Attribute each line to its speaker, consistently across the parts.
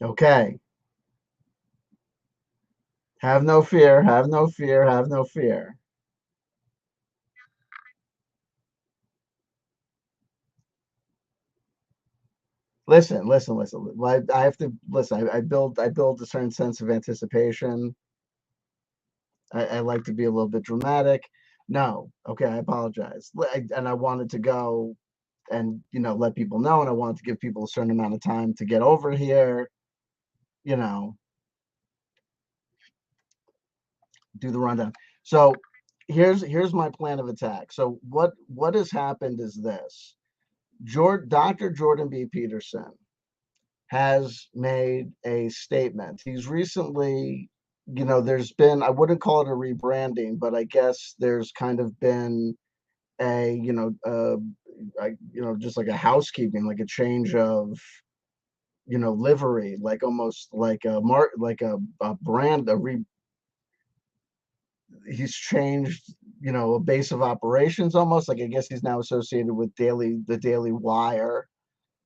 Speaker 1: Okay. Have no fear, have no fear, have no fear. Listen. I have to listen. I build a certain sense of anticipation. I like to be a little bit dramatic. No, okay, I apologize. And I wanted to go and let people know, and I wanted to give people a certain amount of time to get over here. You know, do the rundown. So here's my plan of attack. So what has happened is this: Dr. Jordan B. Peterson has made a statement. He's recently, there's been, I wouldn't call it a rebranding, but I guess there's kind of been a, just like a housekeeping, like a change of, livery, like almost like a brand, he's changed, a base of operations almost. Like I guess he's now associated with the Daily Wire,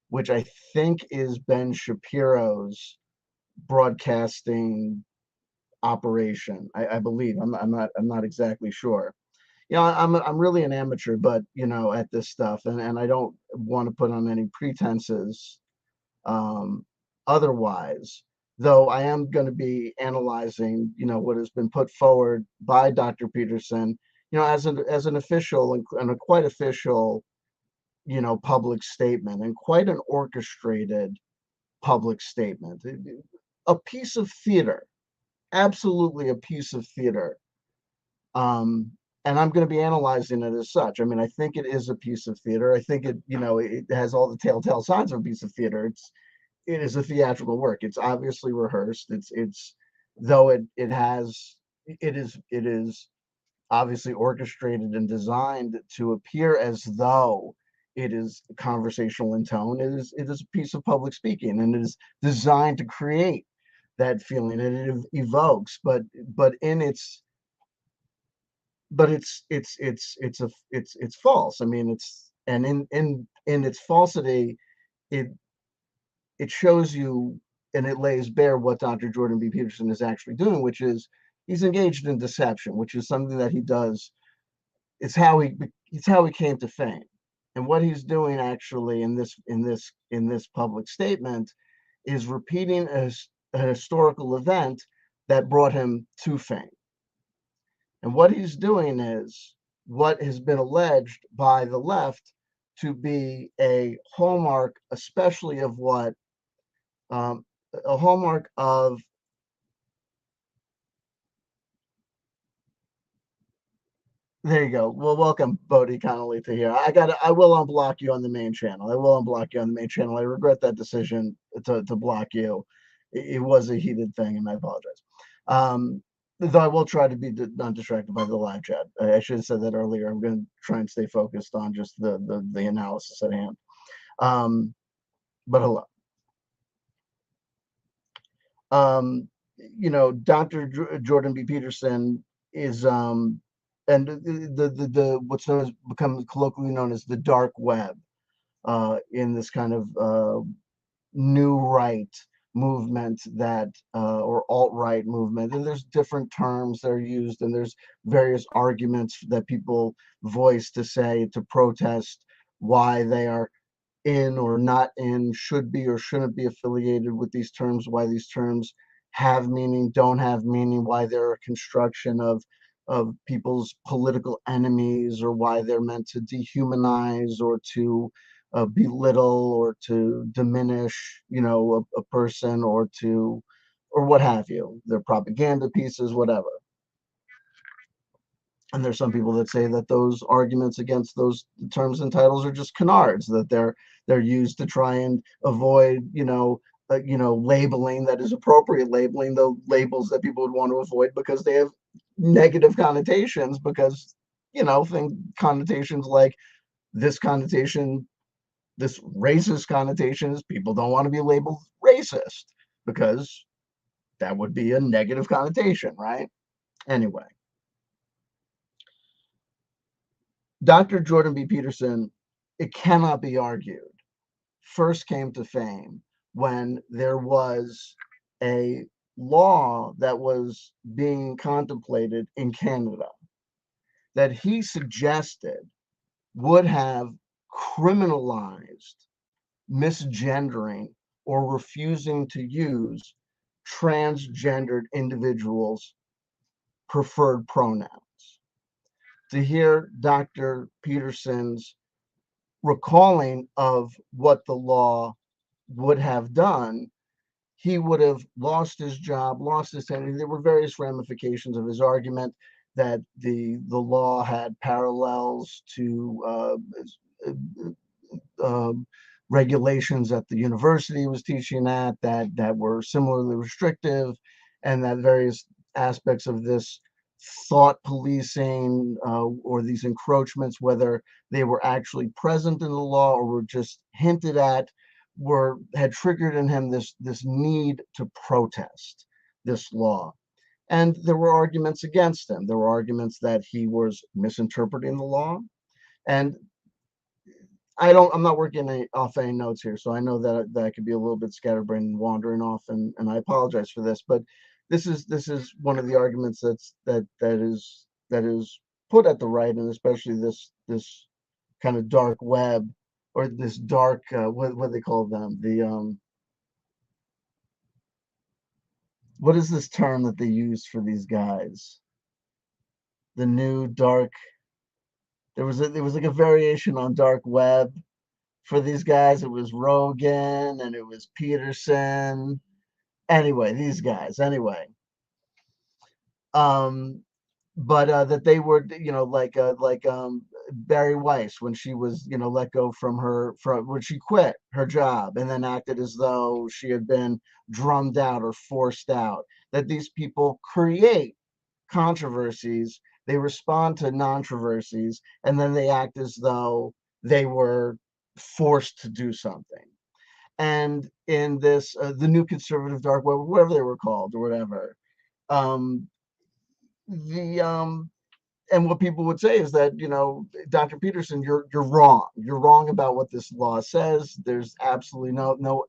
Speaker 1: which I think is Ben Shapiro's broadcasting operation. I believe. I'm not exactly sure. I'm really an amateur, but at this stuff, and I don't want to put on any pretenses um, otherwise. Though I am going to be analyzing, what has been put forward by Dr. Peterson, as an official and a quite official, public statement, and quite an orchestrated public statement. A piece of theater, absolutely a piece of theater. Um, and I'm going to be analyzing it as such. I mean, I think it is a piece of theater. I think it has all the telltale signs of a piece of theater. It is a theatrical work. It's obviously rehearsed. It's though it is obviously orchestrated and designed to appear as though it is conversational in tone. It is a piece of public speaking, and it is designed to create that feeling, and it evokes. But in its but it's false. I mean, and in its falsity, it it shows you, and it lays bare what Dr. Jordan B. Peterson is actually doing, which is he's engaged in deception, which is something that he does. It's how he came to fame. And what he's doing actually in this public statement is repeating a historical event that brought him to fame. And what he's doing is what has been alleged by the left to be a hallmark, especially of what um, a hallmark of. There you go. Well, welcome, Bodhi Connolly, to here. I will unblock you on the main channel. I will unblock you on the main channel. I regret that decision to block you. It was a heated thing, and I apologize. Though I will try to be not distracted by the live chat. I should have said that earlier. I'm going to try and stay focused on just the analysis at hand. But hello. Um, Dr. Jordan B. Peterson is and the what's known as become colloquially known as the dark web in this kind of new right movement that or alt-right movement, and there's different terms that are used, and there's various arguments that people voice to say to protest why they are in or not in, should be or shouldn't be affiliated with these terms, why these terms have meaning, don't have meaning, why they're a construction of people's political enemies, or why they're meant to dehumanize or to belittle or to diminish, a person, or what have you. They're propaganda pieces, whatever. And there's some people that say that those arguments against those terms and titles are just canards, that they're used to try and avoid, labeling that is appropriate labeling, the labels that people would want to avoid because they have negative connotations, because think connotations like this connotation, this racist connotation is people don't want to be labeled racist because that would be a negative connotation, right? Anyway, Dr. Jordan B. Peterson, it cannot be argued, first came to fame when there was a law that was being contemplated in Canada that he suggested would have criminalized misgendering or refusing to use transgendered individuals' preferred pronouns. To hear Dr. Peterson's recalling of what the law would have done, he would have lost his job, lost his tenure. There were various ramifications of his argument that the law had parallels to regulations at the university he was teaching at that were similarly restrictive, and that various aspects of this thought policing or these encroachments, whether they were actually present in the law or were just hinted at, were had triggered in him this need to protest this law. And there were arguments against him. There were arguments that he was misinterpreting the law. And I'm not working off any notes here, so I know that I could be a little bit scatterbrained and wandering off, and I apologize for this, but this is one of the arguments that is put at the right, and especially this kind of dark web, or this dark what do they call them, the what is this term that they use for these guys, the new dark, there was like a variation on dark web for these guys. It was Rogan and it was Peterson. Anyway, these guys. Anyway, um, but that they were, like Barry Weiss, when she was, let go from when she quit her job and then acted as though she had been drummed out or forced out. That these people create controversies, they respond to controversies, and then they act as though they were forced to do something. And in this, the new conservative dark web, whatever they were called or whatever, um, the and what people would say is that, Dr. Peterson, you're wrong. You're wrong about what this law says. There's absolutely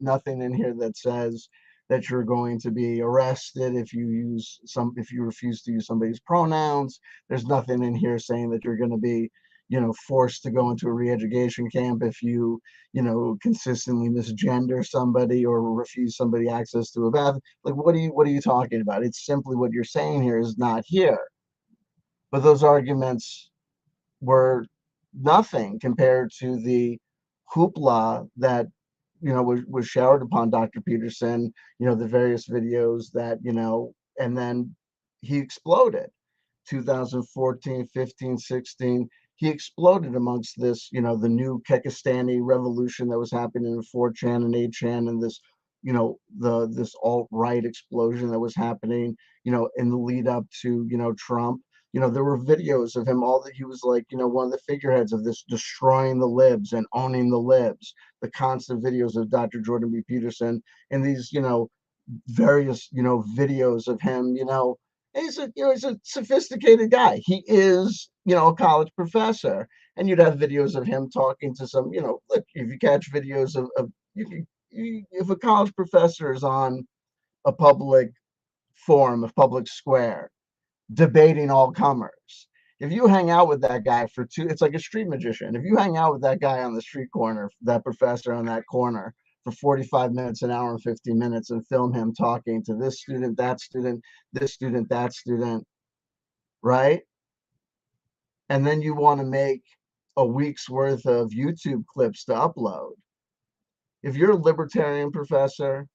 Speaker 1: nothing in here that says that you're going to be arrested if you refuse to use somebody's pronouns. There's nothing in here saying that you're going to be, forced to go into a re-education camp if consistently misgender somebody or refuse somebody access to a bath. Like, what are you talking about? It's simply what you're saying here is not here. But those arguments were nothing compared to the hoopla that was showered upon Dr. Peterson, the various videos that, and then he exploded. 2014, 15, 16, he exploded amongst this, the new Kekistani revolution that was happening in 4chan and 8chan, and this, this alt-right explosion that was happening, in the lead up to, Trump. There were videos of him, all that he was like, one of the figureheads of this destroying the libs and owning the libs, the constant videos of Dr. Jordan B. Peterson, and these, various, videos of him, he's a sophisticated guy. He is, a college professor, and you'd have videos of him talking to some, look, if you catch videos of if a college professor is on a public forum, a public square, debating all comers. If you hang out with that guy it's like a street magician. If you hang out with that guy on the street corner, that professor on that corner for 45 minutes, an hour and 50 minutes, and film him talking to this student, that student, this student, that student, right? And then you want to make a week's worth of YouTube clips to upload. If you're a libertarian professor,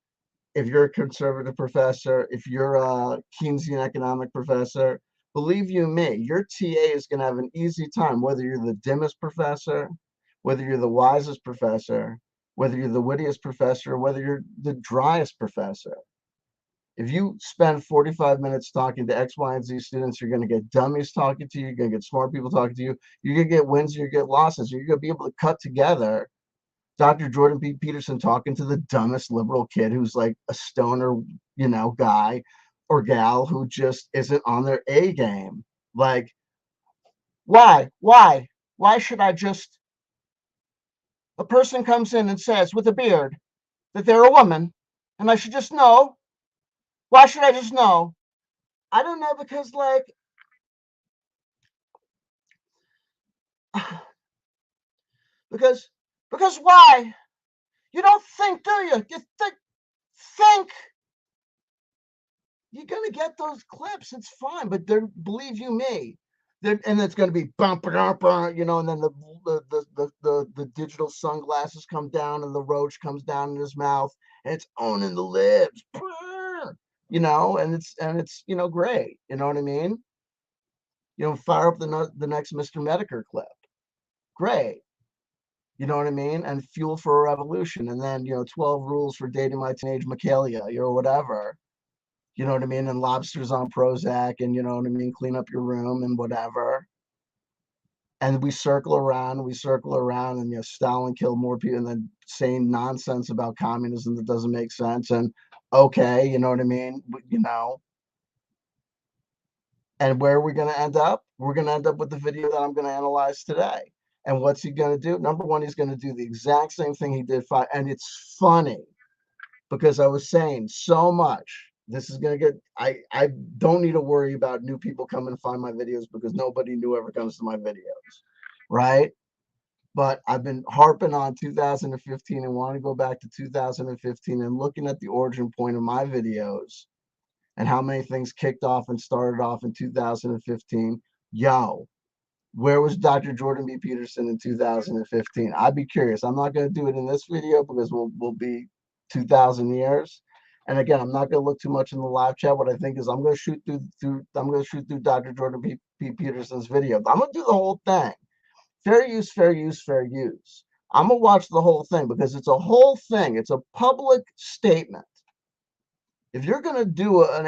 Speaker 1: if you're a conservative professor, if you're a Keynesian economic professor, believe you me, your TA is going to have an easy time, whether you're the dimmest professor, whether you're the wisest professor, whether you're the wittiest professor, or whether you're the driest professor. If you spend 45 minutes talking to X, Y, and Z students, you're going to get dummies talking to you, you're going to get smart people talking to you, you're going to get wins, you're going to get losses, you're going to be able to cut together Dr. Jordan B. Peterson talking to the dumbest liberal kid who's like a stoner, guy or gal who just isn't on their A game. Like, why should I just, a person comes in and says with a beard, that they're a woman, and I should just know. Why should I just know? I don't know, because like because why? You don't think, do you? You think you're gonna get those clips. It's fine, but they're, believe you me, and it's gonna be bump, you know, and then the digital sunglasses come down, and the roach comes down in his mouth, and it's owning the libs, you know, and it's you know, great. You know what I mean? You know, fire up the next Mr. Medicare clip. Great. You know what I mean? And fuel for a revolution. And then, you know, 12 rules for dating my teenage Michaelia, or whatever. You know what I mean? And lobsters on Prozac, and you know what I mean? Clean up your room and whatever. And we circle around, and you know, Stalin killed more people, and then saying nonsense about communism that doesn't make sense. And okay, you know what I mean? You know, and where are we going to end up? We're going to end up with the video that I'm going to analyze today. And what's he going to do? Number one, he's going to do the exact same thing he did five. And it's funny because I was saying so much. This is going to get, I don't need to worry about new people coming to find my videos, because nobody new ever comes to my videos, right? But I've been harping on 2015 and want to go back to 2015 and looking at the origin point of my videos and how many things kicked off and started off in 2015. Yo, where was Dr. Jordan B. Peterson in 2015? I'd be curious. I'm not going to do it in this video because we'll be 2,000 years. And again, I'm not going to look too much in the live chat. What I think is I'm going to shoot through Dr. Jordan B. Peterson's video. I'm going to do the whole thing. Fair use, fair use, fair use. I'm going to watch the whole thing because it's a whole thing. It's a public statement. If you're going to do an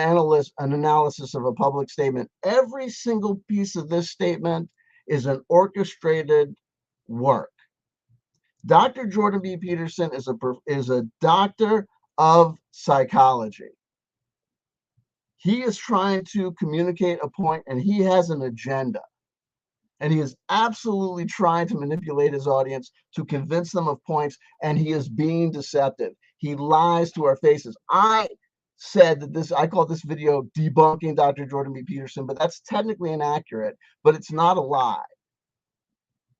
Speaker 1: analysis of a public statement, every single piece of this statement is an orchestrated work. Dr. Jordan B. Peterson is a doctor of psychology. He is trying to communicate a point, and he has an agenda. And he is absolutely trying to manipulate his audience to convince them of points, and he is being deceptive. He lies to our faces. I said that I call this video debunking Dr. Jordan B. Peterson, but that's technically inaccurate, but it's not a lie.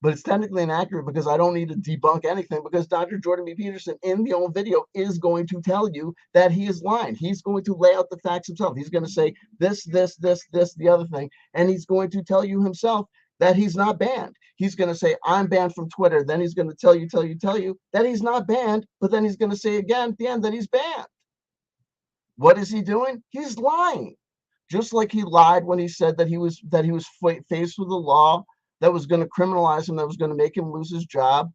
Speaker 1: But it's technically inaccurate because I don't need to debunk anything, because Dr. Jordan B. Peterson in the old video is going to tell you that he is lying. He's going to lay out the facts himself. He's going to say this, the other thing, and he's going to tell you himself that he's not banned. He's going to say, I'm banned from Twitter. Then he's going to tell you that he's not banned, but then he's going to say again at the end that he's banned. What is he doing? He's lying. Just like he lied when he said that he was faced with a law that was going to criminalize him, that was going to make him lose his job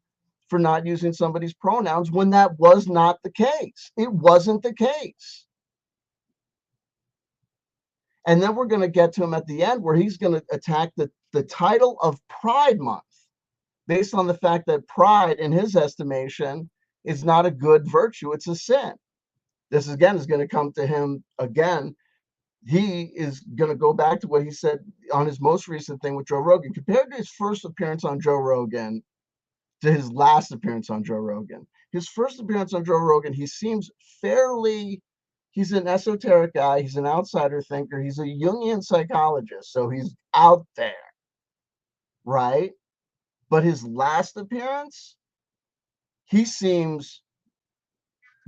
Speaker 1: for not using somebody's pronouns, when that was not the case. It wasn't the case. And then we're going to get to him at the end where he's going to attack the title of Pride Month based on the fact that pride, in his estimation, is not a good virtue. It's a sin. This again is going to come to him again. He is going to go back to what he said on his most recent thing with Joe Rogan. Compared to his first appearance on Joe Rogan to his last appearance on Joe Rogan. His first appearance on Joe Rogan, he seems he's an esoteric guy. He's an outsider thinker. He's a Jungian psychologist. So he's out there, right? But his last appearance, he seems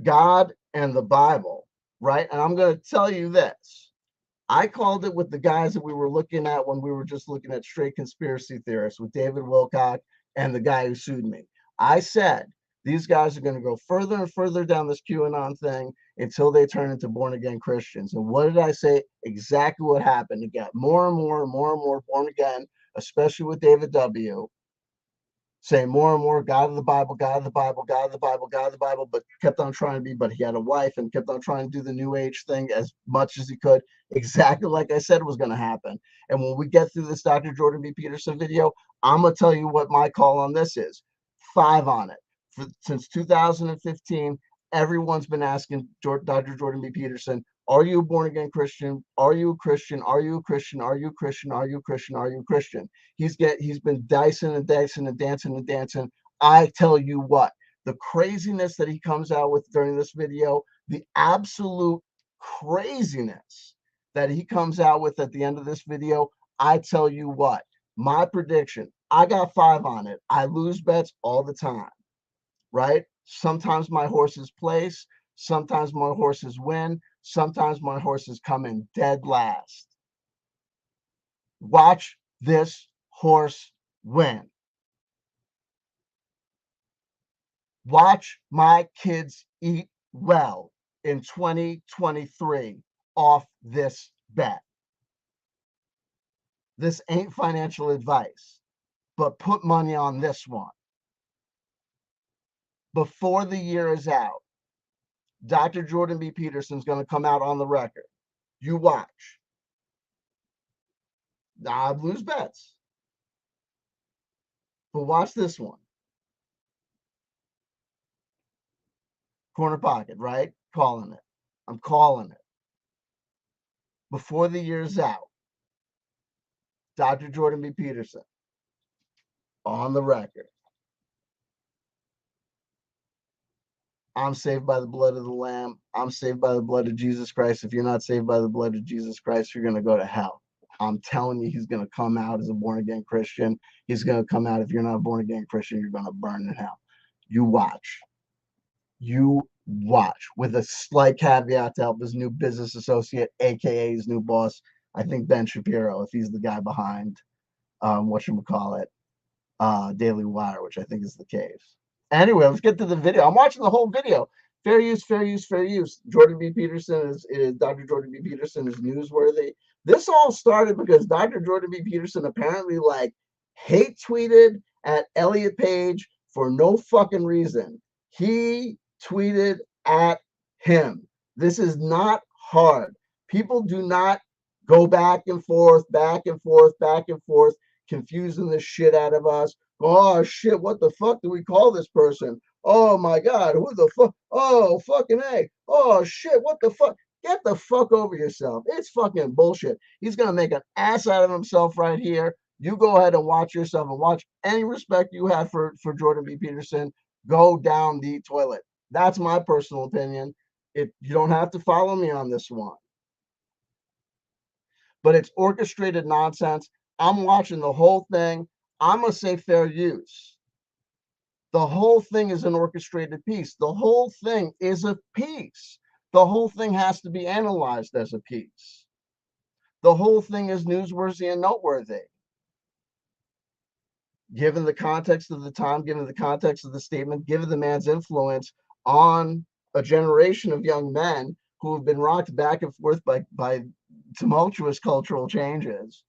Speaker 1: God and the Bible, right? And I'm going to tell you this. I called it with the guys that we were looking at when we were just looking at straight conspiracy theorists with David Wilcock and the guy who sued me. I said, these guys are going to go further and further down this QAnon thing until they turn into born again Christians. And what did I say? Exactly what happened. It got more and more and more and more born again, especially with David W. Saying more and more God of the Bible, God of the Bible, God of the Bible, God of the Bible, but kept on trying to be, but he had a wife and kept on trying to do the New Age thing as much as he could, exactly like I said was going to happen. And when we get through this Dr. Jordan B. Peterson video, I'm going to tell you what my call on this is. 5 on it. Since 2015, everyone's been asking Dr. Jordan B. Peterson, are you a born again Christian? Are you a Christian? Are you a Christian? Are you a Christian? Are you a Christian? Are you a Christian? He's been dicing and dicing and dancing and dancing. I tell you what, the craziness that he comes out with during this video, the absolute craziness that he comes out with at the end of this video, I tell you what, my prediction, I got 5 on it. I lose bets all the time, right? Sometimes my horses place, sometimes my horses win, sometimes my horses come in dead last. Watch this horse win. Watch my kids eat well in 2023 off this bet. This ain't financial advice, but put money on this one. Before the year is out, Dr. Jordan B. Peterson's going to come out on the record. You watch. I lose bets. But watch this one. Corner pocket, right? Calling it. I'm calling it. Before the year's out, Dr. Jordan B. Peterson on the record. I'm saved by the blood of the Lamb. I'm saved by the blood of Jesus Christ. If you're not saved by the blood of Jesus Christ, you're going to go to hell. I'm telling you, he's going to come out as a born-again Christian. He's going to come out. If you're not a born-again Christian, you're going to burn in hell. You watch. You watch. With a slight caveat to help his new business associate, a.k.a. his new boss, I think Ben Shapiro, if he's the guy behind, whatchamacallit, Daily Wire, which I think is the case. Anyway, let's get to the video. I'm watching the whole video. Fair use, fair use, fair use. Jordan B. Peterson is Dr. Jordan B. Peterson is newsworthy. This all started because Dr. Jordan B. Peterson apparently hate tweeted at Elliot Page for no fucking reason. He tweeted at him. This is not hard. People do not go back and forth, back and forth, back and forth, confusing the shit out of us. Oh shit, what the fuck do we call this person? Oh my god, who the fuck? Oh fucking A. Oh shit, what the fuck? Get the fuck over yourself. It's fucking bullshit. He's gonna make an ass out of himself right here. You go ahead and watch yourself and watch any respect you have for Jordan B. Peterson go down the toilet. That's my personal opinion. You don't have to follow me on this one. But it's orchestrated nonsense. I'm watching the whole thing. I'm going to say fair use. The whole thing is an orchestrated piece. The whole thing is a piece. The whole thing has to be analyzed as a piece. The whole thing is newsworthy and noteworthy. Given the context of the time, given the context of the statement, given the man's influence on a generation of young men who have been rocked back and forth by tumultuous cultural changes.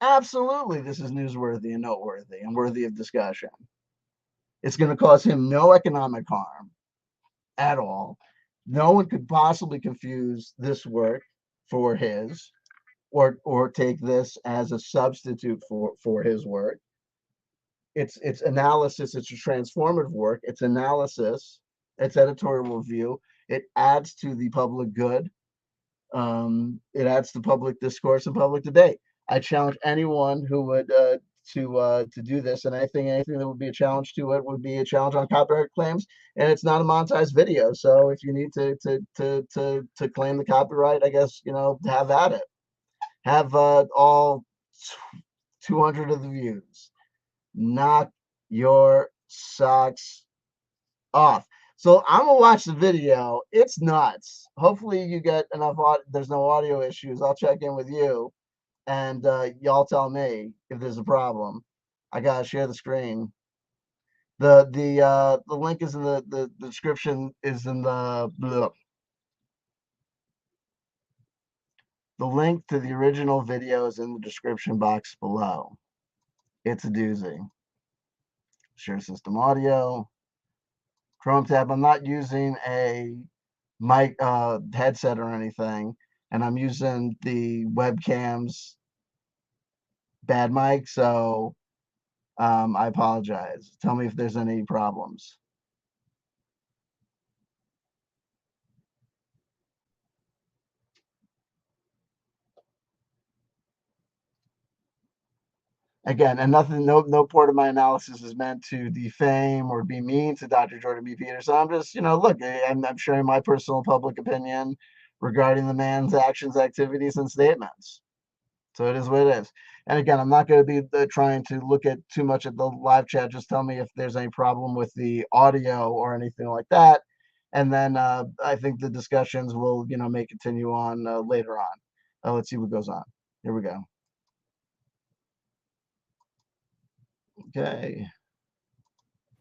Speaker 1: Absolutely, this is newsworthy and noteworthy and worthy of discussion. It's going to cause him no economic harm at all. No one could possibly confuse this work for his or take this as a substitute for his work. It's analysis. It's a transformative work. It's analysis. It's editorial review. It adds to the public good. It adds to public discourse and public debate. I challenge anyone who would to do this, and I think anything that would be a challenge to it would be a challenge on copyright claims, and it's not a monetized video. So if you need to claim the copyright, I guess have at it. Have all 200 of the views. Knock your socks off. So I'm gonna watch the video. It's nuts. Hopefully you get enough there's no audio issues. I'll check in with you and y'all tell me if there's a problem. I gotta share the screen. The link is in the description is in the link to the original video is in the description box below. It's a doozy. Share system audio. Chrome tab. I'm not using a mic headset or anything, and I'm using the webcam's bad mic, so I apologize. Tell me if there's any problems. Again, and nothing, no part of my analysis is meant to defame or be mean to Dr. Jordan B. Peterson. I'm just, look, I'm sharing my personal public opinion regarding the man's actions, activities, and statements. So it is what it is. And again, I'm not going to be trying to look at too much at the live chat. Just tell me if there's any problem with the audio or anything like that. And then I think the discussions will, may continue on later on. Let's see what goes on. Here we go. Okay.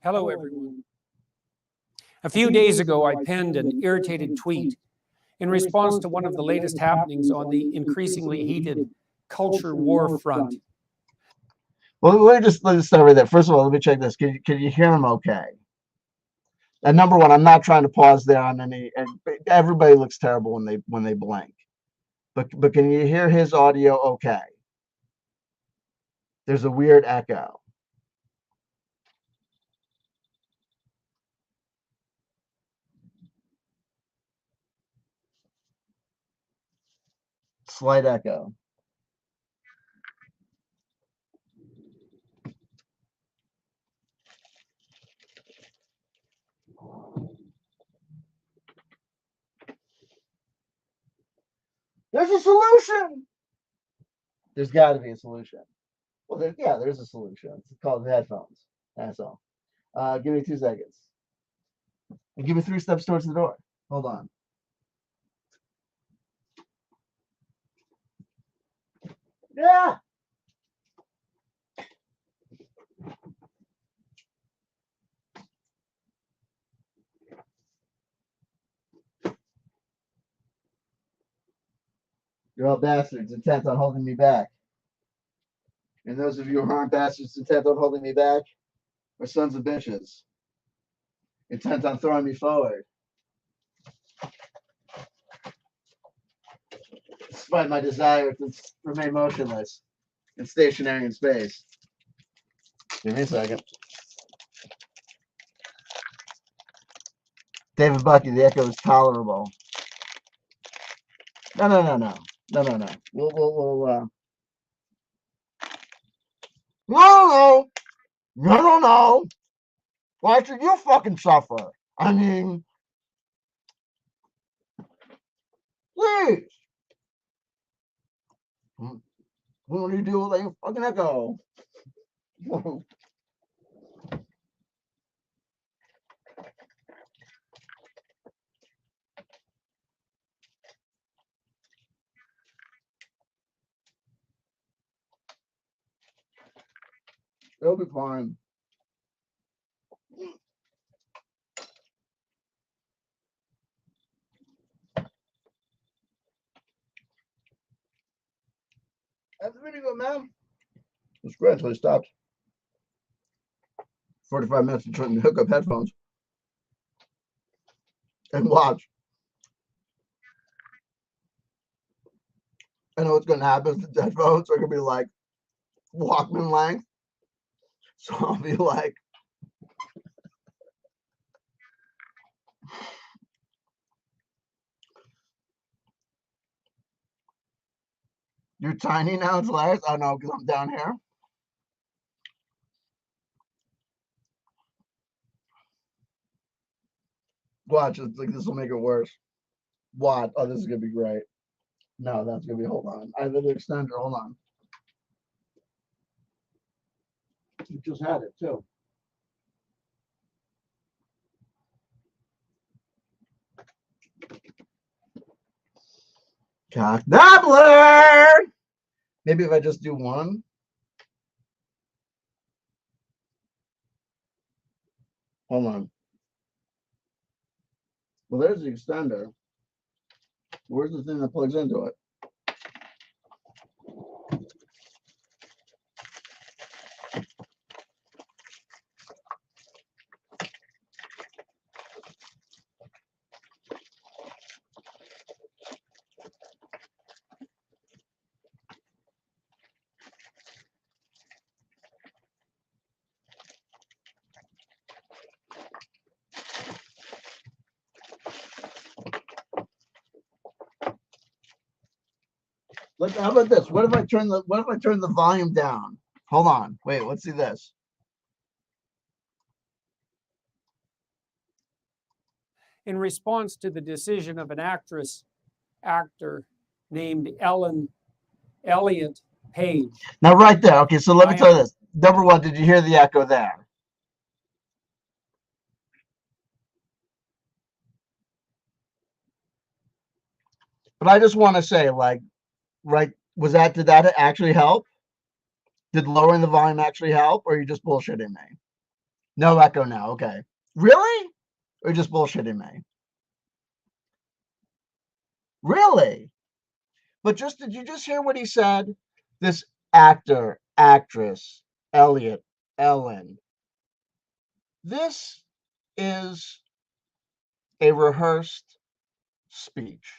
Speaker 2: Hello, everyone. A few days ago, I penned an irritated tweet in response to one of the latest happenings on the increasingly heated culture war front.
Speaker 1: Well, let's start right there. First of all, let me check this. Can you hear him okay? And number one, I'm not trying to pause there on any. Everybody looks terrible when they blink, but can you hear his audio okay? There's a weird echo. Slight echo. There's a solution. There's got to be a solution. Well, there's a solution. It's called headphones. That's all. Give me 2 seconds. And give me 3 steps towards the door. Hold on. Yeah. You're all bastards intent on holding me back. And those of you who aren't bastards intent on holding me back are sons of bitches intent on throwing me forward. Despite my desire to remain motionless and stationary in space. Give me a second. David Bucky, the echo is tolerable. No. No. Why should you fucking suffer? I mean, please. We don't need to deal with that fucking echo. It'll be fine. That's really good, man. It's great until he stopped. 45 minutes to try to hook up headphones and watch. I know what's going to happen. The headphones are going to be like Walkman length. So I'll be like, you're tiny now, it's hilarious. Oh no, because I'm down here. Watch, it's like this will make it worse. What? Oh, this is gonna be great. No, that's gonna be. Hold on. I have an extender. Hold on. You just had it too. Cock Doppler. Maybe if I just do one. Hold on. Well, there's the extender. Where's the thing that plugs into it? How about this? What if I turn the volume down? Hold on. Wait, let's see this.
Speaker 2: In response to the decision of an actor named Elliot Page.
Speaker 1: Now, right there. Okay, so let me tell you this. Number one, did you hear the echo there? But I just want to say, like, right, did that actually help? Did lowering the volume actually help, or are you just bullshitting me? No echo now. Okay. Really? Or are you just bullshitting me? Really? But did you just hear what he said? This actor, actress, Elliot, Ellen. This is a rehearsed speech.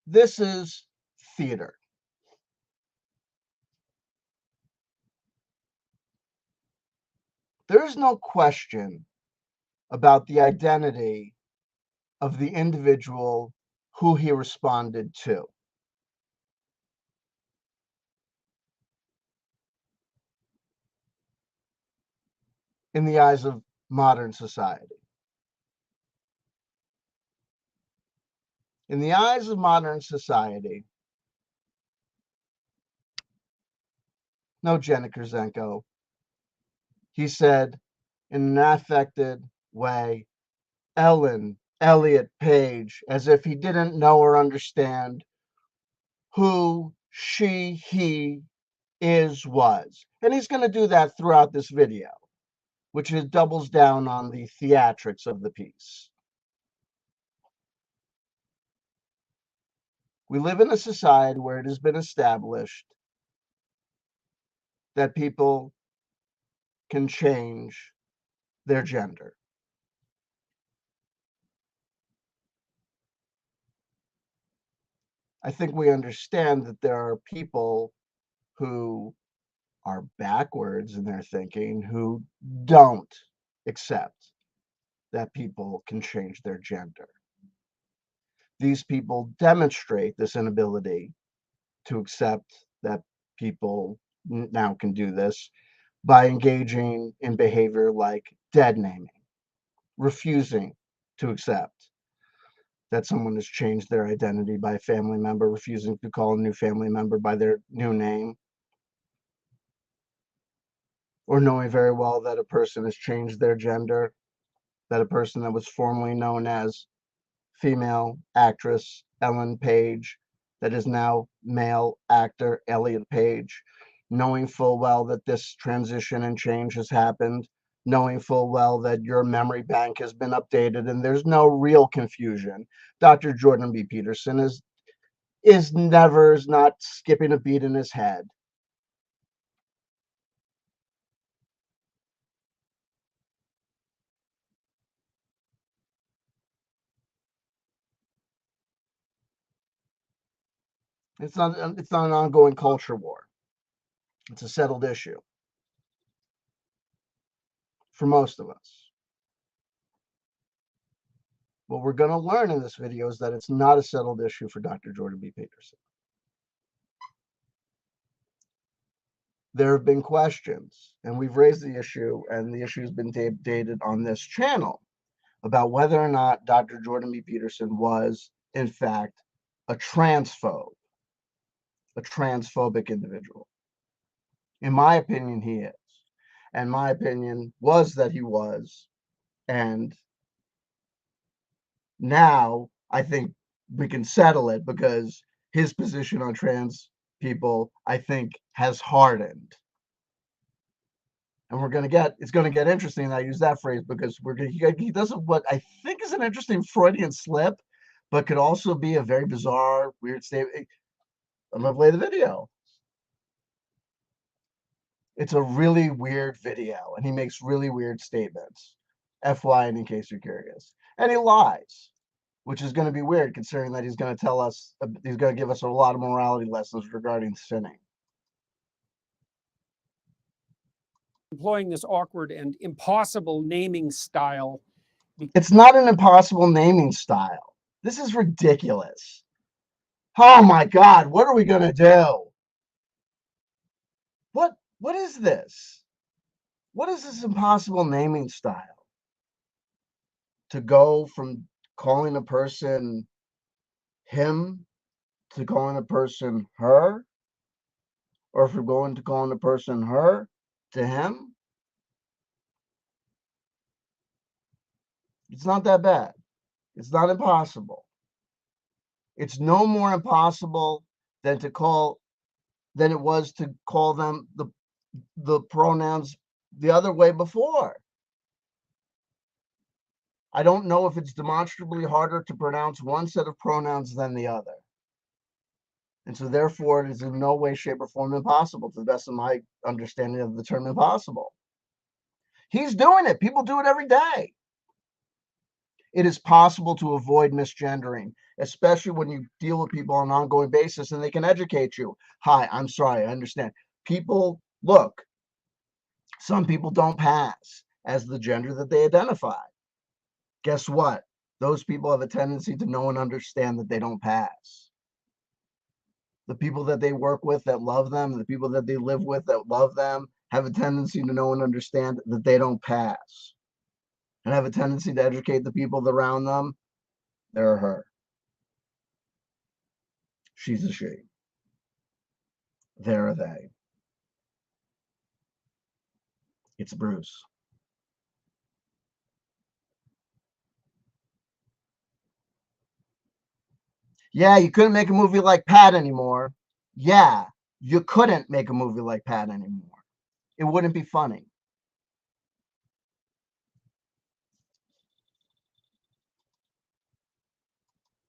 Speaker 1: This is theater. There is no question about the identity of the individual who he responded to. In the eyes of modern society. In the eyes of modern society, no Jenna Kurzenko. He said in an affected way, Elliot Page, as if he didn't know or understand who he was. And he's going to do that throughout this video, which doubles down on the theatrics of the piece. We live in a society where it has been established that people can change their gender. I think we understand that there are people who are backwards in their thinking who don't accept that people can change their gender. These people demonstrate this inability to accept that people now can do this by engaging in behavior like dead naming, refusing to accept that someone has changed their identity by a family member, refusing to call a new family member by their new name, or knowing very well that a person has changed their gender, that a person that was formerly known as female actress Ellen Page, that is now male actor Elliot Page, knowing full well that this transition and change has happened, knowing full well that your memory bank has been updated and there's no real confusion. Dr. Jordan B. Peterson is not skipping a beat in his head. It's not an ongoing culture war. It's a settled issue for most of us. What we're going to learn in this video is that it's not a settled issue for Dr. Jordan B. Peterson. There have been questions, and we've raised the issue, and the issue has been debated on this channel about whether or not Dr. Jordan B. Peterson was, in fact, a transphobe, a transphobic individual. In my opinion, he is. And my opinion was that he was. And now I think we can settle it because his position on trans people, I think, has hardened. And it's going to get interesting. I use that phrase because he does what I think is an interesting Freudian slip, but could also be a very bizarre, weird statement. I'm going to play the video. It's a really weird video, and he makes really weird statements. FYI, in case you're curious. And he lies, which is going to be weird considering that he's going to give us a lot of morality lessons regarding sinning.
Speaker 2: Employing this awkward and impossible naming style
Speaker 1: It's not an impossible naming style. This is ridiculous. Oh my God, what are we going to do? What is this? What is this impossible naming style? To go from calling a person him to calling a person her? Or if we're going to calling a person her to him? It's not that bad. It's not impossible. It's no more impossible than it was to call them the pronouns the other way before. I don't know if it's demonstrably harder to pronounce one set of pronouns than the other. And so therefore it is in no way, shape, or form impossible, to the best of my understanding of the term impossible. He's doing it. People do it every day. It is possible to avoid misgendering, especially when you deal with people on an ongoing basis and they can educate you. Hi, I'm sorry, I understand. People, look, some people don't pass as the gender that they identify. Guess what? Those people have a tendency to know and understand that they don't pass. The people that they work with that love them, the people that they live with that love them, have a tendency to know and understand that they don't pass, and have a tendency to educate the people around them. They're her. She's a she. They're a they. It's Bruce. Yeah, you couldn't make a movie like Pat anymore. Yeah, you couldn't make a movie like Pat anymore. It wouldn't be funny.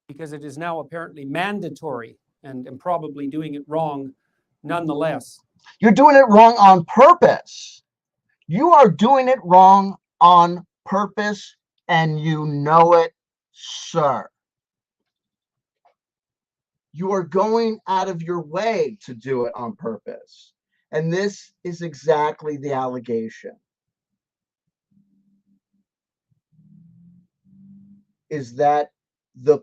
Speaker 2: Because it is now apparently mandatory, and probably doing it wrong nonetheless.
Speaker 1: You're doing it wrong on purpose. You are doing it wrong on purpose, and you know it, sir. You are going out of your way to do it on purpose. And this is exactly the allegation. Is that the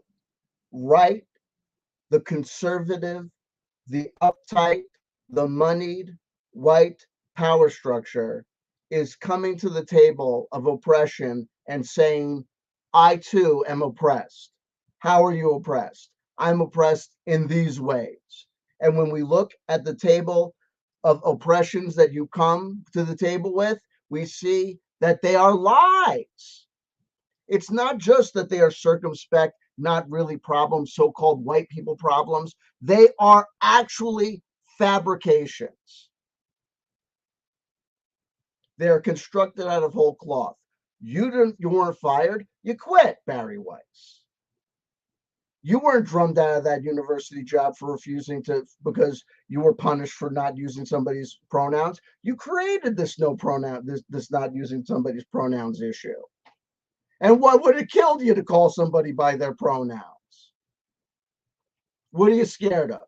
Speaker 1: right, the conservative, the uptight, the moneyed white power structure is coming to the table of oppression and saying, I too am oppressed. How are you oppressed? I'm oppressed in these ways. And when we look at the table of oppressions that you come to the table with, we see that they are lies. It's not just that they are circumspect, not really problems, so-called white people problems. They are actually fabrications. They are constructed out of whole cloth. You weren't fired. You quit, Barry Weiss. You weren't drummed out of that university job for refusing to, because you were punished for not using somebody's pronouns. You created this no pronoun, this not using somebody's pronouns issue. And what would have killed you to call somebody by their pronouns? What are you scared of?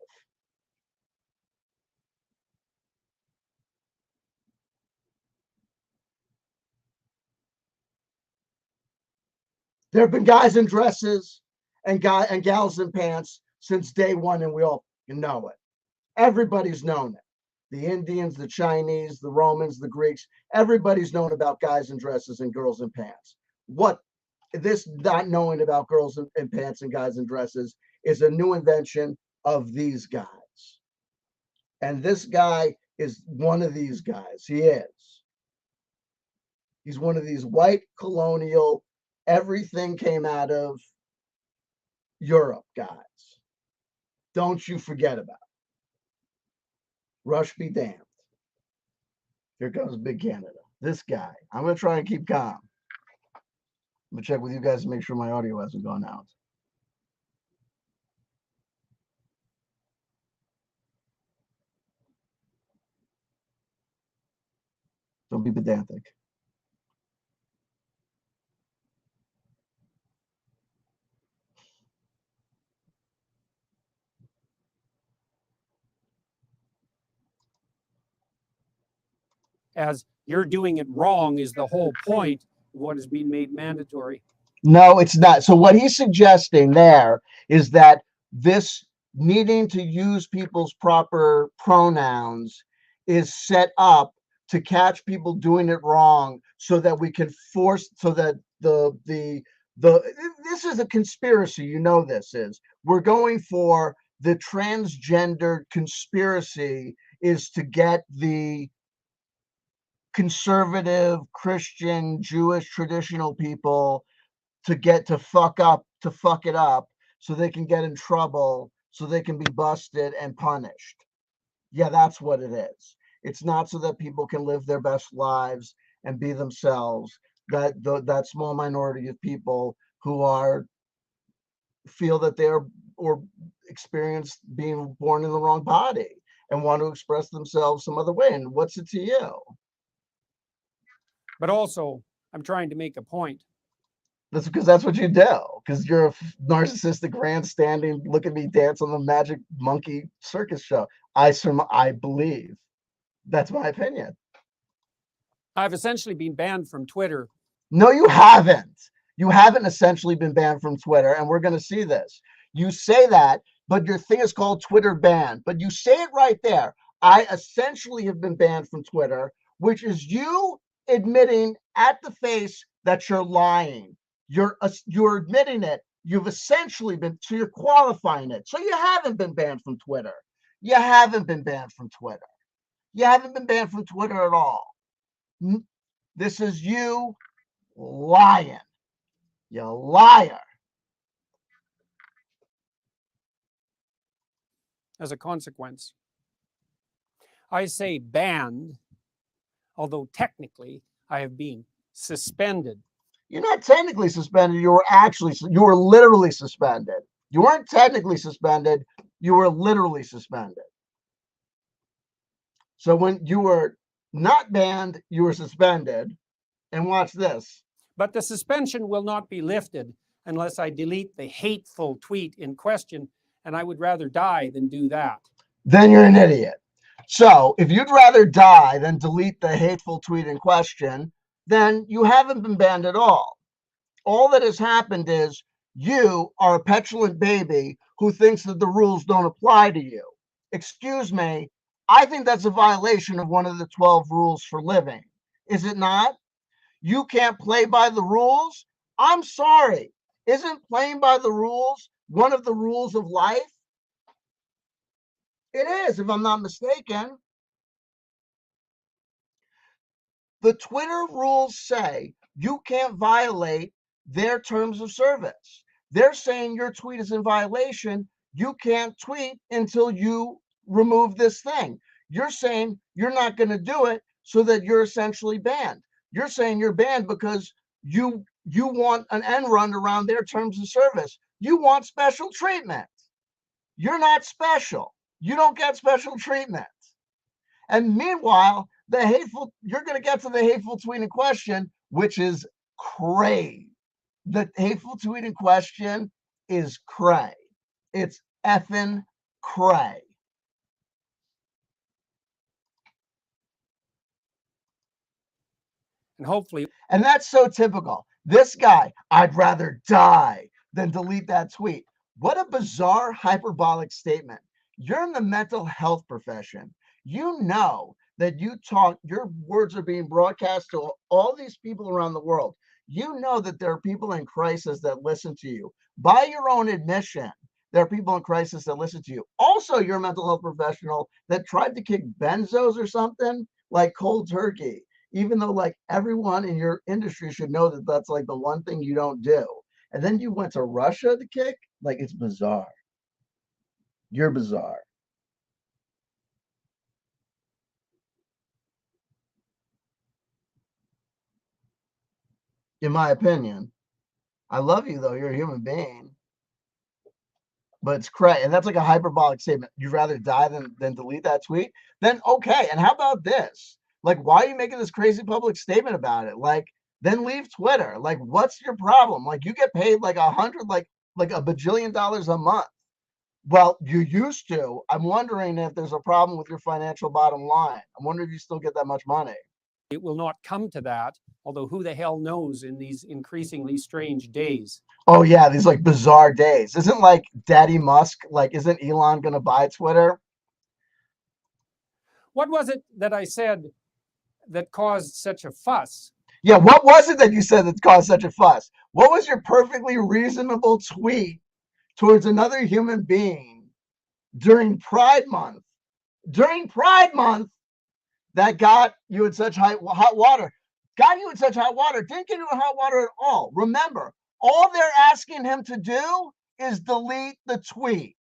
Speaker 1: There have been guys in dresses and gals in pants since day one, and we all know it. Everybody's known it. The Indians, the Chinese, the Romans, the Greeks, everybody's known about guys in dresses and girls in pants. What this not knowing about girls in pants and guys in dresses is a new invention of these guys. And this guy is one of these guys. He is. He's one of these white colonial, everything came out of Europe guys. Don't you forget about it. Rush be damned. Here comes Big Canada. This guy. I'm going to try and keep calm. I'm going to check with you guys to make sure my audio hasn't gone out. Don't be pedantic.
Speaker 2: As you're doing it wrong is the whole point of what is being made mandatory.
Speaker 1: No, it's not. So what he's suggesting there is that this needing to use people's proper pronouns is set up to catch people doing it wrong so that we can force so that the this is a conspiracy, you know this is. We're going for the transgender conspiracy is to get the conservative Christian Jewish traditional people to get to fuck it up so they can get in trouble so they can be busted and punished. Yeah, that's what it is. It's not so that people can live their best lives and be themselves. That small minority of people who are feel that they're or experience being born in the wrong body and want to express themselves some other way. And what's it to you?
Speaker 2: But also, I'm trying to make a point.
Speaker 1: That's because that's what you do. Because you're a narcissistic, grandstanding, look at me dance on the magic monkey circus show. I believe that's my opinion.
Speaker 2: I've essentially been banned from Twitter.
Speaker 1: No, you haven't. You haven't essentially been banned from Twitter, and we're going to see this. You say that, but your thing is called Twitter ban. But you say it right there. I essentially have been banned from Twitter, which is you admitting at the face that you're lying. You're admitting it. You've essentially been so you're qualifying it. So you haven't been banned from Twitter. You haven't been banned from Twitter. You haven't been banned from Twitter at all. This is you lying. You liar.
Speaker 2: As a consequence, I say banned, although technically I have been suspended.
Speaker 1: You're not technically suspended. You were literally suspended. You weren't technically suspended. You were literally suspended. So when you were not banned, you were suspended. And watch this.
Speaker 2: But the suspension will not be lifted unless I delete the hateful tweet in question, and I would rather die than do that.
Speaker 1: Then you're an idiot. So if you'd rather die than delete the hateful tweet in question, then you haven't been banned at all. All that has happened is you are a petulant baby who thinks that the rules don't apply to you. Excuse me, I think that's a violation of one of the 12 rules for living. Is it not? You can't play by the rules? I'm sorry. Isn't playing by the rules one of the rules of life? It is, if I'm not mistaken. The Twitter rules say you can't violate their terms of service. They're saying your tweet is in violation. You can't tweet until you remove this thing. You're saying you're not going to do it so that you're essentially banned. You're saying you're banned because you want an end run around their terms of service. You want special treatment. You're not special. You don't get special treatment. And meanwhile, you're going to get to the hateful tweet in question, which is cray. The hateful tweet in question is cray. It's effing cray.
Speaker 2: And hopefully,
Speaker 1: and that's so typical. This guy, I'd rather die than delete that tweet. What a bizarre, hyperbolic statement. You're in the mental health profession. You know that your words are being broadcast to all these people around the world. You know that there are people in crisis that listen to you. By your own admission, there are people in crisis that listen to you. Also, you're a mental health professional that tried to kick benzos or something like cold turkey, even though like everyone in your industry should know that that's like the one thing you don't do. And then you went to Russia to kick? Like, it's bizarre. You're bizarre. In my opinion. I love you though. You're a human being. But it's crazy. And that's like a hyperbolic statement. You'd rather die than delete that tweet? Then okay. And how about this? Like, why are you making this crazy public statement about it? Like, then leave Twitter. Like, what's your problem? Like, you get paid like like a bajillion dollars a month. Well, you used to. I'm wondering if there's a problem with your financial bottom line. I'm wondering if you still get that much money.
Speaker 2: it will not come to that, although who the hell knows in these increasingly strange days.
Speaker 1: Oh yeah, these like bizarre days. Isn't like Daddy Musk, like isn't Elon gonna buy Twitter?
Speaker 2: What was it that I said that caused such a fuss?
Speaker 1: Yeah, what was it that you said that caused such a fuss? What was your perfectly reasonable tweet towards another human being during Pride Month? During Pride Month, that got you in such hot water. Got you in such hot water. Didn't get you in hot water at all. Remember, all they're asking him to do is delete the tweet.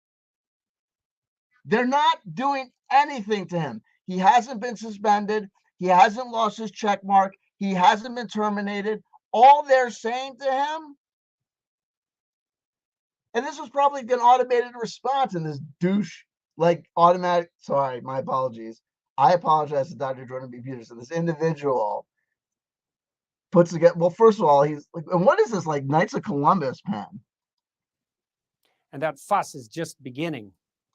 Speaker 1: They're not doing anything to him. He hasn't been suspended. He hasn't lost his check mark. He hasn't been terminated. All they're saying to him, and this was probably an automated response, and this douche, like automatic, sorry, my apologies. I apologize to Dr. Jordan B. Peterson. This individual puts together, well, first of all, he's like, and what is this, like Knights of Columbus pen?
Speaker 2: And that fuss is just beginning.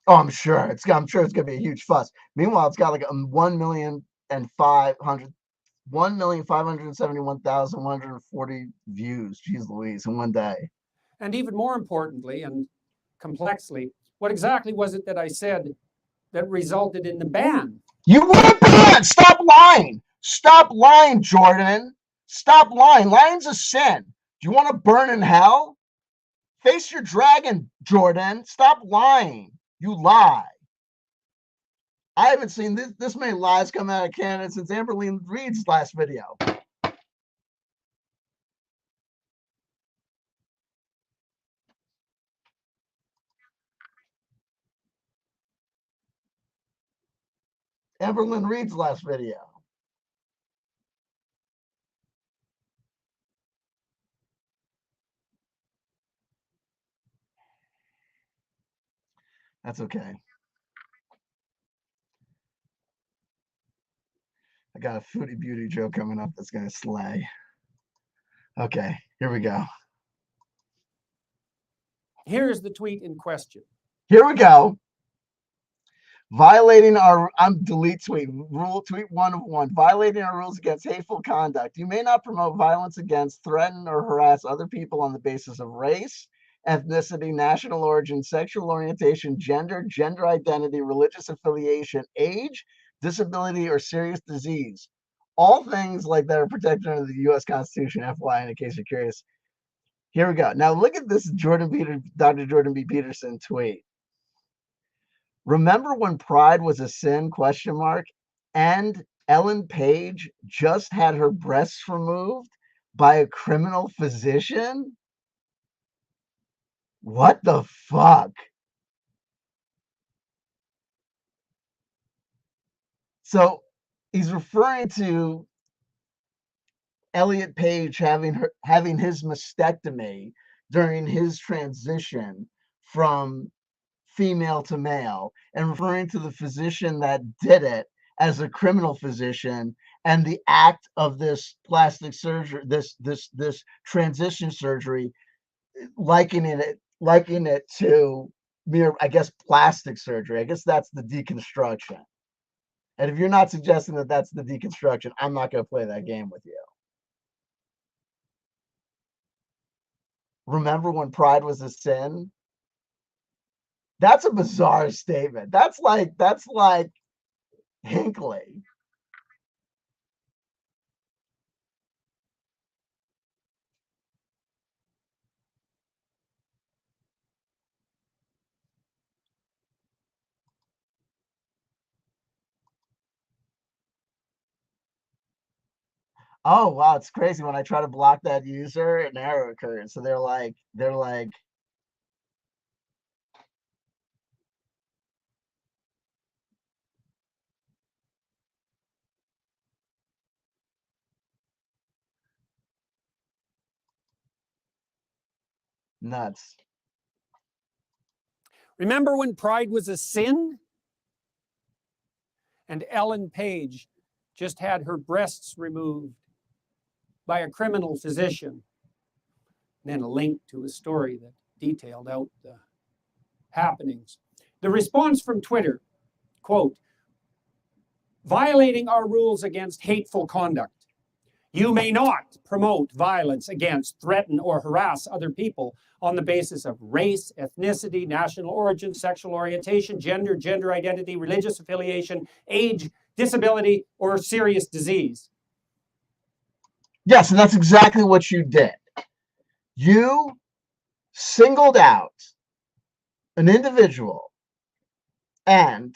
Speaker 1: Oh, I'm sure it's gonna be a huge fuss. Meanwhile, it's got like 1,571,140 views. Jeez Louise, in one day.
Speaker 2: And even more importantly and complexly, what exactly was it that I said that resulted in the ban?
Speaker 1: You were banned. Stop lying. Stop lying, Jordan. Stop lying. Lying's a sin. Do you want to burn in hell? Face your dragon, Jordan. Stop lying. You lie. I haven't seen this many lies come out of Canada since Amberlynn Reed's last video. Amberlynn Reed's last video. That's okay. I got a foodie beauty joke coming up that's going to slay. Okay, here we go.
Speaker 2: Here's the tweet in question.
Speaker 1: Here we go. Violating our, I'm delete tweet, tweet 1 of 1. Violating our rules against hateful conduct. You may not promote violence against, threaten, or harass other people on the basis of race, ethnicity, national origin, sexual orientation, gender, gender identity, religious affiliation, age, disability, or serious disease. All things like that are protected under the U.S. Constitution, FYI, in case you're curious. Here we go. Now look at this Dr. Jordan B. Peterson tweet. Remember when pride was a sin, ? And Ellen Page just had her breasts removed by a criminal physician? What the fuck? So he's referring to Elliot Page having his mastectomy during his transition from female to male, and referring to the physician that did it as a criminal physician, and the act of this plastic surgery, this transition surgery, likening it to mere, I guess, plastic surgery. I guess that's the deconstruction. And if you're not suggesting that that's the deconstruction, I'm not going to play that game with you. Remember when pride was a sin? That's a bizarre statement. That's like Hinckley. Oh wow, it's crazy. When I try to block that user, an error occurs. So they're like nuts.
Speaker 2: Remember when pride was a sin? And Ellen Page just had her breasts removed by a criminal physician. And then a link to a story that detailed out the happenings. The response from Twitter, quote, violating our rules against hateful conduct. You may not promote violence against, threaten, or harass other people on the basis of race, ethnicity, national origin, sexual orientation, gender, gender identity, religious affiliation, age, disability, or serious disease.
Speaker 1: Yes, and that's exactly what you did. You singled out an individual and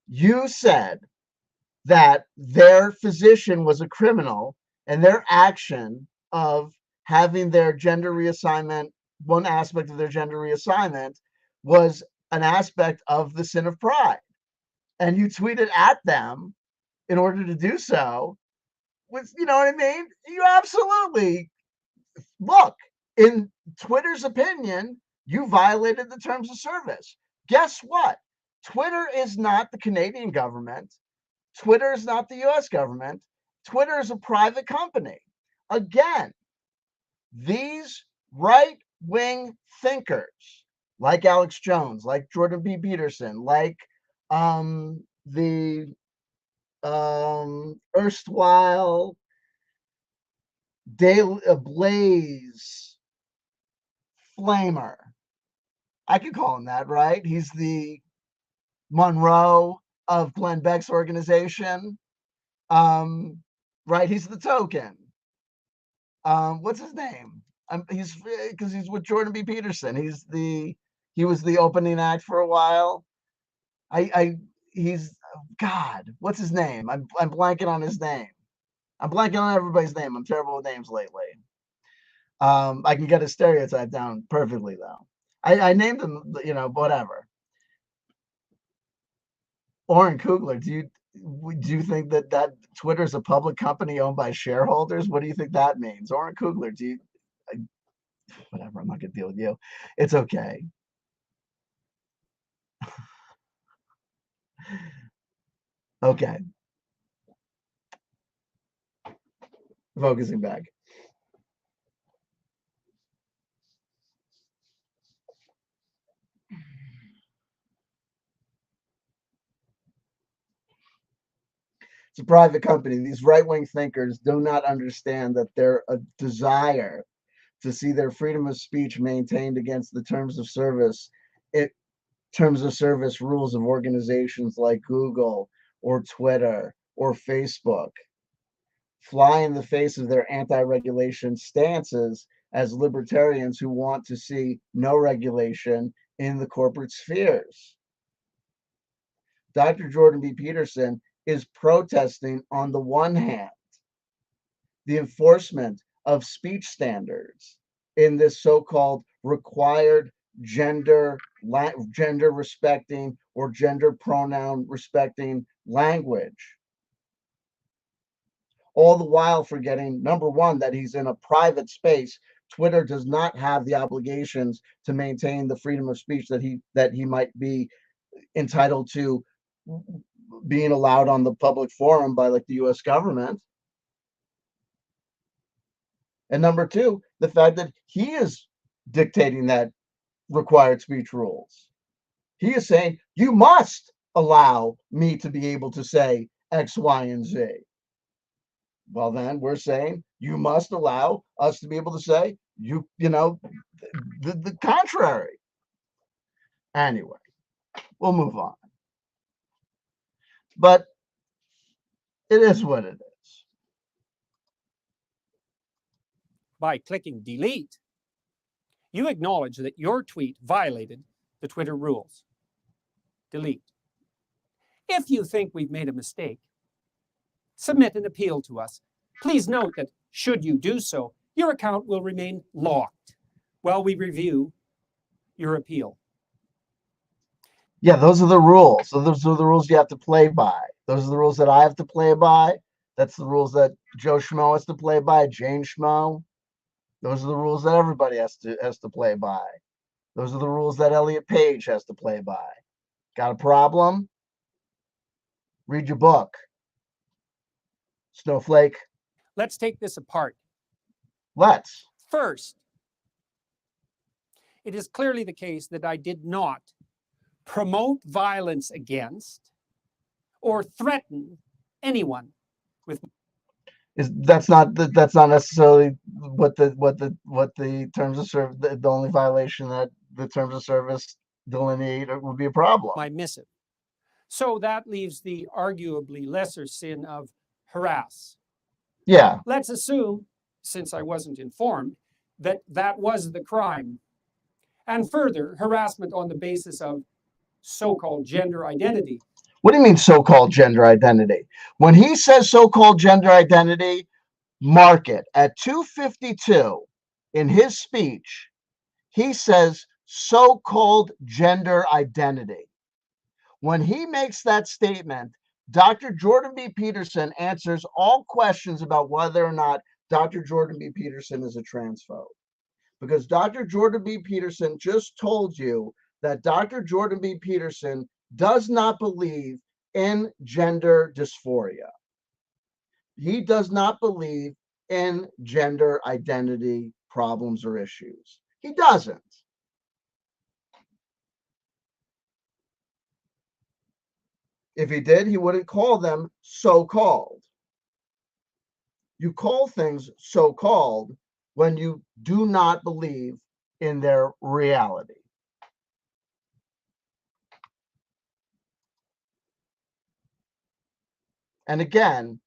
Speaker 1: you said that their physician was a criminal and their action of having their gender reassignment, one aspect of their gender reassignment, was an aspect of the sin of pride. And you tweeted at them in order to do so. With, you know what I mean? You absolutely, look, in Twitter's opinion, you violated the terms of service. Guess what? Twitter is not the Canadian government. Twitter is not the US government. Twitter is a private company. Again, these right-wing thinkers, like Alex Jones, like Jordan B. Peterson, like the erstwhile Blaze Flamer. I could call him that, right? He's the Monroe of Glenn Beck's organization. Right? He's the token. What's his name? He's because he's with Jordan B. Peterson. He was the opening act for a while. He's God. What's his name? I'm blanking on his name. I'm blanking on everybody's name. I'm terrible with names lately. I can get a stereotype down perfectly though. I named him, you know, whatever. Oren Kugler, do you think that Twitter is a public company owned by shareholders? What do you think that means? Oren Kugler, whatever, I'm not gonna deal with you. It's okay. Okay. Focusing back. It's a private company. These right-wing thinkers do not understand that their desire to see their freedom of speech maintained against the terms of service, rules of organizations like Google or Twitter or Facebook, fly in the face of their anti-regulation stances as libertarians who want to see no regulation in the corporate spheres. Dr. Jordan B. Peterson is protesting, on the one hand, the enforcement of speech standards in this so-called required gender respecting or gender pronoun respecting language, all the while forgetting, number one, that he's in a private space. Twitter does not have the obligations to maintain the freedom of speech that he might be entitled to being allowed on the public forum by, like, the US government. And number two, the fact that he is dictating that required speech rules. He is saying, you must allow me to be able to say X, Y, and Z. Well, then we're saying you must allow us to be able to say the contrary. Anyway, we'll move on. But it is what it is.
Speaker 2: By clicking delete, you acknowledge that your tweet violated the Twitter rules. Delete. If you think we've made a mistake, submit an appeal to us. Please note that, should you do so, your account will remain locked while we review your appeal.
Speaker 1: Yeah, those are the rules. So those are the rules you have to play by. Those are the rules that I have to play by. That's the rules that Joe Schmo has to play by, Jane Schmo. Those are the rules that everybody has to play by. Those are the rules that Elliot Page has to play by. Got a problem? Read your book. Snowflake.
Speaker 2: Let's take this apart.
Speaker 1: Let's.
Speaker 2: First, it is clearly the case that I did not promote violence against or threaten anyone with
Speaker 1: That's not necessarily what the terms of service, the only violation that the terms of service delineate would be a problem.
Speaker 2: my missive. So that leaves the arguably lesser sin of harass.
Speaker 1: Yeah.
Speaker 2: Let's assume, since I wasn't informed, that that was the crime. And further, harassment on the basis of so-called gender identity.
Speaker 1: What do you mean so-called gender identity? When he says so-called gender identity, mark it. At 2:52 in his speech, he says so-called gender identity. When he makes that statement, Dr. Jordan B. Peterson answers all questions about whether or not Dr. Jordan B. Peterson is a transphobe. Because Dr. Jordan B. Peterson just told you that Dr. Jordan B. Peterson does not believe in gender dysphoria. He does not believe in gender identity problems or issues. He doesn't. If he did, he wouldn't call them so-called. You call things so-called when you do not believe in their reality. And again,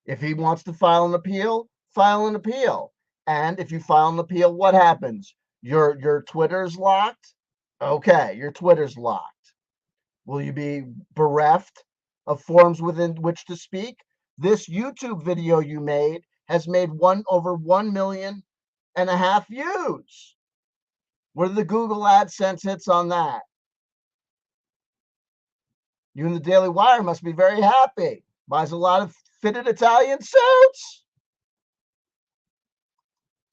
Speaker 1: if he wants to file an appeal, file an appeal. And if you file an appeal, what happens? Your Twitter's locked? Okay, your Twitter's locked. Will you be bereft of forums within which to speak? This YouTube video you made has made over 1.5 million views. What are the Google AdSense hits on that? You and the Daily Wire must be very happy. Buys a lot of fitted Italian suits.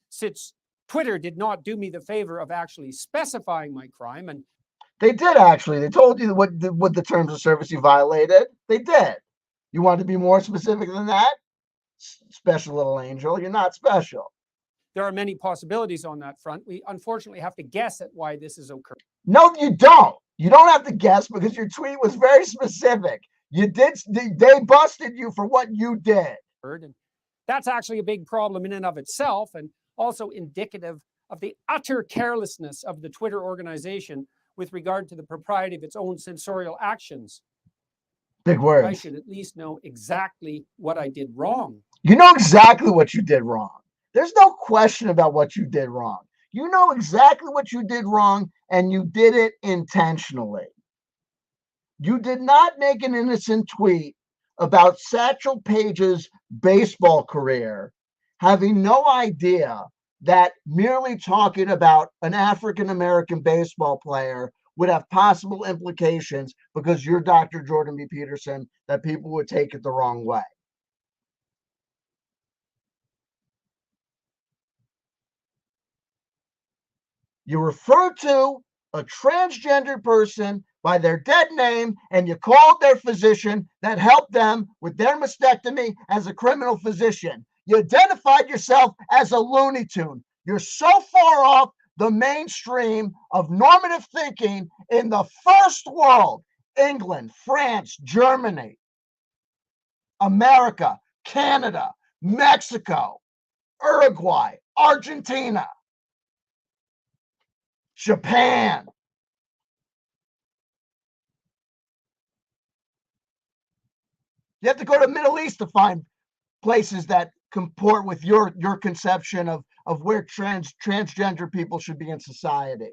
Speaker 2: Since Twitter did not do me the favor of actually specifying my crime, and
Speaker 1: they did actually. They told you what the terms of service you violated. They did. You want to be more specific than that? Special little angel, you're not special.
Speaker 2: There are many possibilities on that front. We unfortunately have to guess at why this is occurring.
Speaker 1: No, you don't. You don't have to guess because your tweet was very specific. You did. They busted you for what you did.
Speaker 2: And that's actually a big problem in and of itself, and also indicative of the utter carelessness of the Twitter organization with regard to the propriety of its own censorial actions.
Speaker 1: Big words.
Speaker 2: I should at least know exactly what I did wrong.
Speaker 1: You know exactly what you did wrong. There's no question about what you did wrong. You know exactly what you did wrong, and you did it intentionally. You did not make an innocent tweet about Satchel Paige's baseball career, having no idea that merely talking about an African-American baseball player would have possible implications because you're Dr. Jordan B. Peterson, that people would take it the wrong way. You refer to a transgender person by their dead name, and you called their physician that helped them with their mastectomy as a criminal physician. You identified yourself as a Looney Tune. You're so far off the mainstream of normative thinking in the first world: England, France, Germany, America, Canada, Mexico, Uruguay, Argentina, Japan. You have to go to the Middle East to find places that comport with your conception of where transgender people should be in society.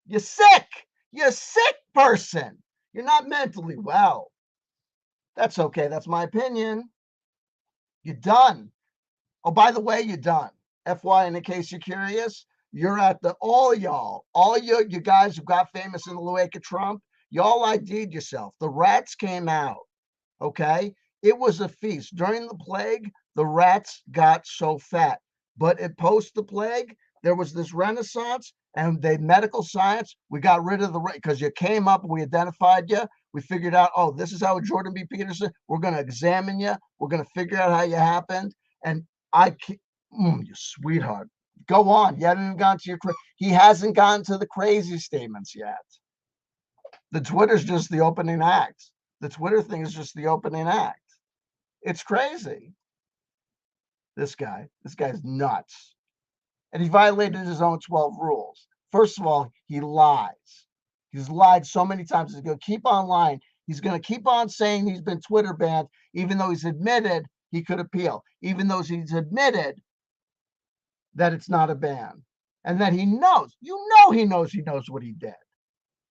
Speaker 1: You're sick. You're a sick person. You're not mentally well. That's okay. That's my opinion. You're done. Oh, by the way, you're done. FY, in case you're curious, you're at the, all you guys who got famous in the wake of Trump, y'all ID'd yourself. The rats came out. Okay? It was a feast. During the plague, the rats got so fat. But post the plague, there was this renaissance, and medical science, we got rid of the rat because you came up and we identified you. We figured out, oh, this is how Jordan B. Peterson, we're going to examine you. We're going to figure out how you happened. And you sweetheart, go on. You haven't even gotten to he hasn't gotten to the crazy statements yet. The Twitter's just the opening act. The Twitter thing is just the opening act. It's crazy. This guy's nuts. And he violated his own 12 rules. First of all, he lies. He's lied so many times. He's going to keep on lying. He's going to keep on saying he's been Twitter banned, even though he's admitted he could appeal, even though he's admitted that it's not a ban, and that he knows, he knows what he did.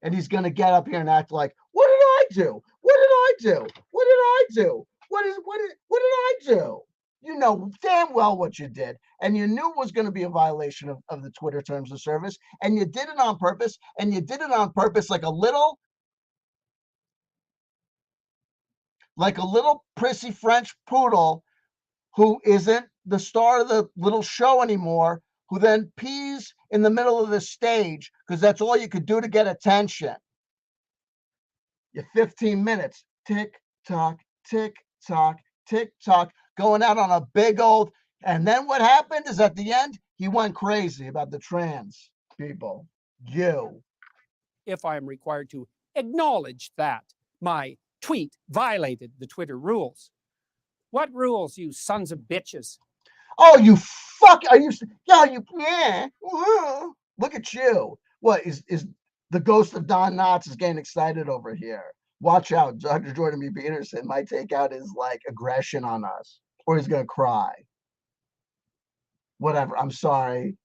Speaker 1: And he's going to get up here and act like, what did I do? What did I do? What did I do? What did I do? You know damn well what you did. And you knew it was going to be a violation of the Twitter terms of service. And you did it on purpose. And you did it on purpose like a little prissy French poodle who isn't the star of the little show anymore, who then pees in the middle of the stage because that's all you could do to get attention. Your 15 minutes, tick tock, tick tock, tick tock, going out on a big old. And then what happened is at the end, he went crazy about the trans people.
Speaker 2: If I am required to acknowledge that my tweet violated the Twitter rules. What rules, you sons of bitches?
Speaker 1: Oh, you fuck! Are you? Yeah. Look at you. What is the ghost of Don Knotts is getting excited over here? Watch out, Dr. Jordan B. Peterson might take out his aggression on us, or he's gonna cry. Whatever. I'm sorry.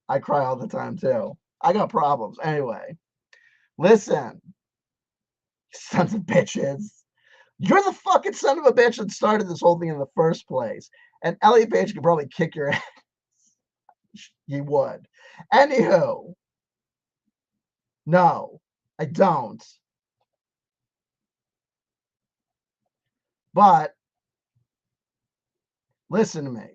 Speaker 1: I cry all the time too. I got problems. Anyway, listen, sons of bitches. You're the fucking son of a bitch that started this whole thing in the first place. And Elliot Page could probably kick your ass. He would. Anywho, no, I don't. But listen to me,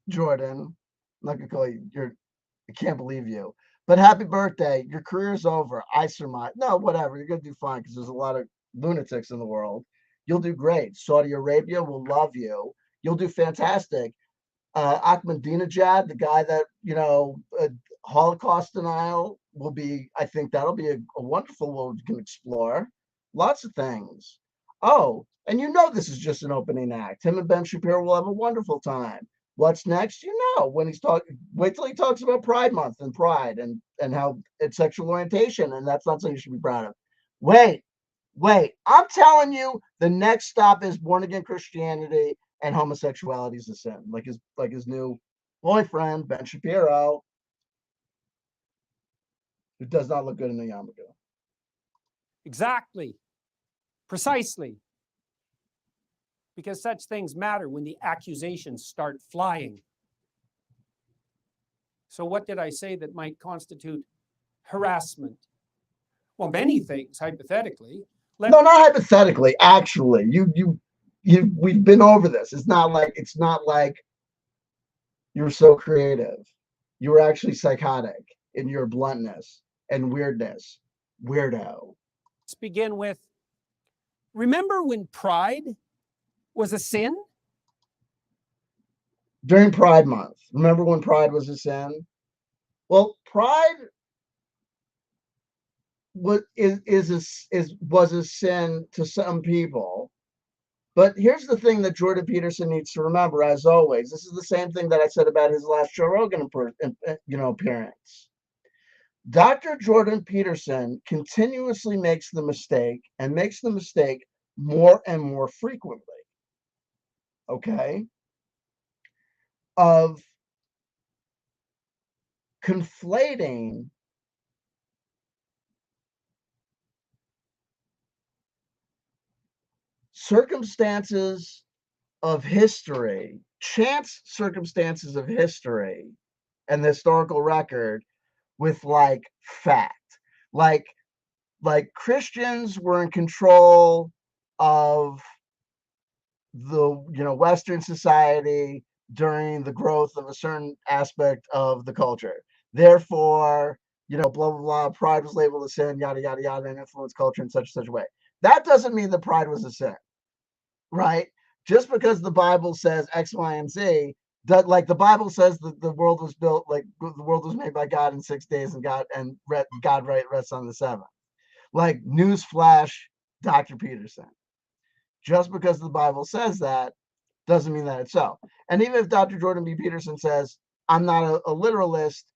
Speaker 1: Jordan. I'm not gonna call you. I can't believe you. But happy birthday. Your career's over. I surmise. No, whatever. You're gonna do fine because there's a lot of lunatics in the world. You'll do great. Saudi Arabia will love you. You'll do fantastic. Ahmadinejad, the guy that, Holocaust denial will be, I think that'll be a wonderful one we can explore. Lots of things. Oh, and this is just an opening act. Him and Ben Shapiro will have a wonderful time. What's next? When he's talking, wait till he talks about Pride Month and Pride and how it's sexual orientation, and that's not something you should be proud of. Wait, I'm telling you, the next stop is born again Christianity and homosexuality is a sin. Like his new boyfriend, Ben Shapiro, who does not look good in a yarmulke.
Speaker 2: Exactly. Precisely. Because such things matter when the accusations start flying. So what did I say that might constitute harassment? Well, many things, hypothetically.
Speaker 1: No, not hypothetically. Actually, we've been over this. It's not like you're so creative. You were actually psychotic in your bluntness and weirdness. Weirdo.
Speaker 2: Let's begin with, remember when pride was a sin?
Speaker 1: During Pride Month. Remember when pride was a sin? Well, pride was a sin to some people. But here's the thing that Jordan Peterson needs to remember, as always. This is the same thing that I said about his last Joe Rogan appearance. Dr. Jordan Peterson continuously makes the mistake more and more frequently, okay, of conflating circumstances of history, chance circumstances of history and the historical record with fact. Like Christians were in control of the Western society during the growth of a certain aspect of the culture. Therefore, blah blah blah, pride was labeled a sin, yada yada yada, and influenced culture in such and such a way. That doesn't mean that pride was a sin, right? Just because the Bible says X, Y, and Z, the Bible says that the world was built, the world was made by God in 6 days, and God rests on the seventh. Newsflash, Dr. Peterson. Just because the Bible says that doesn't mean that it's so. And even if Dr. Jordan B. Peterson says, I'm not a literalist,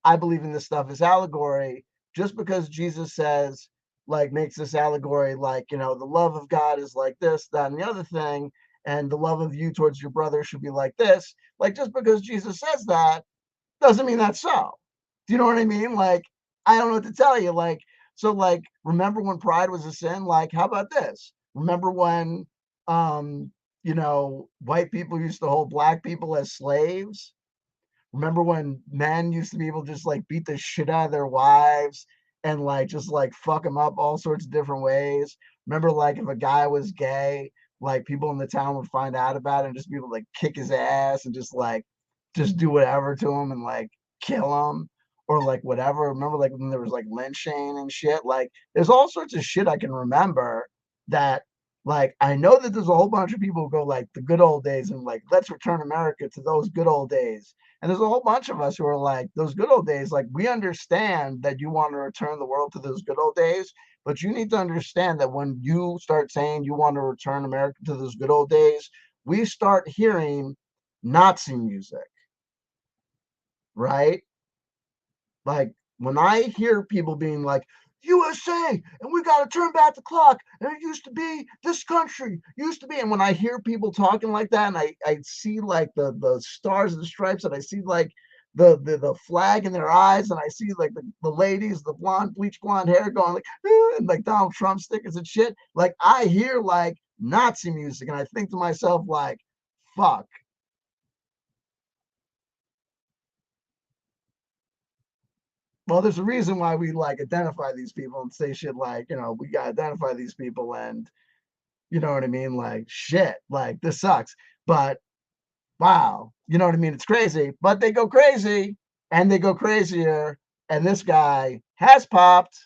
Speaker 1: I believe in this stuff as allegory, just because Jesus says, like, makes this allegory like, the love of God is like this, that, and the other thing, and the love of you towards your brother should be like this. Like, just because Jesus says that doesn't mean that's so. Do you know what I mean? Like, I don't know what to tell you. Like, so like, remember when pride was a sin? Like, how about this? Remember when, white people used to hold black people as slaves? Remember when men used to be able to just like beat the shit out of their wives and like just like fuck them up all sorts of different ways? Remember, like, if a guy was gay, like people in the town would find out about it and just be able to like kick his ass and just do whatever to him and like kill him or like whatever. Remember, like, when there was like lynching and shit? Like, there's all sorts of shit I can remember that, like, I know that there's a whole bunch of people who go like the good old days and like, let's return America to those good old days. And there's a whole bunch of us who are like, those good old days, like, we understand that you want to return the world to those good old days, but you need to understand that when you start saying you want to return America to those good old days, we start hearing Nazi music, right? Like, when I hear people being like, USA, and we got to turn back the clock, and it used to be this country, used to be. And when I hear people talking like that, and I see like the stars and the stripes, and I see like the flag in their eyes, and I see like the ladies, the blonde, bleach blonde hair going like, and like Donald Trump stickers and shit, like, I hear like Nazi music, and I think to myself, like, fuck. Well, there's a reason why we like identify these people and say shit like, we gotta identify these people, and you know what I mean? Like, shit, like, this sucks. But wow, you know what I mean? It's crazy, but they go crazy and they go crazier. And this guy has popped.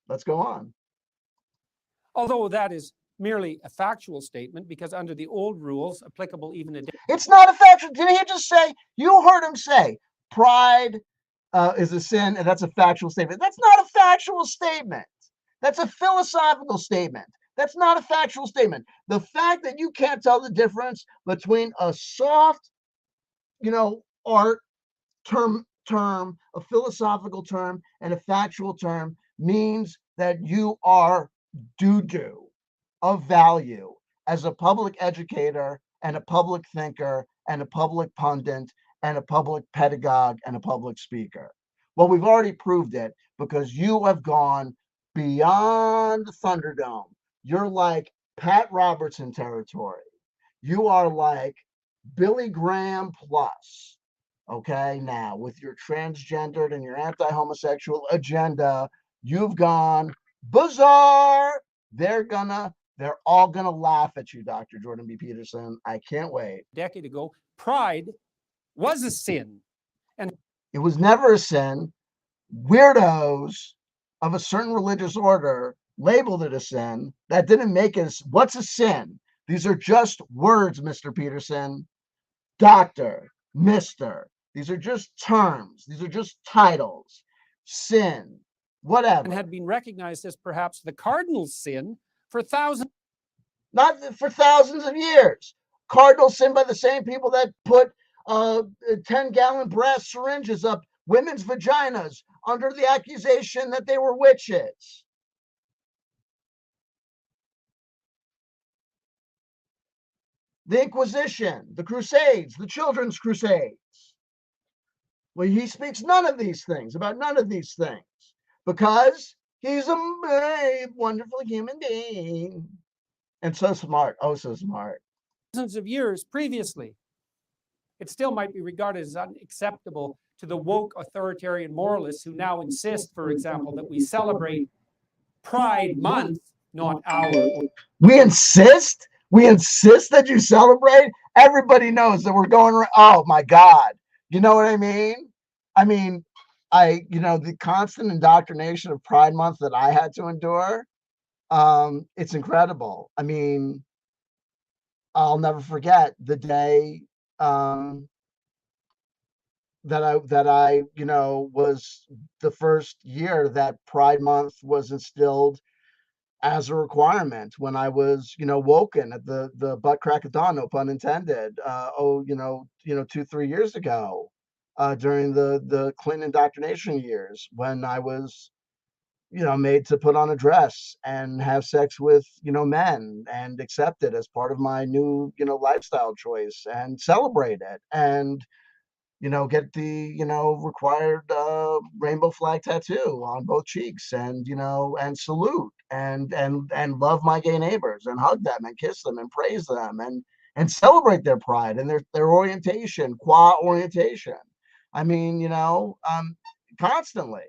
Speaker 1: Let's go on.
Speaker 2: Although that is merely a factual statement, because under the old rules applicable even today,
Speaker 1: it's not a factual. Did he just say? You heard him say pride is a sin, and that's a factual statement. That's not a factual statement. That's a philosophical statement. That's not a factual statement. The fact that you can't tell the difference between a soft, art term, a philosophical term, and a factual term means that you are doo-doo of value as a public educator and a public thinker and a public pundit and a public pedagogue and a public speaker. Well, we've already proved it because you have gone beyond the Thunderdome. You're like Pat Robertson territory. You are like Billy Graham plus. Okay, now with your transgendered and your anti-homosexual agenda, you've gone bizarre. They're all gonna laugh at you, Dr. Jordan B. Peterson. I can't wait.
Speaker 2: a decade ago, pride was a sin. And
Speaker 1: it was never a sin. Weirdos of a certain religious order labeled it a sin. That didn't make it. What's a sin? These are just words, Mr. Peterson. Doctor, Mr. These are just terms. These are just titles. Sin, whatever.
Speaker 2: And had been recognized as perhaps the cardinal sin for thousands.
Speaker 1: Not for thousands of years. Cardinal sin by the same people that put 10-gallon brass syringes up women's vaginas under the accusation that they were witches. The Inquisition, the Crusades, the Children's Crusades. Well, he speaks none of these things, about none of these things, because he's a wonderful human being. And so smart, oh, so smart.
Speaker 2: Thousands of years previously. It still might be regarded as unacceptable to the woke authoritarian moralists who now insist, for example, that we celebrate Pride Month, not our.
Speaker 1: We insist that you celebrate. Everybody knows that we're going around. Oh my God. You know what I mean? The constant indoctrination of Pride Month that I had to endure, it's incredible. I mean, I'll never forget the day that I was the first year that Pride Month was instilled as a requirement when I was, woken at the butt crack of dawn, no pun intended. 2, 3 years ago, during the Clinton indoctrination years, when I was, made to put on a dress and have sex with, men, and accept it as part of my new, lifestyle choice and celebrate it. And get the, required rainbow flag tattoo on both cheeks, and, and salute, and love my gay neighbors, and hug them, and kiss them, and praise them, and celebrate their pride and their orientation, qua orientation. I mean, constantly.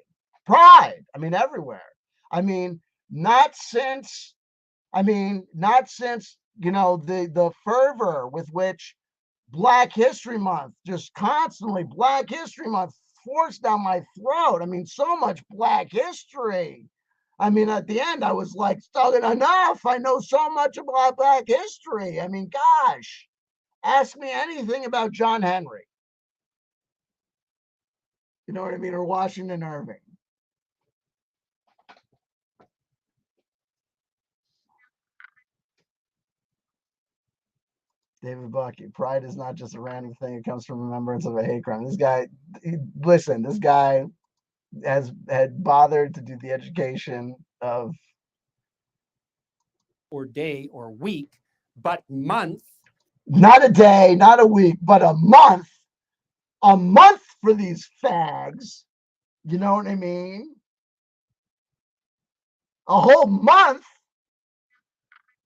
Speaker 1: Pride. I mean, everywhere. I mean, not since, the fervor with which Black History Month, just constantly Black History Month forced down my throat. I mean, so much Black history. I mean, at the end, I was like, enough. I know so much about Black history. I mean, gosh, ask me anything about John Henry. You know what I mean? Or Washington Irving. David Bucky, pride is not just a random thing. It comes from remembrance of a hate crime. This guy, this guy had bothered to do the education of,
Speaker 2: or day or week, but month.
Speaker 1: Not a day, not a week, but a month. A month for these fags. You know what I mean? A whole month.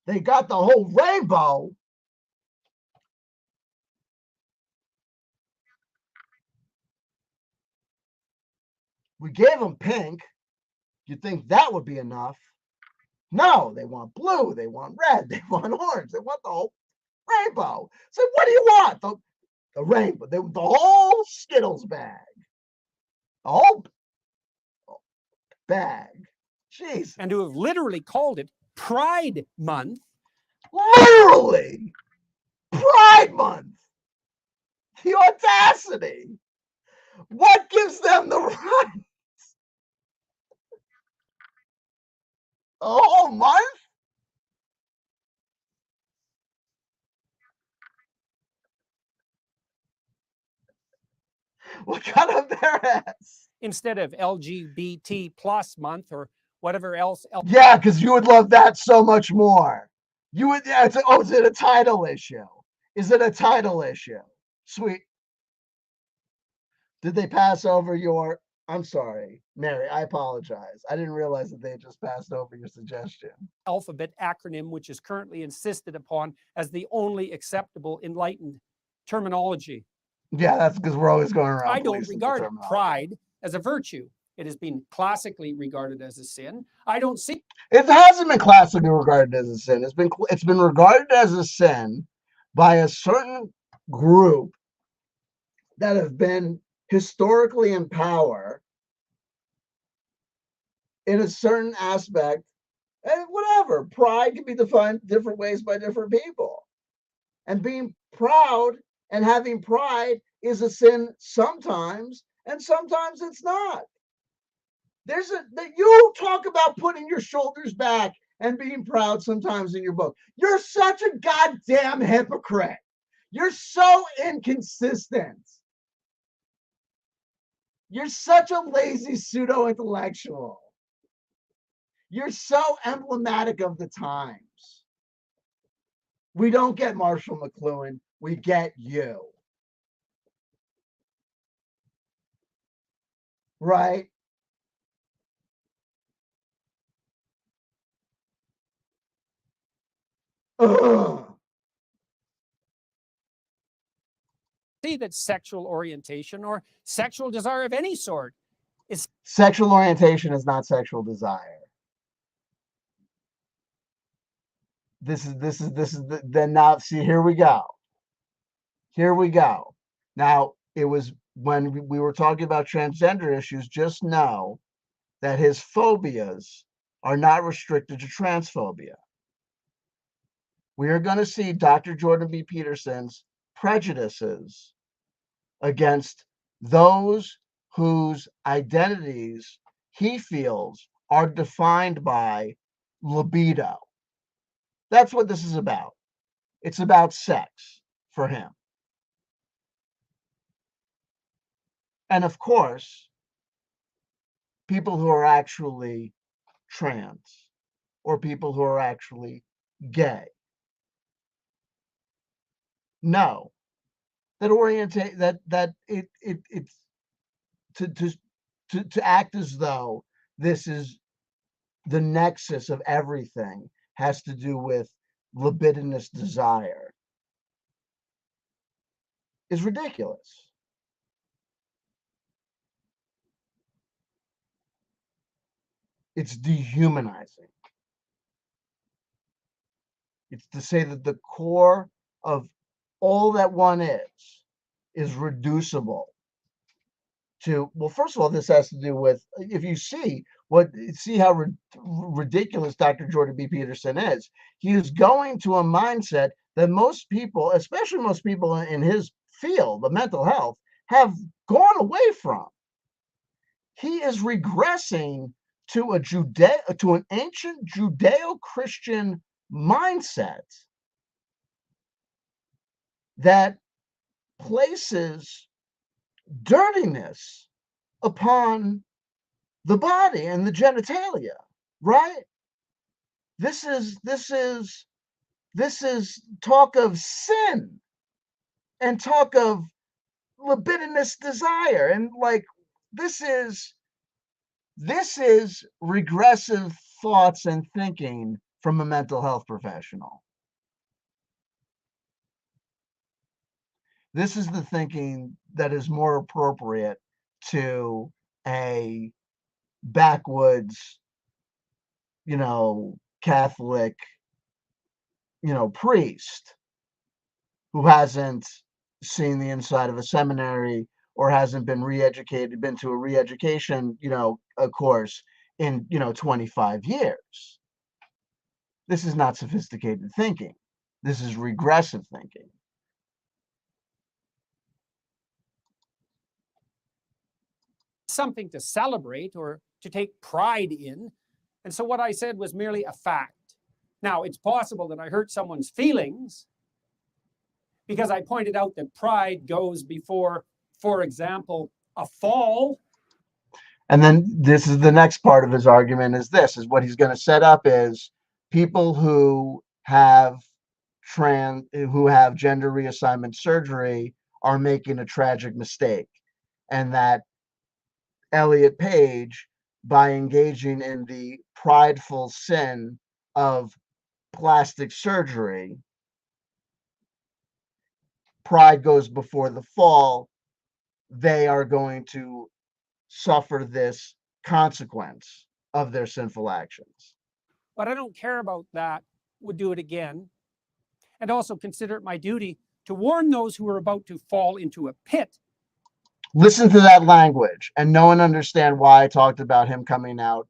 Speaker 1: They got the whole rainbow. We gave them pink. You'd think that would be enough. No, they want blue, they want red, they want orange, they want the whole rainbow. So what do you want? The rainbow, the whole Skittles bag. The whole bag. Jeez.
Speaker 2: And to have literally called it Pride Month.
Speaker 1: Literally. Pride Month. The audacity. What gives them the right? A whole month? What got up their ass?
Speaker 2: Instead of LGBT plus month or whatever else.
Speaker 1: Yeah, because you would love that so much more. You would, yeah, is it a title issue? Is it a title issue? Sweet. Did they pass over your, I'm sorry, Mary, I apologize. I didn't realize that they had just passed over your suggestion.
Speaker 2: Alphabet acronym, which is currently insisted upon as the only acceptable enlightened terminology.
Speaker 1: Yeah, that's because we're always going around.
Speaker 2: I don't regard pride as a virtue. It has been classically regarded as a sin. I don't see.
Speaker 1: It hasn't been classically regarded as a sin. It's been regarded as a sin by a certain group that have been historically in power in a certain aspect, and whatever. Pride can be defined different ways by different people. And being proud and having pride is a sin sometimes, and sometimes it's not. You talk about putting your shoulders back and being proud sometimes in your book. You're such a goddamn hypocrite. You're so inconsistent. You're such a lazy pseudo-intellectual. You're so emblematic of the times. We don't get Marshall McLuhan. We get you. Right? Ugh.
Speaker 2: See that sexual orientation or sexual desire of any sort is
Speaker 1: sexual orientation is not sexual desire. This is then now see, here we go. Now, it was when we were talking about transgender issues, just know that his phobias are not restricted to transphobia. We are going to see Dr. Jordan B. Peterson's prejudices against those whose identities he feels are defined by libido. That's what this is about. It's about sex for him. And of course, people who are actually trans or people who are actually gay know that it's to act as though this is the nexus of everything has to do with libidinous desire is ridiculous. It's dehumanizing. It's to say that the core of all that one is reducible to, well, first of all, this has to do with, if you see how ridiculous Dr. Jordan B. Peterson is. He is going to a mindset that most people, especially most people in his field of mental health, have gone away from. He is regressing to an ancient Judeo-Christian mindset that places dirtiness upon the body and the genitalia, right? This is talk of sin and talk of libidinous desire, and like this is regressive thoughts and thinking from a mental health professional. This is the thinking that is more appropriate to a backwoods, Catholic, priest who hasn't seen the inside of a seminary or hasn't been been to a re-education, a course in, 25 years. This is not sophisticated thinking. This is regressive thinking.
Speaker 2: Something to celebrate or to take pride in. And so what I said was merely a fact. Now, it's possible that I hurt someone's feelings because I pointed out that pride goes before, for example, a fall.
Speaker 1: And then this is the next part of his argument is what he's going to set up is people who have gender reassignment surgery are making a tragic mistake, and that Elliot Page, by engaging in the prideful sin of plastic surgery, pride goes before the fall. They are going to suffer this consequence of their sinful actions.
Speaker 2: But I don't care about that, would do it again, and also consider it my duty to warn those who are about to fall into a pit.
Speaker 1: Listen to that language and know and understand why I talked about him coming out,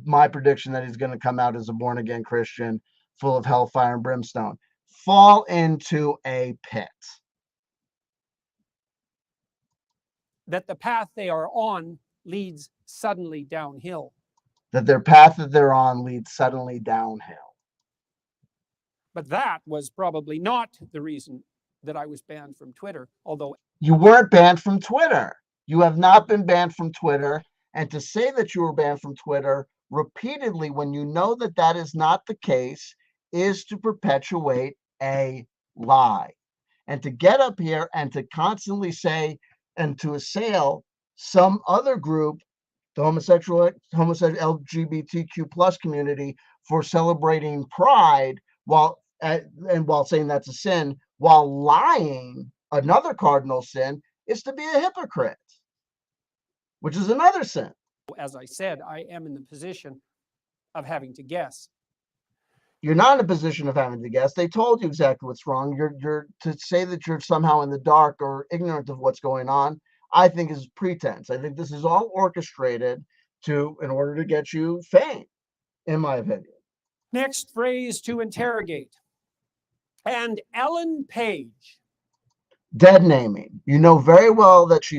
Speaker 1: my prediction that he's going to come out as a born-again Christian full of hellfire and brimstone. Fall into a pit.
Speaker 2: That the path they are on leads suddenly downhill.
Speaker 1: That their path that they're on leads suddenly downhill.
Speaker 2: But that was probably not the reason that I was banned from Twitter, although
Speaker 1: you weren't banned from Twitter. You have not been banned from Twitter. And to say that you were banned from Twitter repeatedly when you know that that is not the case is to perpetuate a lie. And to get up here and to constantly say and to assail some other group, the homosexual LGBTQ plus community, for celebrating pride while saying that's a sin, while lying, another cardinal sin, is to be a hypocrite, which is another sin.
Speaker 2: As I said, I am in the position of having to guess.
Speaker 1: You're not in a position of having to guess. They told you exactly what's wrong. You're to say that you're somehow in the dark or ignorant of what's going on, I think is pretense. I think this is all orchestrated in order to get you fame, in my opinion.
Speaker 2: Next phrase to interrogate. And Ellen Page.
Speaker 1: Dead naming. You know very well that he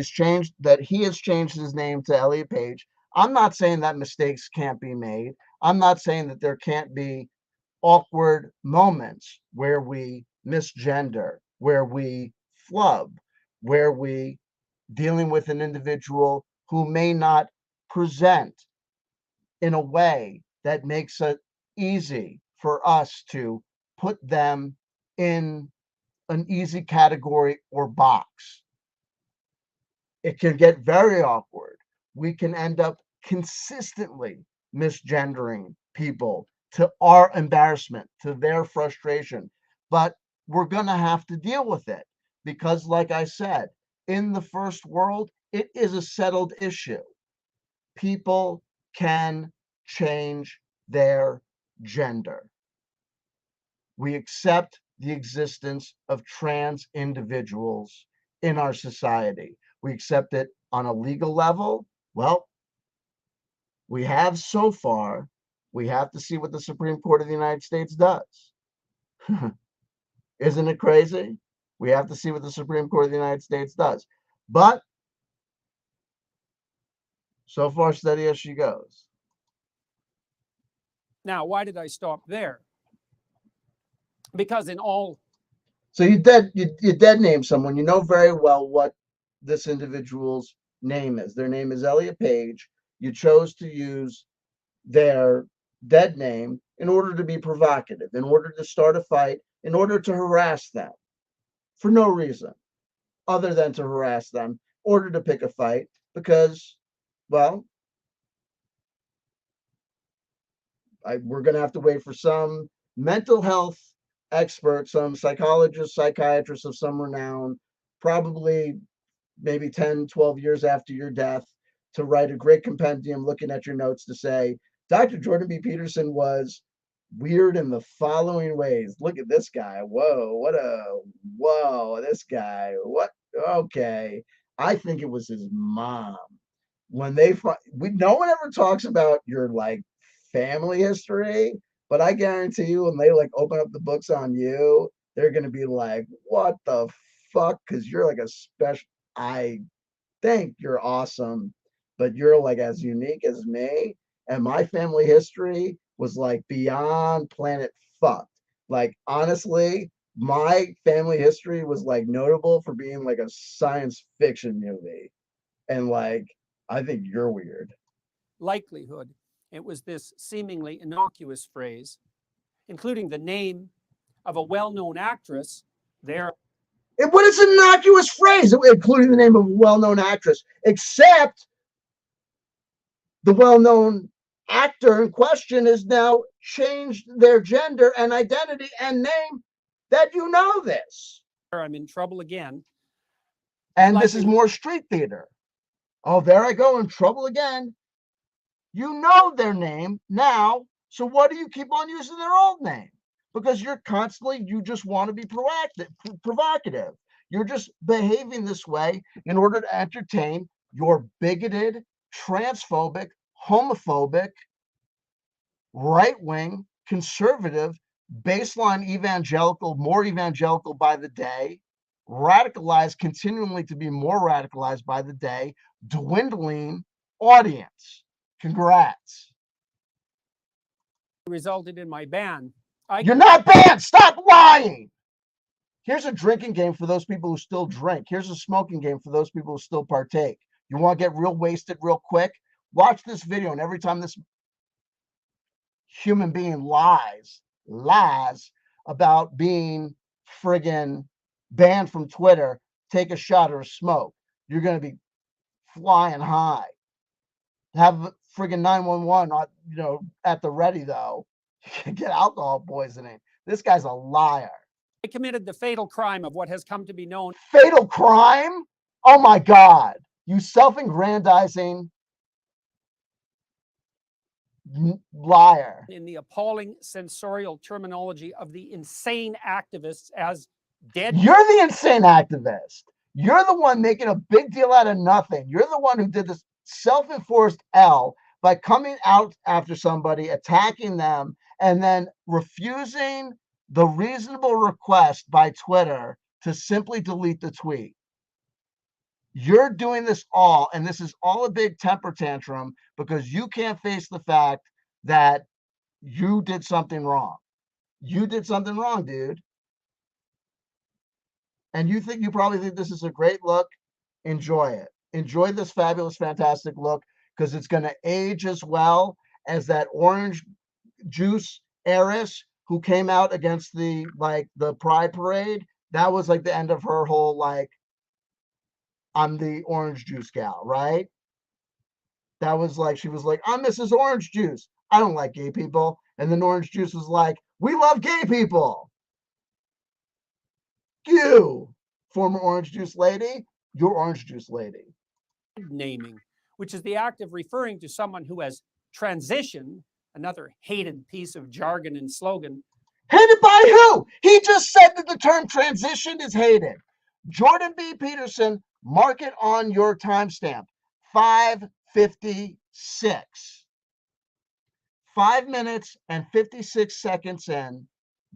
Speaker 1: has changed his name to Elliot Page. I'm not saying that mistakes can't be made. I'm not saying that there can't be awkward moments where we misgender, where we flub, where we dealing with an individual who may not present in a way that makes it easy for us to put them in an easy category or box. It can get very awkward. We can end up consistently misgendering people to our embarrassment, to their frustration. But we're going to have to deal with it because, like I said, in the first world, it is a settled issue. People can change their gender. We accept the existence of trans individuals in our society. We accept it on a legal level. Well, we have so far. We have to see what the Supreme Court of the United States does. Isn't it crazy? We have to see what the Supreme Court of the United States does. But so far, steady as she goes.
Speaker 2: Now, why did I stop there? Because in all...
Speaker 1: So you dead name someone. You know very well what this individual's name is. Their name is Elliot Page. You chose to use their dead name in order to be provocative, in order to start a fight, in order to harass them for no reason other than to harass them, in order to pick a fight because, well, we're going to have to wait for some mental health expert, some psychologist, psychiatrist of some renown, probably maybe 10, 12 years after your death, to write a great compendium looking at your notes to say, Dr. Jordan B. Peterson was weird in the following ways. Look at this guy. Whoa, this guy. What? Okay. I think it was his mom. When no one ever talks about your like family history, but I guarantee you when they like open up the books on you, they're going to be like, what the fuck? Because you're like a special, I think you're awesome, but you're like as unique as me. And my family history was like beyond planet fucked. Like, honestly, my family history was like notable for being like a science fiction movie. And like, I think you're weird.
Speaker 2: likelihood, it was this seemingly innocuous phrase, including the name of a well-known actress there.
Speaker 1: What is an innocuous phrase, including the name of a well-known actress, except the well-known actor in question has now changed their gender and identity and name that you know this.
Speaker 2: I'm in trouble again.
Speaker 1: And this is more street theater. Oh, there I go in trouble again. You know their name now, so what do you keep on using their old name? Because you're constantly, you just want to be provocative. You're just behaving this way in order to entertain your bigoted, transphobic, homophobic, right-wing, conservative, baseline evangelical, more evangelical by the day, radicalized continually to be more radicalized by the day, dwindling audience. Congrats.
Speaker 2: Resulted in my ban.
Speaker 1: You're not banned. Stop lying. Here's a drinking game for those people who still drink. Here's a smoking game for those people who still partake. You want to get real wasted real quick? Watch this video, and every time this human being lies about being friggin' banned from Twitter, take a shot or a smoke. You're going to be flying high. Have friggin' 911 at the ready, though. You can get alcohol poisoning. This guy's a liar.
Speaker 2: I committed the fatal crime of what has come to be known.
Speaker 1: Fatal crime? Oh my God. You self-aggrandizing liar.
Speaker 2: In the appalling sensorial terminology of the insane activists as dead.
Speaker 1: You're the insane activist. You're the one making a big deal out of nothing. You're the one who did this self-enforced L by coming out after somebody, attacking them, and then refusing the reasonable request by Twitter to simply delete the tweet. You're doing this all, and this is all a big temper tantrum because you can't face the fact that You did something wrong. You did something wrong, dude. And you probably think this is a great look. Enjoy it. Enjoy this fabulous, fantastic look, because it's going to age as well as that orange juice heiress who came out against the Pride Parade. That was like the end of her whole like, I'm the orange juice gal, right? That was like, she was like, I'm Mrs. Orange Juice. I don't like gay people. And then Orange Juice was like, we love gay people. You, former Orange Juice lady, you're Orange Juice lady.
Speaker 2: Naming, which is the act of referring to someone who has transitioned, another hated piece of jargon and slogan.
Speaker 1: Hated by who? He just said that the term transition is hated. Jordan B. Peterson, mark it on your timestamp. 5:56. 5 minutes and 56 seconds in,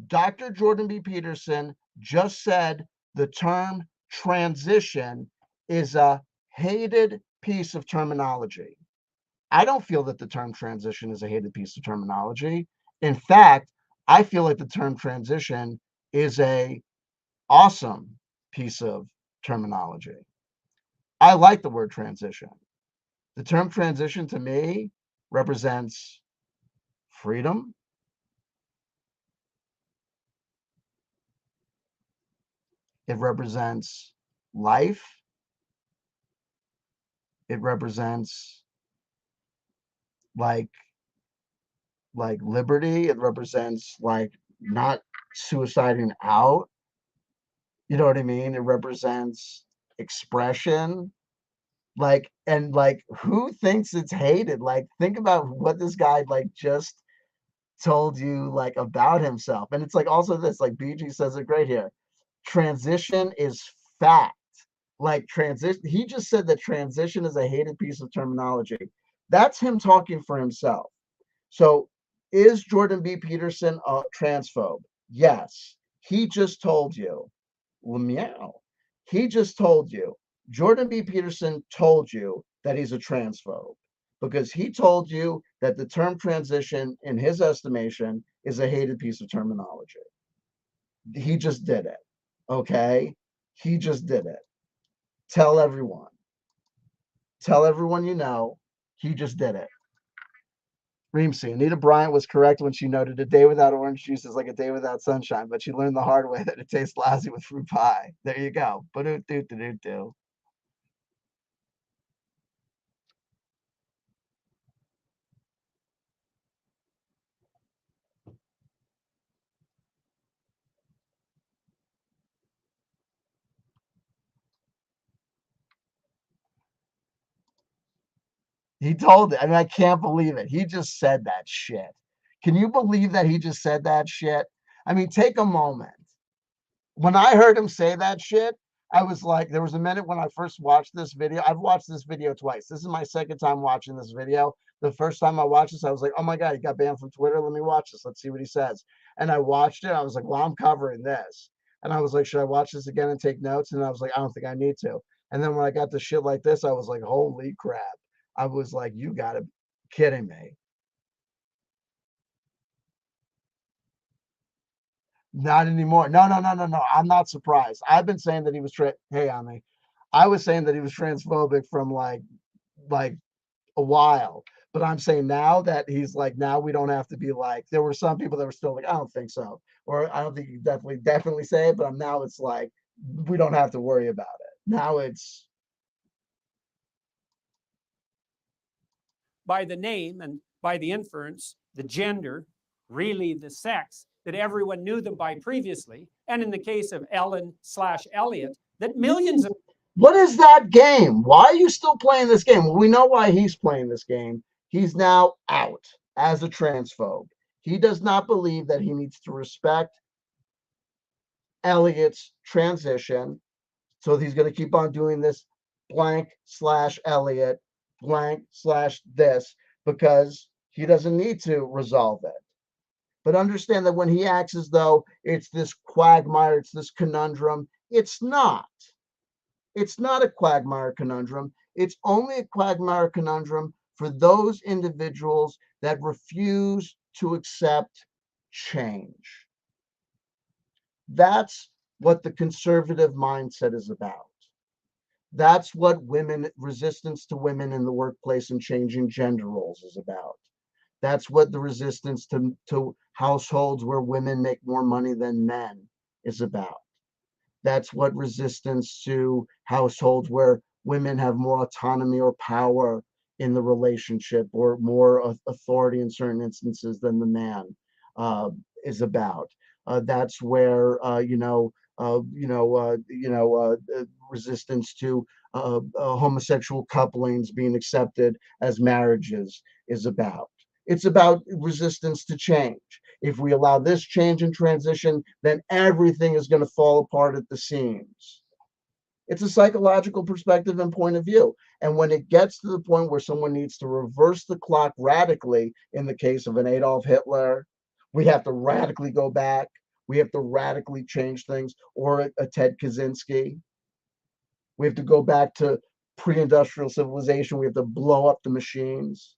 Speaker 1: Dr. Jordan B. Peterson just said the term transition is a hated piece of terminology. I don't feel that the term transition is a hated piece of terminology. In fact, I feel like the term transition is a awesome piece of terminology. I like the word transition. The term transition to me represents freedom. It represents life. It represents like liberty. It represents like not suiciding out. You know what I mean? It represents expression. And who thinks it's hated? Like, think about what this guy like just told you like about himself. And it's like also this, like BG says it great here. Transition is fact. Like transition, he just said that transition is a hated piece of terminology. That's him talking for himself. So is Jordan B. Peterson a transphobe? Yes. He just told you. Well, meow. He just told you. Jordan B. Peterson told you that he's a transphobe because he told you that the term transition, in his estimation, is a hated piece of terminology. He just did it. Okay? He just did it. Tell everyone. Tell everyone you know. He just did it. Reamsey, Anita Bryant was correct when she noted a day without orange juice is like a day without sunshine, but she learned the hard way that it tastes lousy with fruit pie. There you go. Ba-do-do-do-do-do. He told it. I mean, I can't believe it. He just said that shit. Can you believe that he just said that shit? I mean, take a moment. When I heard him say that shit, I was like, there was a minute when I first watched this video. I've watched this video twice. This is my second time watching this video. The first time I watched this, I was like, oh my God, he got banned from Twitter. Let me watch this. Let's see what he says. And I watched it. I was like, well, I'm covering this. And I was like, should I watch this again and take notes? And I was like, I don't think I need to. And then when I got to shit like this, I was like, holy crap. I was like, you gotta be kidding me. Not anymore. No, no, no, no, no. I'm not surprised. I've been saying that he was hey, Ami. I was saying that he was transphobic from like a while. But I'm saying now that he's like, now we don't have to be like, there were some people that were still like, I don't think so. Or I don't think you definitely say it, but now it's like we don't have to worry about it. Now it's
Speaker 2: By the name and by the inference, the gender, really the sex, that everyone knew them by previously. And in the case of Ellen/Elliot, that millions of
Speaker 1: what is that game? Why are you still playing this game? Well, we know why he's playing this game. He's now out as a transphobe. He does not believe that he needs to respect Elliot's transition. So he's going to keep on doing this blank slash Elliot, blank slash this, because he doesn't need to resolve it. But understand that when he acts as though it's this quagmire, it's this conundrum, it's not. It's not a quagmire conundrum. It's only a quagmire conundrum for those individuals that refuse to accept change. That's what the conservative mindset is about. That's what resistance to women in the workplace and changing gender roles is about. That's what the resistance to households where women make more money than men is about. That's what resistance to households where women have more autonomy or power in the relationship or more authority in certain instances than the man uh, is about. That's where resistance to homosexual couplings being accepted as marriages is about. It's about resistance to change. If we allow this change and transition, then everything is going to fall apart at the seams. It's a psychological perspective and point of view. And when it gets to the point where someone needs to reverse the clock radically, in the case of an Adolf Hitler, we have to radically go back. We have to radically change things, or a Ted Kaczynski. We have to go back to pre-industrial civilization. We have to blow up the machines.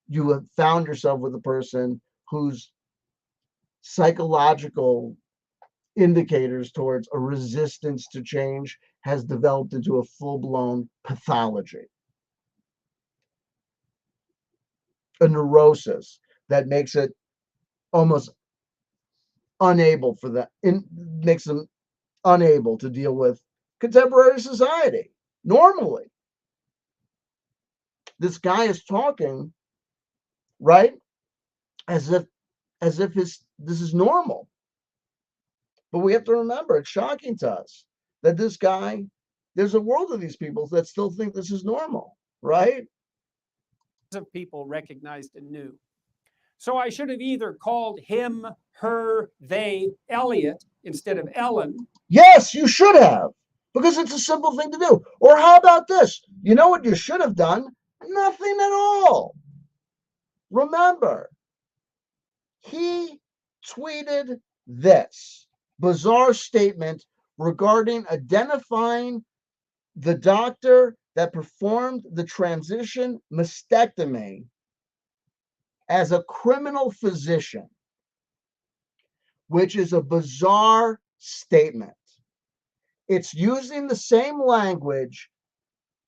Speaker 1: You have found yourself with a person whose psychological indicators towards a resistance to change has developed into a full-blown pathology, a neurosis that makes it almost unable for that, makes them unable to deal with contemporary society normally. This guy is talking, right, as if this is normal. But we have to remember, it's shocking to us that this guy, there's a world of these people that still think this is normal, right?
Speaker 2: Of people recognized and knew. So I should have either called him, her, they, Elliot instead of Ellen.
Speaker 1: Yes, you should have, because it's a simple thing to do. Or how about this? You know what you should have done? Nothing at all. Remember, he tweeted this bizarre statement regarding identifying the doctor that performed the transition mastectomy as a criminal physician, which is a bizarre statement. It's using the same language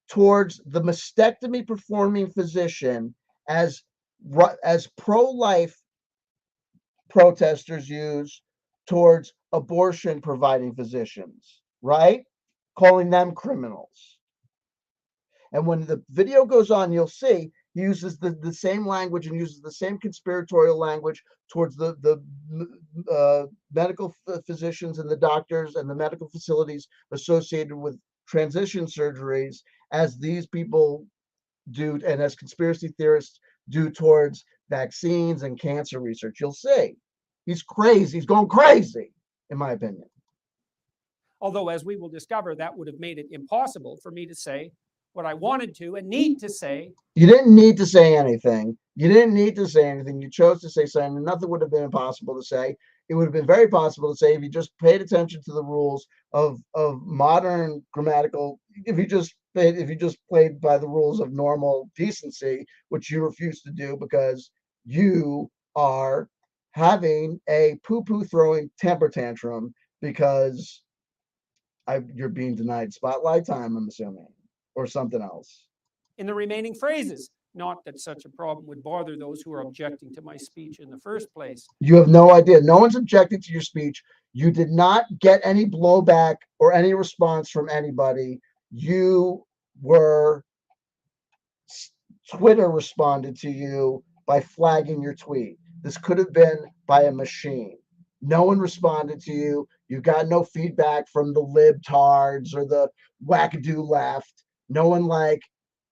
Speaker 1: towards the mastectomy performing physician as pro-life protesters use towards abortion providing physicians, right? Calling them criminals. And when the video goes on, you'll see he uses the same language and uses the same conspiratorial language towards the medical physicians and the doctors and the medical facilities associated with transition surgeries as these people do, and as conspiracy theorists do towards vaccines and cancer research. You'll see he's crazy. He's going crazy, in my opinion.
Speaker 2: Although, as we will discover, that would have made it impossible for me to say what I wanted to and need to say.
Speaker 1: You didn't need to say anything. You didn't need to say anything. You chose to say something. Nothing would have been impossible to say. It would have been very possible to say if you just paid attention to the rules of modern grammatical. If you just played by the rules of normal decency, which you refuse to do because you are having a poo-poo throwing temper tantrum because you're being denied spotlight time, I'm assuming, or something else.
Speaker 2: In the remaining phrases, not that such a problem would bother those who are objecting to my speech in the first place.
Speaker 1: You have no idea. No one's objecting to your speech. You did not get any blowback or any response from anybody. Twitter responded to you by flagging your tweet. This could have been by a machine. No one responded to you. You got no feedback from the libtards or the wackadoo left. No one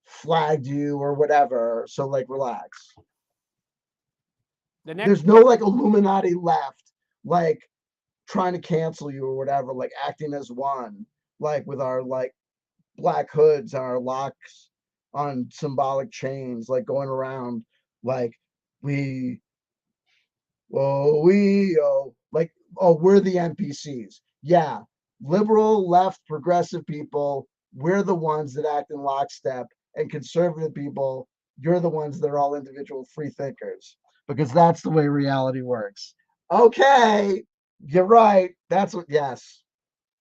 Speaker 1: flagged you or whatever. So relax. There's no Illuminati left trying to cancel you or whatever, acting as one, with our black hoods and our locks on symbolic chains, going around we're the NPCs. Yeah, liberal, left, progressive people, we're the ones that act in lockstep, and conservative people You're the ones that are all individual free thinkers because that's the way reality works. Okay, you're right. That's what, yes.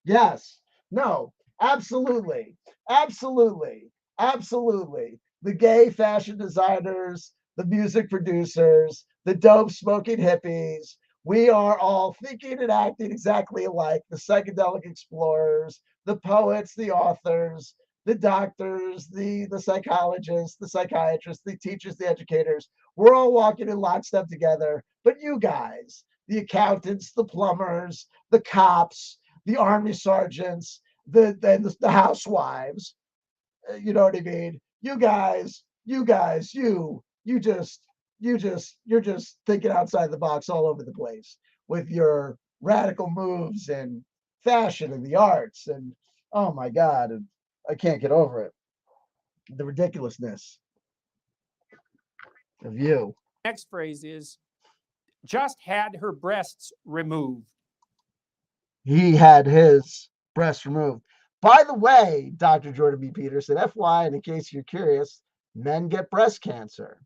Speaker 1: Yes. No. Absolutely. Absolutely. Absolutely. The gay fashion designers, the music producers, the dope smoking hippies, we are all thinking and acting exactly alike. The psychedelic explorers, the poets, the authors, the doctors, the psychologists, the psychiatrists, the teachers, the educators. We're all walking in lockstep together. But you guys, the accountants, the plumbers, the cops, the army sergeants, the housewives. You know what I mean? You're just thinking outside the box all over the place with your radical moves and fashion and the arts and oh my god, and I can't get over it. The ridiculousness of you.
Speaker 2: Next phrase is just had her breasts removed.
Speaker 1: He had his breast removed. By the way, Dr. Jordan B. Peterson, FYI, and in case you're curious, men get breast cancer.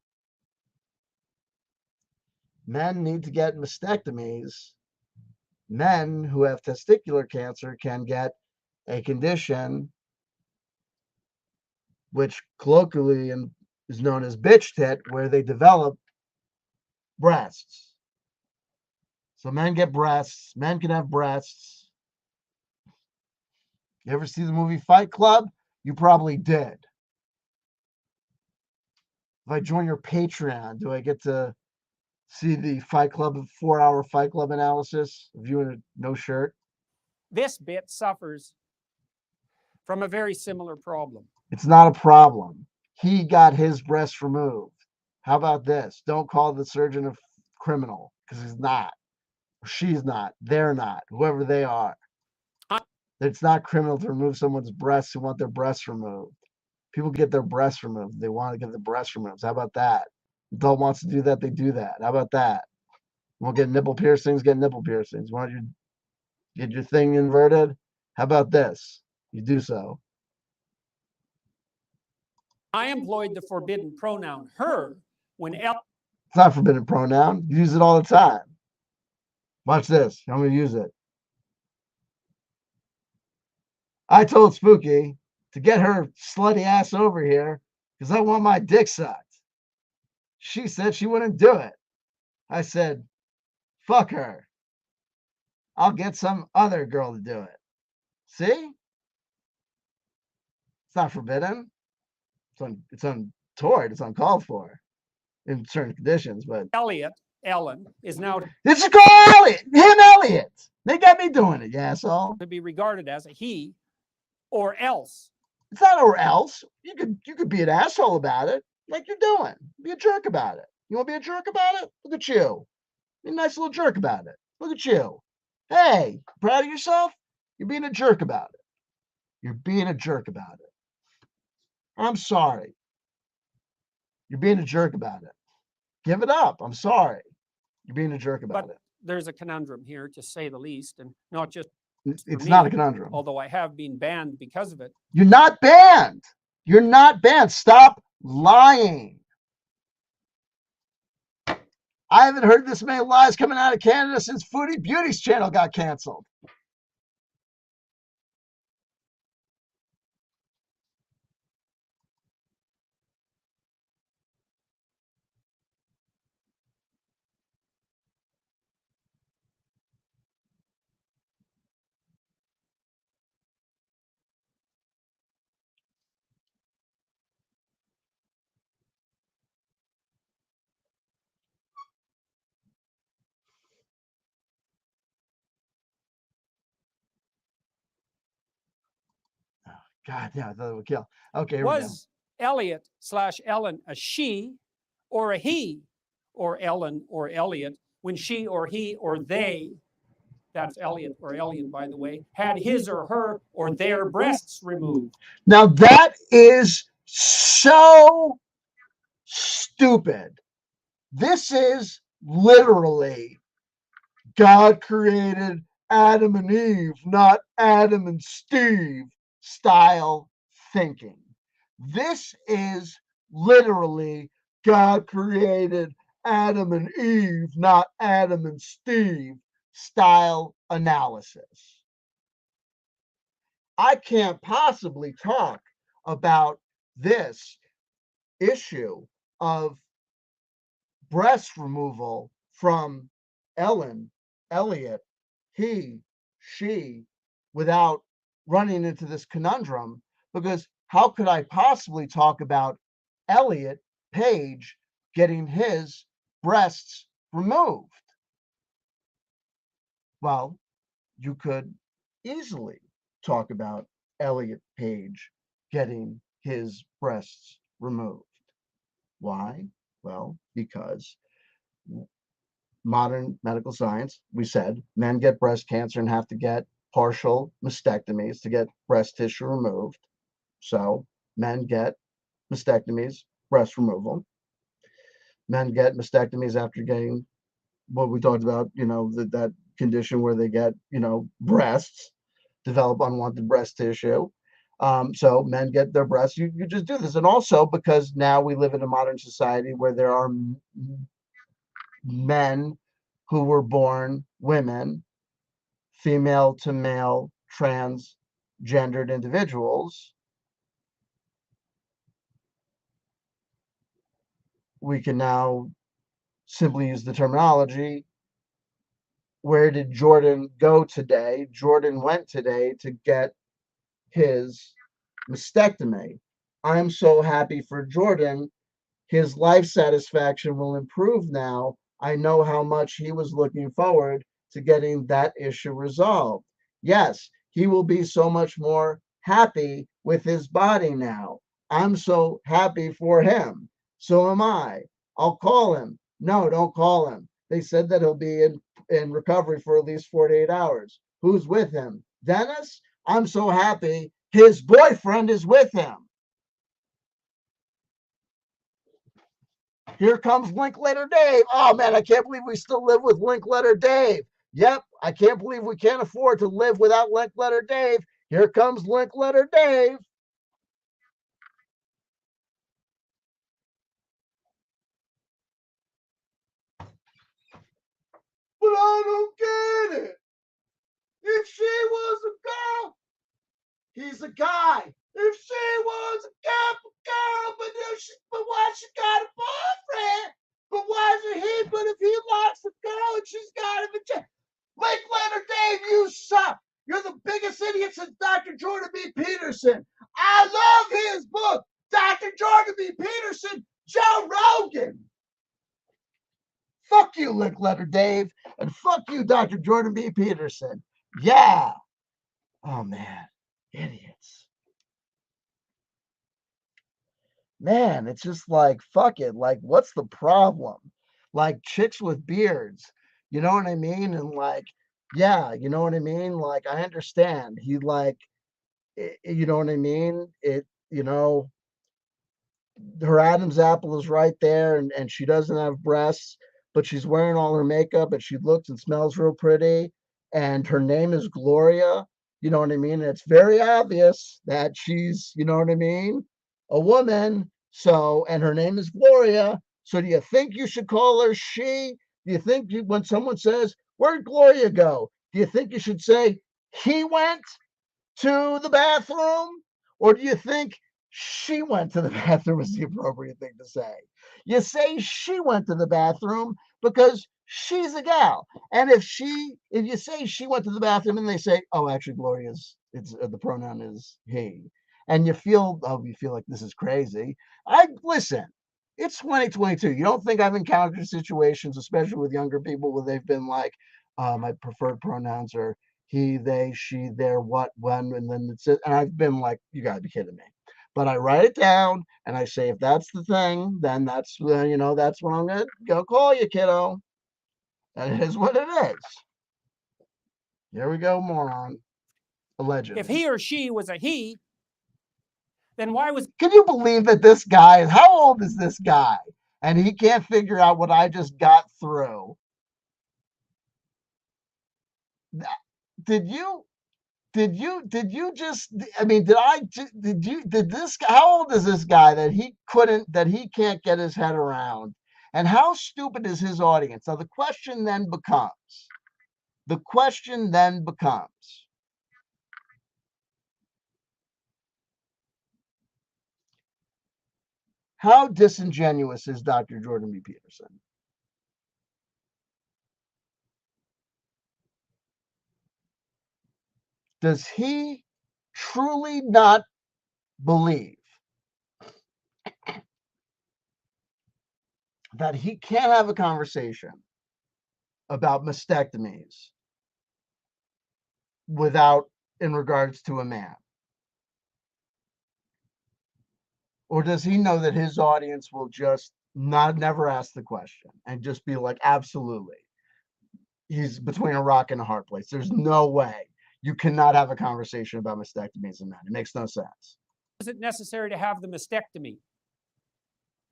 Speaker 1: Men need to get mastectomies. Men who have testicular cancer can get a condition which colloquially is known as bitch tit, where they develop breasts. So men get breasts. Men can have breasts. You ever see the movie Fight Club? You probably did. If I join your Patreon, do I get to see the Fight Club 4-hour Fight Club analysis of you in a no shirt?
Speaker 2: This bit suffers from a very similar problem.
Speaker 1: It's not a problem. He got his breast removed. How about this? Don't call the surgeon a criminal because he's not. Or she's not. They're not. Whoever they are. It's not criminal to remove someone's breasts who want their breasts removed. People get their breasts removed. They want to get the breasts removed. How about that? Adult wants to do that, they do that. How about that? You want to get nipple piercings, get nipple piercings. Want you get your thing inverted? How about this? You do so.
Speaker 2: I employed the forbidden pronoun her when
Speaker 1: It's not a forbidden pronoun. You use it all the time. Watch this. I'm going to use it. I told Spooky to get her slutty ass over here because I want my dick sucked. She said she wouldn't do it. I said, fuck her. I'll get some other girl to do it. See? It's not forbidden. It's untoward. It's uncalled for in certain conditions. But
Speaker 2: Ellen is now
Speaker 1: this is called Elliot. Him, Elliot. They got me doing it, you asshole.
Speaker 2: to be regarded as a he or else.
Speaker 1: It's not or else. You could be an asshole about it, like you're doing. Be a jerk about it. You want to be a jerk about it? Look at you. Be a nice little jerk about it. Look at you. Hey, proud of yourself? You're being a jerk about it. You're being a jerk about it. I'm sorry. You're being a jerk about it. Give it up. I'm sorry. You're being a jerk about it.
Speaker 2: There's a conundrum here, to say the least, and not just
Speaker 1: it's not a conundrum.
Speaker 2: Although I have been banned because of it.
Speaker 1: You're not banned. You're not banned. Stop lying. I haven't heard this many lies coming out of Canada since Foodie Beauty's channel got canceled. God, yeah, I thought it would kill. Okay, here
Speaker 2: was Elliot / Ellen a she or a he, or Ellen or Elliot, when she or he or they, that's Elliot or Elliot, by the way, had his or her or their breasts removed.
Speaker 1: Now that is so stupid. This is literally God created Adam and Eve, not Adam and Steve style thinking. This is literally God created Adam and Eve, not Adam and Steve style analysis. I can't possibly talk about this issue of breast removal from Ellen, Elliot, he, she, without running into this conundrum, because how could I possibly talk about Elliot Page getting his breasts removed? Well, you could easily talk about Elliot Page getting his breasts removed. Why? Well, because modern medical science, we said men get breast cancer and have to get partial mastectomies to get breast tissue removed. So men get mastectomies, breast removal. Men get mastectomies after getting what we talked about, that condition where they get, breasts, develop unwanted breast tissue. So men get their breasts. You just do this. And also because now we live in a modern society where there are men who were born women, female to male, transgendered individuals, we can now simply use the terminology, where did Jordan go today? Jordan went today to get his mastectomy. I'm so happy for Jordan. His life satisfaction will improve now. I know how much he was looking forward to getting that issue resolved. Yes, he will be so much more happy with his body now. I'm so happy for him. So am I. I'll call him. No, don't call him. They said that he'll be in recovery for at least 48 hours. Who's with him? Dennis? I'm so happy his boyfriend is with him. Here comes Linkletter Dave. Oh man, I can't believe we still live with Linkletter Dave. Yep, I can't believe we can't afford to live without Linkletter Dave. Here comes Linkletter Dave. But I don't get it. If she was a girl, he's a guy. If she was a girl, but why she got a boyfriend? But why is it he? But if he likes a girl and she's got a vagina. Linkletter Dave, you suck. You're the biggest idiot since Dr. Jordan B. Peterson. I love his book, Dr. Jordan B. Peterson, Joe Rogan. Fuck you, Linkletter Dave, and fuck you, Dr. Jordan B. Peterson. Yeah. Oh, man. Idiots. Man, it's just like, fuck it. Like, what's the problem? Like, chicks with beards. You know what I mean? And like, yeah, you know what I mean? Like, I understand. He, like, you know what I mean? Her Adam's apple is right there, and she doesn't have breasts, but she's wearing all her makeup and she looks and smells real pretty. And her name is Gloria. You know what I mean? And it's very obvious that she's, you know what I mean? A woman. So, and her name is Gloria. So, do you think you should call her she? Do you think when someone says, "Where'd Gloria go?" Do you think you should say, "He went to the bathroom"? Or do you think she went to the bathroom is the appropriate thing to say? You say she went to the bathroom because she's a gal. And if you say she went to the bathroom and they say, oh, actually, Gloria's, it's the pronoun is he, and you feel like this is crazy. Listen, it's 2022. You don't think I've encountered situations, especially with younger people, where they've been like, my preferred pronouns are he, they, she, their, what, when, and then it's it. And I've been like, you gotta be kidding me. But I write it down and I say, if that's the thing, then that's that's what I'm gonna go call you, kiddo. That is what it is. Here we go, moron. Allegedly.
Speaker 2: If he or she was a he, then why was...
Speaker 1: Can you believe that this guy is, how old is this guy? And he can't figure out what I just got through. Did you did you just, I mean, did this guy, how old is this guy that he can't get his head around? And how stupid is his audience? So the question then becomes, how disingenuous is Dr. Jordan B. Peterson? Does he truly not believe that he can't have a conversation about mastectomies without, in regards to a man? Or does he know that his audience will just never ask the question and just be like, absolutely, he's between a rock and a hard place. There's no way you cannot have a conversation about mastectomies and men. It makes no sense.
Speaker 2: Is it necessary to have the mastectomy?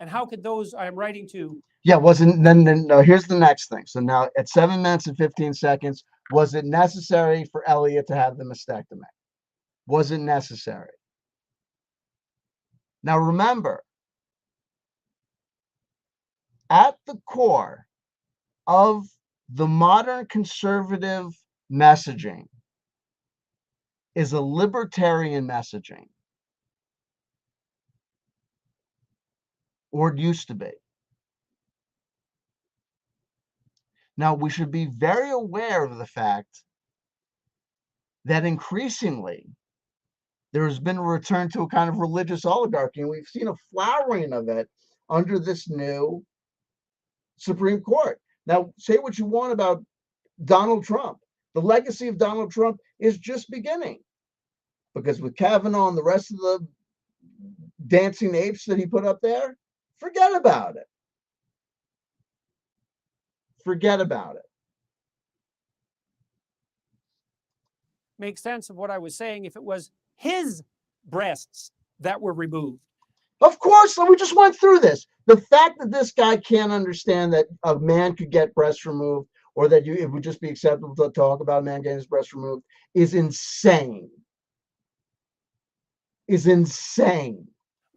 Speaker 2: And how could those I'm writing to?
Speaker 1: Yeah, wasn't then no, here's the next thing. So now at 7 minutes and 15 seconds, was it necessary for Elliot to have the mastectomy? Was it necessary? Now remember, at the core of the modern conservative messaging is a libertarian messaging, or it used to be. Now, we should be very aware of the fact that increasingly there has been a return to a kind of religious oligarchy, and we've seen a flowering of it under this new Supreme Court. Now, say what you want about Donald Trump. The legacy of Donald Trump is just beginning, because with Kavanaugh and the rest of the dancing apes that he put up there, forget about it. Forget about it.
Speaker 2: Make sense of what I was saying if it was his breasts that were removed.
Speaker 1: Of course, we just went through this. The fact that this guy can't understand that a man could get breasts removed, or that it would just be acceptable to talk about a man getting his breasts removed, is insane. Is insane.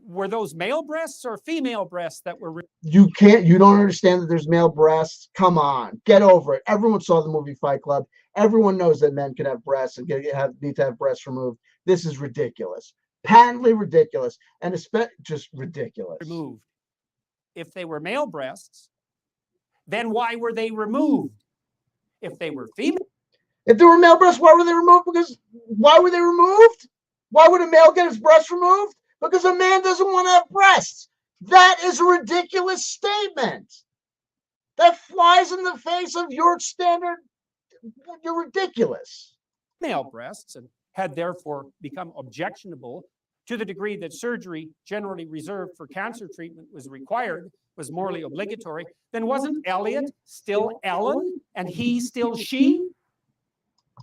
Speaker 2: Were those male breasts or female breasts that were?
Speaker 1: You don't understand that there's male breasts? Come on, get over it. Everyone saw the movie Fight Club. Everyone knows that men can have breasts and need to have breasts removed. This is ridiculous. Patently ridiculous, and just ridiculous.
Speaker 2: Removed. If they were male breasts, then why were they removed? If they were female,
Speaker 1: if they were male breasts, why were they removed? Why were they removed? Why would a male get his breasts removed? Because a man doesn't want to have breasts. That is a ridiculous statement. That flies in the face of your standard. You're ridiculous.
Speaker 2: Male breasts, and had therefore become objectionable to the degree that surgery generally reserved for cancer treatment was required, was morally obligatory, then wasn't Elliot still Ellen and he still she?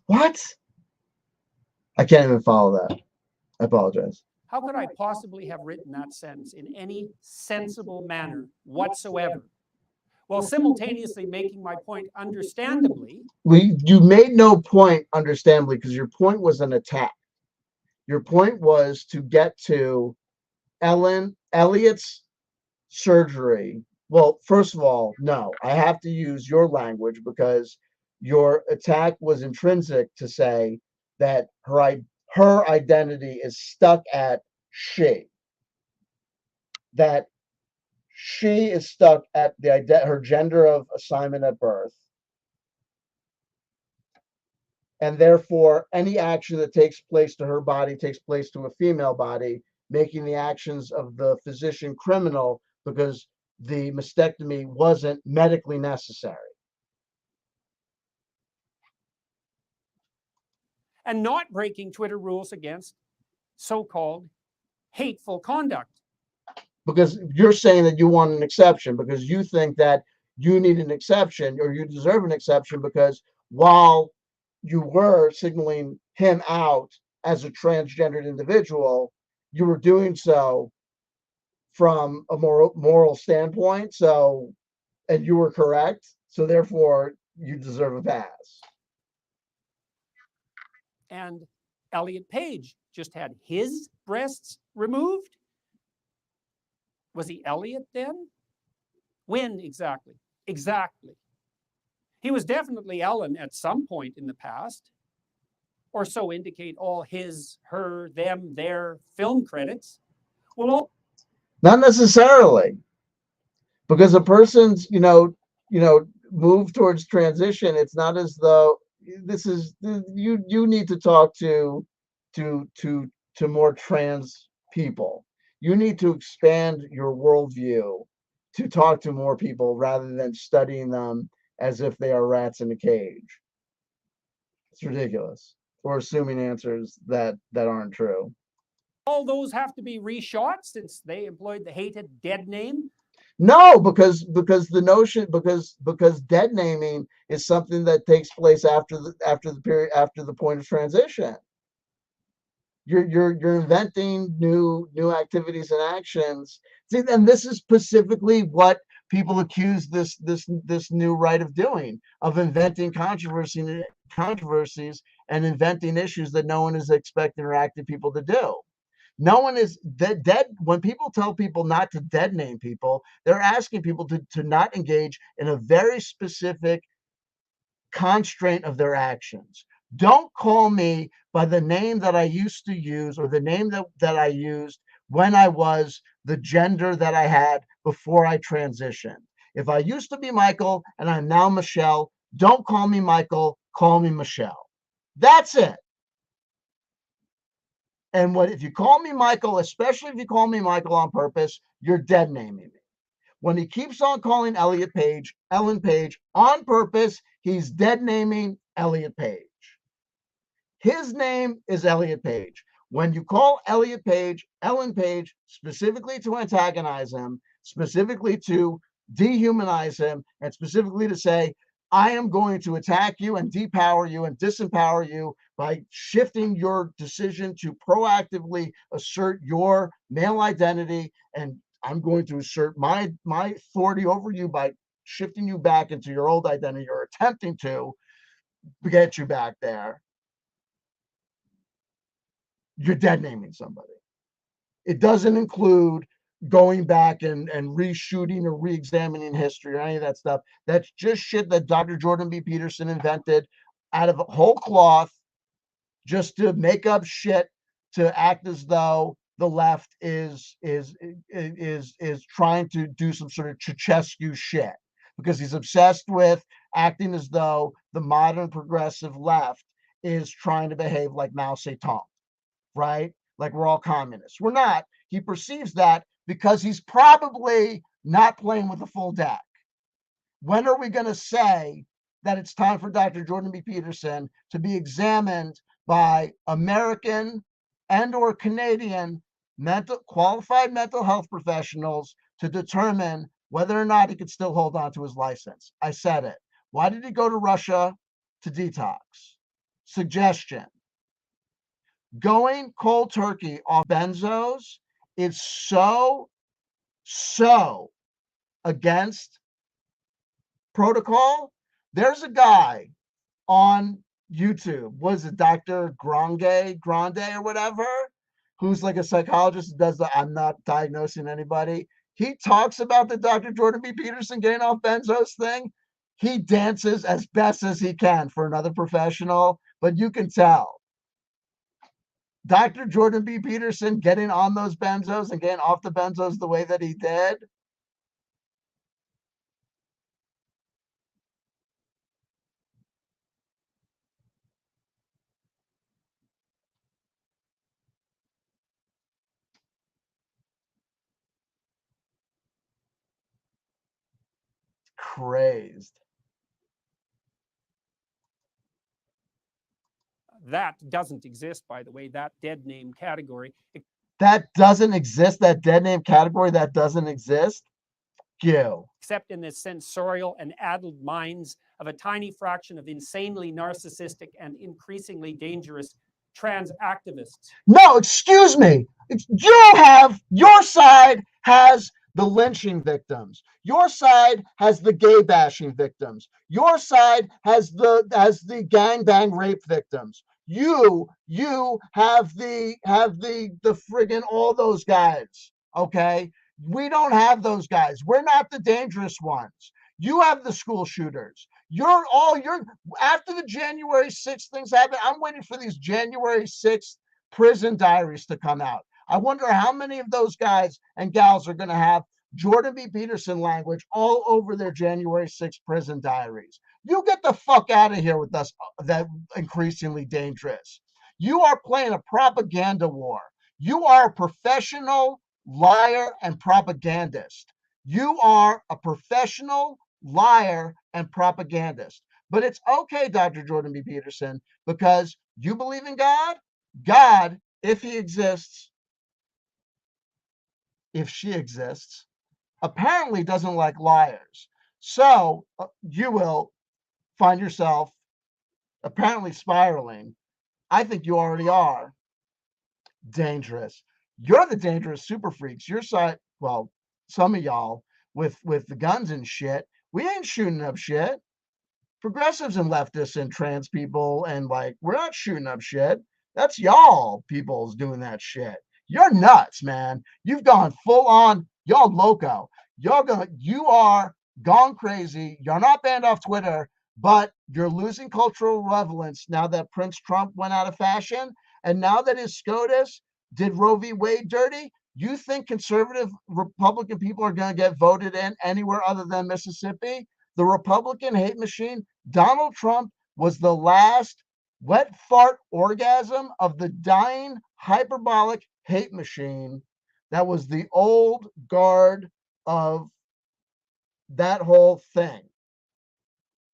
Speaker 1: What? I can't even follow that. I apologize.
Speaker 2: How could I possibly have written that sentence in any sensible manner whatsoever, while simultaneously making my point understandably?
Speaker 1: You made no point understandably, because your point was an attack. Your point was to get to Elliot's surgery. Well, first of all, no, I have to use your language, because your attack was intrinsic to say that her identity is stuck at she. That she is stuck at her gender of assignment at birth. And therefore, any action that takes place to her body takes place to a female body, making the actions of the physician criminal, because the mastectomy wasn't medically necessary.
Speaker 2: And not breaking Twitter rules against so-called hateful conduct.
Speaker 1: Because you're saying that you want an exception, because you think that you need an exception, or you deserve an exception, because while you were signaling him out as a transgendered individual, you were doing so from a moral standpoint. So, and you were correct. So therefore, you deserve a pass.
Speaker 2: And Elliot Page just had his breasts removed. Was he Elliot then? When exactly? Exactly. He was definitely Ellen at some point in the past, or so indicate all his, her, them, their film credits. Well, all
Speaker 1: Not necessarily, because a person's, move towards transition. It's not as though this is you need to talk to to to more trans people. You need to expand your worldview to talk to more people rather than studying them as if they are rats in a cage. It's ridiculous. Or assuming answers that aren't true.
Speaker 2: all those have to be reshot since they employed the hated dead name.
Speaker 1: No, because the notion because dead naming is something that takes place after the period after the point of transition. You're inventing new activities and actions. See, and this is specifically what people accuse this new right of doing, of inventing controversies and inventing issues that no one is expecting or acting people to do. No one is dead. When people tell people not to dead name people, they're asking people to not engage in a very specific constraint of their actions. Don't call me by the name that I used to use or the name that I used when I was the gender that I had before I transitioned. If I used to be Michael and I'm now Michelle, don't call me Michael, call me Michelle. That's it. And what if you call me Michael, especially if you call me Michael on purpose, you're dead naming me. When he keeps on calling Ellen Page on purpose, he's dead naming Elliot Page. His name is Elliot Page. When you call Elliot Page Ellen Page, specifically to antagonize him, specifically to dehumanize him, and specifically to say, I am going to attack you and depower you and disempower you by shifting your decision to proactively assert your male identity, and I'm going to assert my authority over you by shifting you back into your old identity, or attempting to get you back there. You're dead naming somebody. It doesn't include going back and reshooting or re-examining history or any of that stuff. That's just shit that Dr. Jordan B. Peterson invented out of whole cloth, just to make up shit, to act as though the left is trying to do some sort of Ceausescu shit, because he's obsessed with acting as though the modern progressive left is trying to behave like Mao Zedong, right? Like we're all communists. We're not. He perceives that because he's probably not playing with a full deck. When are we going to say that it's time for Dr. Jordan B. Peterson to be examined by American and or Canadian qualified mental health professionals to determine whether or not he could still hold on to his license? I said it. Why did he go to Russia to detox? Suggestion. Going cold turkey off benzos is so against protocol. There's a guy on YouTube, was it Dr. Grande or whatever, who's like a psychologist, does the I'm not diagnosing anybody. He talks about the Dr. Jordan B. Peterson getting off benzos thing. He dances as best as he can for another professional, but you can tell Dr. Jordan B. Peterson getting on those benzos and getting off the benzos the way that he did. Crazed.
Speaker 2: That doesn't exist, by the way, that dead name category.
Speaker 1: That doesn't exist. That dead name category, that doesn't exist.
Speaker 2: Except in the sensorial and addled minds of a tiny fraction of insanely narcissistic and increasingly dangerous trans activists.
Speaker 1: No, excuse me. Your side has the lynching victims. Your side has the gay bashing victims. Your side has the gangbang rape victims. You have the friggin' all those guys. Okay. We don't have those guys. We're not the dangerous ones. You have the school shooters. You're after the January 6th things happen. I'm waiting for these January 6th prison diaries to come out. I wonder how many of those guys and gals are going to have Jordan B. Peterson language all over their January 6th prison diaries. You get the fuck out of here with us, that increasingly dangerous. You are playing a propaganda war. You are a professional liar and propagandist. You are a professional liar and propagandist. But it's okay, Dr. Jordan B. Peterson, because you believe in God. God, if he exists, if she exists, apparently doesn't like liars. So you will find yourself apparently spiraling. I think you already are dangerous. You're the dangerous super freaks. Your side, well, some of y'all with the guns and shit. We ain't shooting up shit. Progressives and leftists and trans people and like we're not shooting up shit. That's y'all people's doing that shit. You're nuts, man. You've gone full on. Y'all loco. You are gone crazy. You're not banned off Twitter, but you're losing cultural relevance now that Prince Trump went out of fashion, and now that his SCOTUS did Roe v. Wade dirty. You think conservative Republican people are going to get voted in anywhere other than Mississippi? The Republican hate machine, Donald Trump was the last wet fart orgasm of the dying hyperbolic hate machine that was the old guard of that whole thing,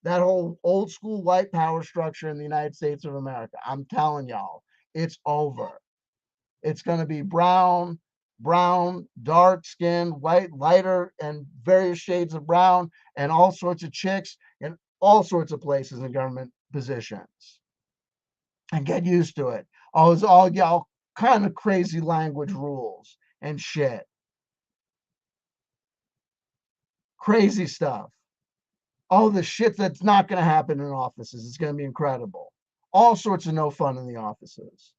Speaker 1: that whole old school white power structure in the United States of America. I'm telling y'all, it's over. It's going to be brown, dark skin, white, lighter, and various shades of brown, and all sorts of chicks in all sorts of places in government positions. And get used to it. All y'all kind of crazy language rules and shit. Crazy stuff. All the shit that's not going to happen in offices. It's going to be incredible. All sorts of no fun in the offices.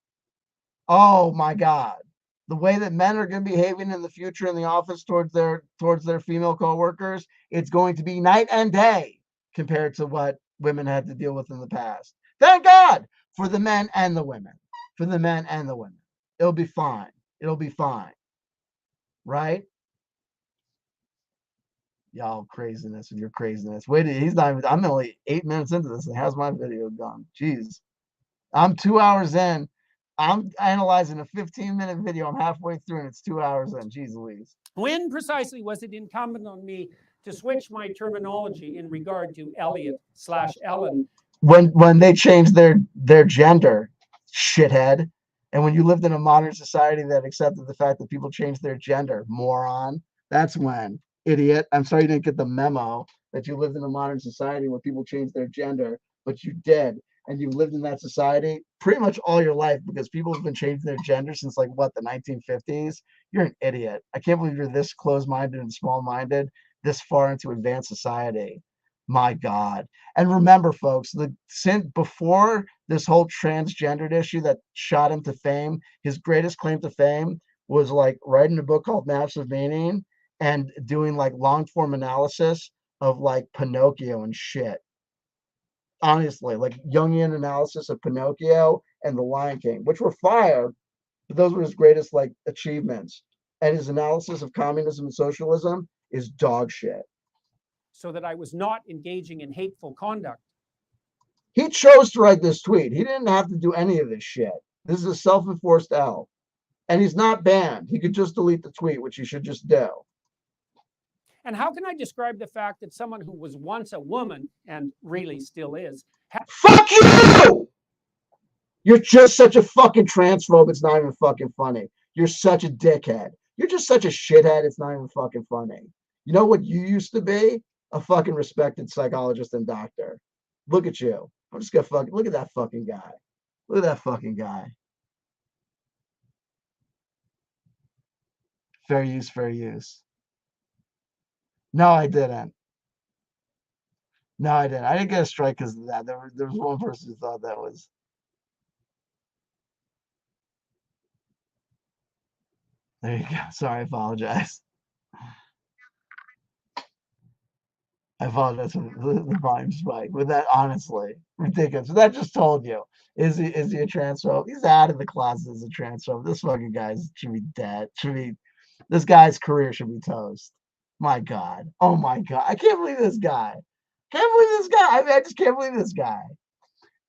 Speaker 1: Oh my God. The way that men are going to be behaving in the future in the office towards their female coworkers, it's going to be night and day compared to what women had to deal with in the past. Thank God for the men and the women. For the men and the women. It'll be fine. It'll be fine. Right? Y'all craziness with your craziness. Wait, I'm only 8 minutes into this and how's my video gone? Jeez. I'm 2 hours in. I'm analyzing a 15-minute video. I'm halfway through and it's 2 hours in. Jeez Louise.
Speaker 2: When precisely was it incumbent on me to switch my terminology in regard to Elliot/Ellen?
Speaker 1: When they changed their gender, shithead. And when you lived in a modern society that accepted the fact that people change their gender, moron, that's when, idiot. I'm sorry you didn't get the memo that you lived in a modern society where people change their gender, but you did. And you've lived in that society pretty much all your life because people have been changing their gender since like what, the 1950s. You're an idiot. I can't believe you're this close-minded and small-minded this far into advanced society. My God. And remember, folks, before this whole transgendered issue that shot him to fame, his greatest claim to fame was like writing a book called Maps of Meaning and doing like long form analysis of like Pinocchio and shit. Honestly, like Jungian analysis of Pinocchio and The Lion King, which were fire, but those were his greatest like achievements. And his analysis of communism and socialism is dog shit.
Speaker 2: So that I was not engaging in hateful conduct.
Speaker 1: He chose to write this tweet. He didn't have to do any of this shit. This is a self-enforced L. And he's not banned. He could just delete the tweet, which he should just do.
Speaker 2: And how can I describe the fact that someone who was once a woman, and really still is...
Speaker 1: Fuck you! You're just such a fucking transphobe, it's not even fucking funny. You're such a dickhead. You're just such a shithead, it's not even fucking funny. You know what you used to be? A fucking respected psychologist and doctor. Look at you. I'm just gonna fucking look at that fucking guy. Look at that fucking guy. Fair use, fair use. No, I didn't. No, I didn't. I didn't get a strike because of that. There was one person who thought that was There you go. Sorry, I apologize. I apologize for the volume spike. But that honestly ridiculous. That just told you. Is he a transphobe? He's out of the closet as a transphobe. This fucking guy should be dead. This guy's career should be toast. My God. Oh my God. I can't believe this guy. Can't believe this guy. I just can't believe this guy.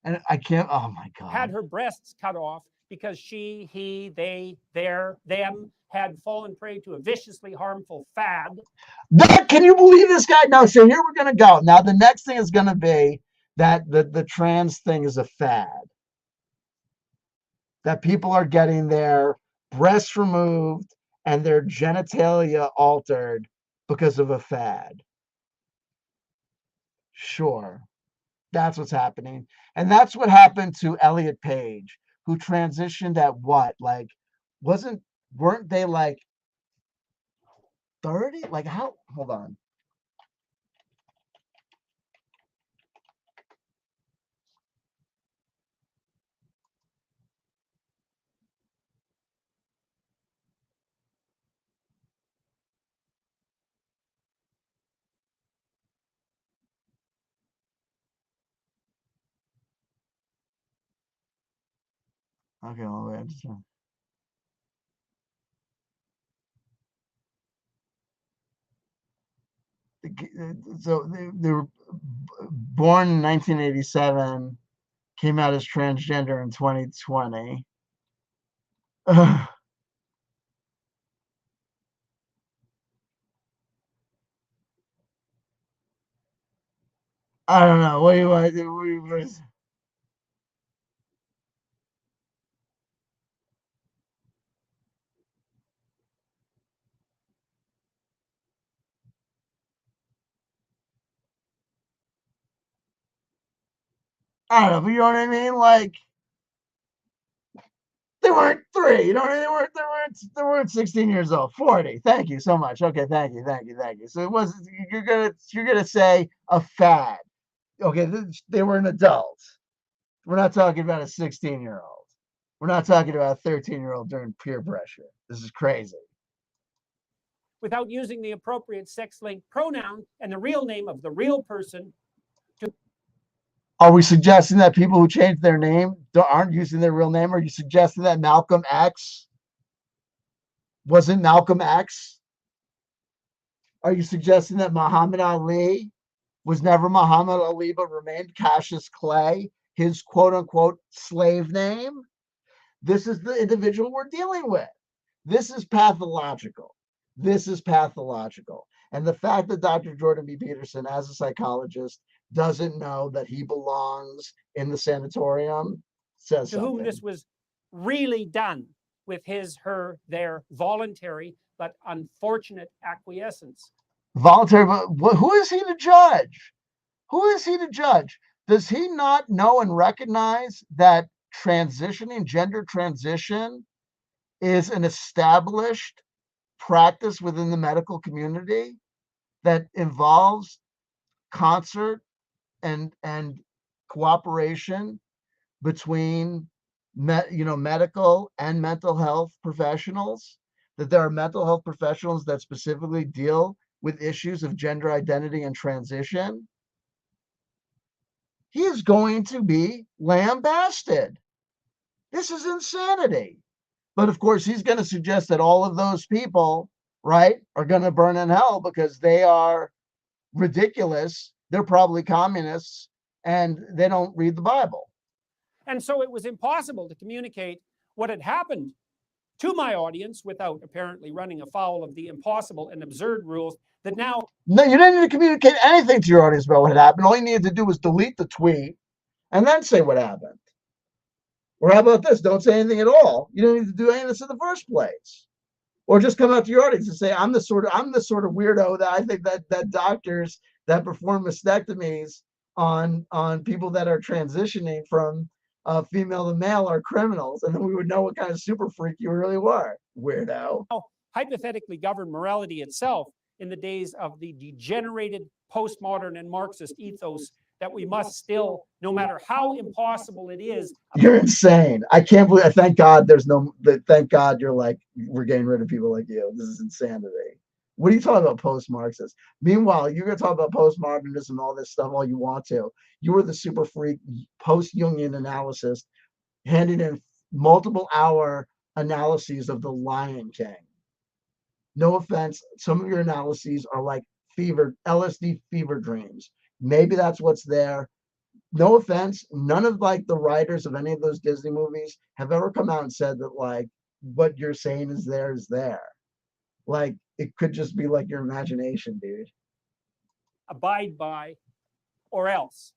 Speaker 1: And I can't. Oh my God.
Speaker 2: Had her breasts cut off because she, he, they, their, them had fallen prey to a viciously harmful fad.
Speaker 1: Can you believe this guy? No, so here we're going to go. Now, the next thing is going to be that the trans thing is a fad. That people are getting their breasts removed and their genitalia altered because of a fad. Sure. That's what's happening. And that's what happened to Elliot Page, who transitioned at what? Like, weren't they like 30? Like, how? Hold on. Okay, well, wait, I'm just trying. So they were born in 1987, came out as transgender in 2020. I don't know. What do you want? I don't know, but you know what I mean? Like, they weren't 3. You know what I mean? They weren't 16 years old. 40. Thank you so much. Okay, thank you. So it was you're gonna say a fad. Okay, they were an adult. We're not talking about a 16-year-old. We're not talking about a 13-year-old during peer pressure. This is crazy.
Speaker 2: Without using the appropriate sex-linked pronoun and the real name of the real person.
Speaker 1: Are we suggesting that people who change their name aren't using their real name? Are you suggesting that Malcolm X wasn't Malcolm X? Are you suggesting that Muhammad Ali was never Muhammad Ali but remained Cassius Clay, his quote unquote slave name? This is the individual we're dealing with. This is pathological. And the fact that Dr. Jordan B. Peterson, as a psychologist, doesn't know that he belongs in the sanatorium says
Speaker 2: to
Speaker 1: something.
Speaker 2: whom this was really done with his, her, their voluntary but unfortunate acquiescence.
Speaker 1: Voluntary, but who is he to judge? Does he not know and recognize that gender transition is an established practice within the medical community that involves concert and cooperation between medical and mental health professionals, that there are mental health professionals that specifically deal with issues of gender identity and transition? He is going to be lambasted. This is insanity. But of course, he's going to suggest that all of those people, right, are going to burn in hell because they are ridiculous. They're probably communists and they don't read the Bible.
Speaker 2: And so it was impossible to communicate what had happened to my audience without apparently running afoul of the impossible and absurd rules that now.
Speaker 1: No, you didn't need to communicate anything to your audience about what had happened. All you needed to do was delete the tweet and then say what happened. Or how about this? Don't say anything at all. You don't need to do any of this in the first place. Or just come out to your audience and say, I'm the sort of weirdo that I think that doctors that perform mastectomies on people that are transitioning from female to male are criminals, and then we would know what kind of super freak you really were, weirdo.
Speaker 2: Hypothetically govern morality itself in the days of the degenerated postmodern and Marxist ethos that we must still, no matter how impossible it is.
Speaker 1: You're insane. I can't believe. Thank God there's no. Thank God you're like, we're getting rid of people like you. This is insanity. What are you talking about, post-Marxist? Meanwhile, you're gonna talk about postmodernism and all this stuff all you want to. You were the super freak post-Jungian analysis, handing in multiple hour analyses of The Lion King. No offense, some of your analyses are like LSD fever dreams. Maybe that's what's there. No offense, none of like the writers of any of those Disney movies have ever come out and said that like what you're saying is there is there. Like it could just be like your imagination, dude.
Speaker 2: Abide by, or else.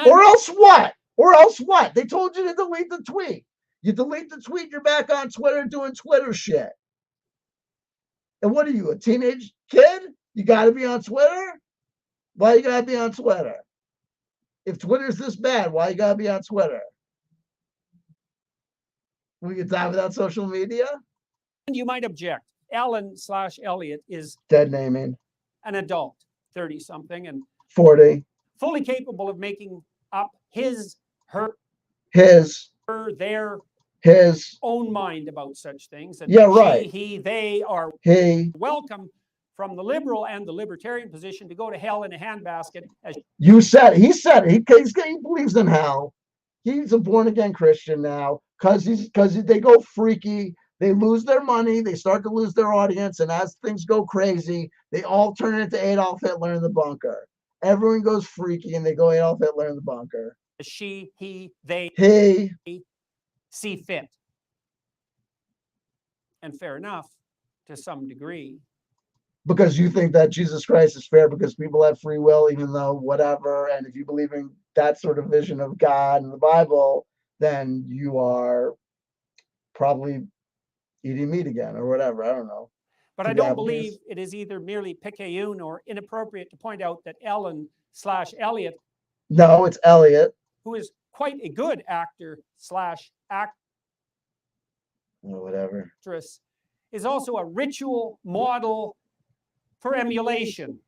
Speaker 1: Or else what? Or else what? They told you to delete the tweet. You delete the tweet, you're back on Twitter doing Twitter shit. And what are you, a teenage kid? You got to be on Twitter? Why you got to be on Twitter? If Twitter's this bad, why you got to be on Twitter? We can die without social media?
Speaker 2: And you might object. Alan/Elliot is
Speaker 1: dead naming,
Speaker 2: an adult, 30-something, and
Speaker 1: 40,
Speaker 2: fully capable of making up his, her, their own mind about such things. And
Speaker 1: yeah, right.
Speaker 2: He, they are welcome from the liberal and the libertarian position to go to hell in a handbasket. As
Speaker 1: you said, he said he believes in hell. He's a born again Christian now because they go freaky. They lose their money. They start to lose their audience. And as things go crazy, they all turn into Adolf Hitler in the bunker. Everyone goes freaky and they go Adolf Hitler in the bunker.
Speaker 2: She, he, they see fit. And fair enough to some degree.
Speaker 1: Because you think that Jesus Christ is fair because people have free will, even though whatever. And if you believe in that sort of vision of God and the Bible, then you are probably eating meat again or whatever. I don't know.
Speaker 2: But I don't believe it is either merely picayune or inappropriate to point out that Ellen/Elliot.
Speaker 1: No, it's Elliot.
Speaker 2: Who is quite a good actor/actress.
Speaker 1: Whatever.
Speaker 2: Is also a ritual model for emulation.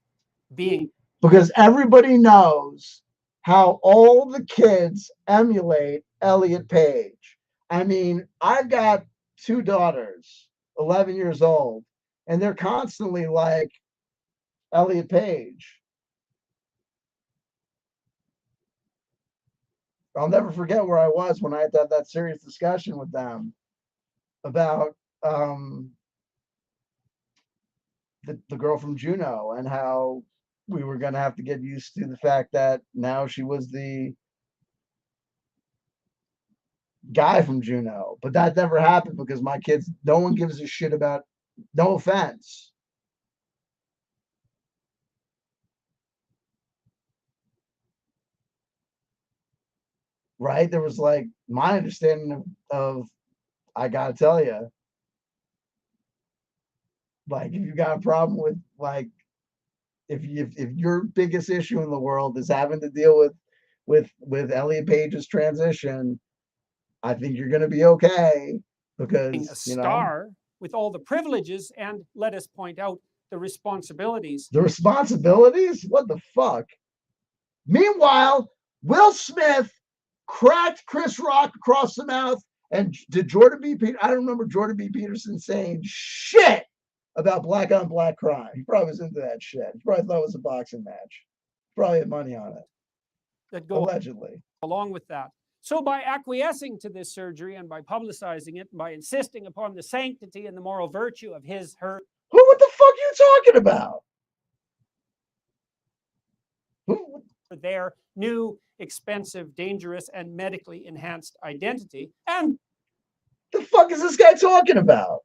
Speaker 1: Because everybody knows how all the kids emulate Elliot Page. I mean, I've got 2 daughters, 11 years old, and they're constantly like Elliot Page. I'll never forget where I was when I had to have that serious discussion with them about the girl from Juno and how we were going to have to get used to the fact that now she was the guy from Juno. But that never happened because my kids, no one gives a shit about, no offense. Right? There was like my understanding of I gotta tell you, like if you got a problem with like if your biggest issue in the world is having to deal with Elliot Page's transition, I think you're gonna be okay because
Speaker 2: a star with all the privileges and, let us point out, the responsibilities.
Speaker 1: The responsibilities? What the fuck? Meanwhile, Will Smith cracked Chris Rock across the mouth, and did Jordan B. Peterson? I don't remember Jordan B. Peterson saying shit about black on black crime. He probably was into that shit. He probably thought it was a boxing match. Probably had money on it.
Speaker 2: That go
Speaker 1: allegedly
Speaker 2: along with that. So by acquiescing to this surgery and by publicizing it, and by insisting upon the sanctity and the moral virtue of his, her.
Speaker 1: What the fuck are you talking about?
Speaker 2: Their new, expensive, dangerous, and medically enhanced identity. And
Speaker 1: the fuck is this guy talking about?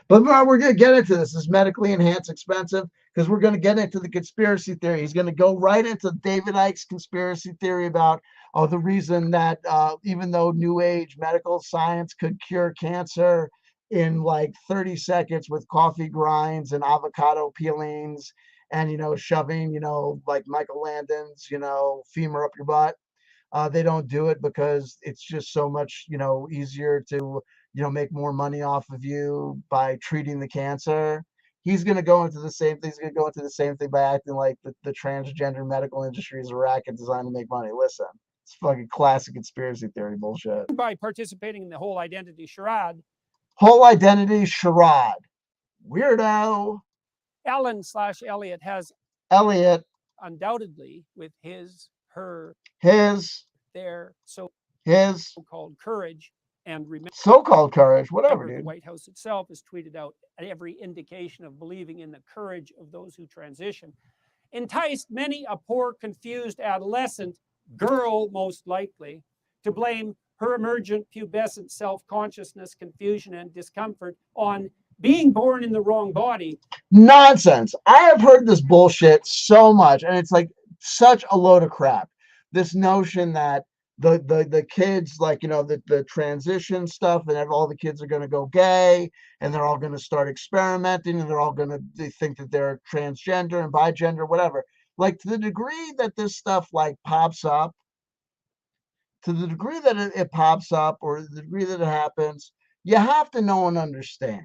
Speaker 1: But we're going to get into this. This medically enhanced expensive because we're going to get into the conspiracy theory. He's going to go right into David Icke's conspiracy theory about the reason that even though New Age medical science could cure cancer in like 30 seconds with coffee grinds and avocado peelings and, shoving, like Michael Landon's, femur up your butt. They don't do it because it's just so much, easier to, make more money off of you by treating the cancer. he's going to go into the same thing. He's going to go into the same thing by acting like the transgender medical industry is a racket designed to make money. Listen, it's fucking classic conspiracy theory bullshit.
Speaker 2: By participating in the whole identity charade.
Speaker 1: Whole identity charade. Weirdo.
Speaker 2: Ellen/Elliot has
Speaker 1: Elliot,
Speaker 2: undoubtedly, with his, her,
Speaker 1: his,
Speaker 2: their
Speaker 1: his
Speaker 2: so-called courage, and
Speaker 1: so-called courage, whatever,
Speaker 2: the
Speaker 1: dude.
Speaker 2: White House itself has tweeted out every indication of believing in the courage of those who transition, enticed many a poor, confused adolescent, girl most likely, to blame her emergent pubescent self-consciousness, confusion, and discomfort on being born in the wrong body.
Speaker 1: Nonsense. I have heard this bullshit so much, and it's like such a load of crap. This notion that the kids, like, you know, the transition stuff, and all the kids are going to go gay, and they're all going to start experimenting, and they're all going to think that they're transgender and bigender, whatever. Like, to the degree that this stuff like pops up, to the degree that it pops up, or the degree that it happens, you have to know and understand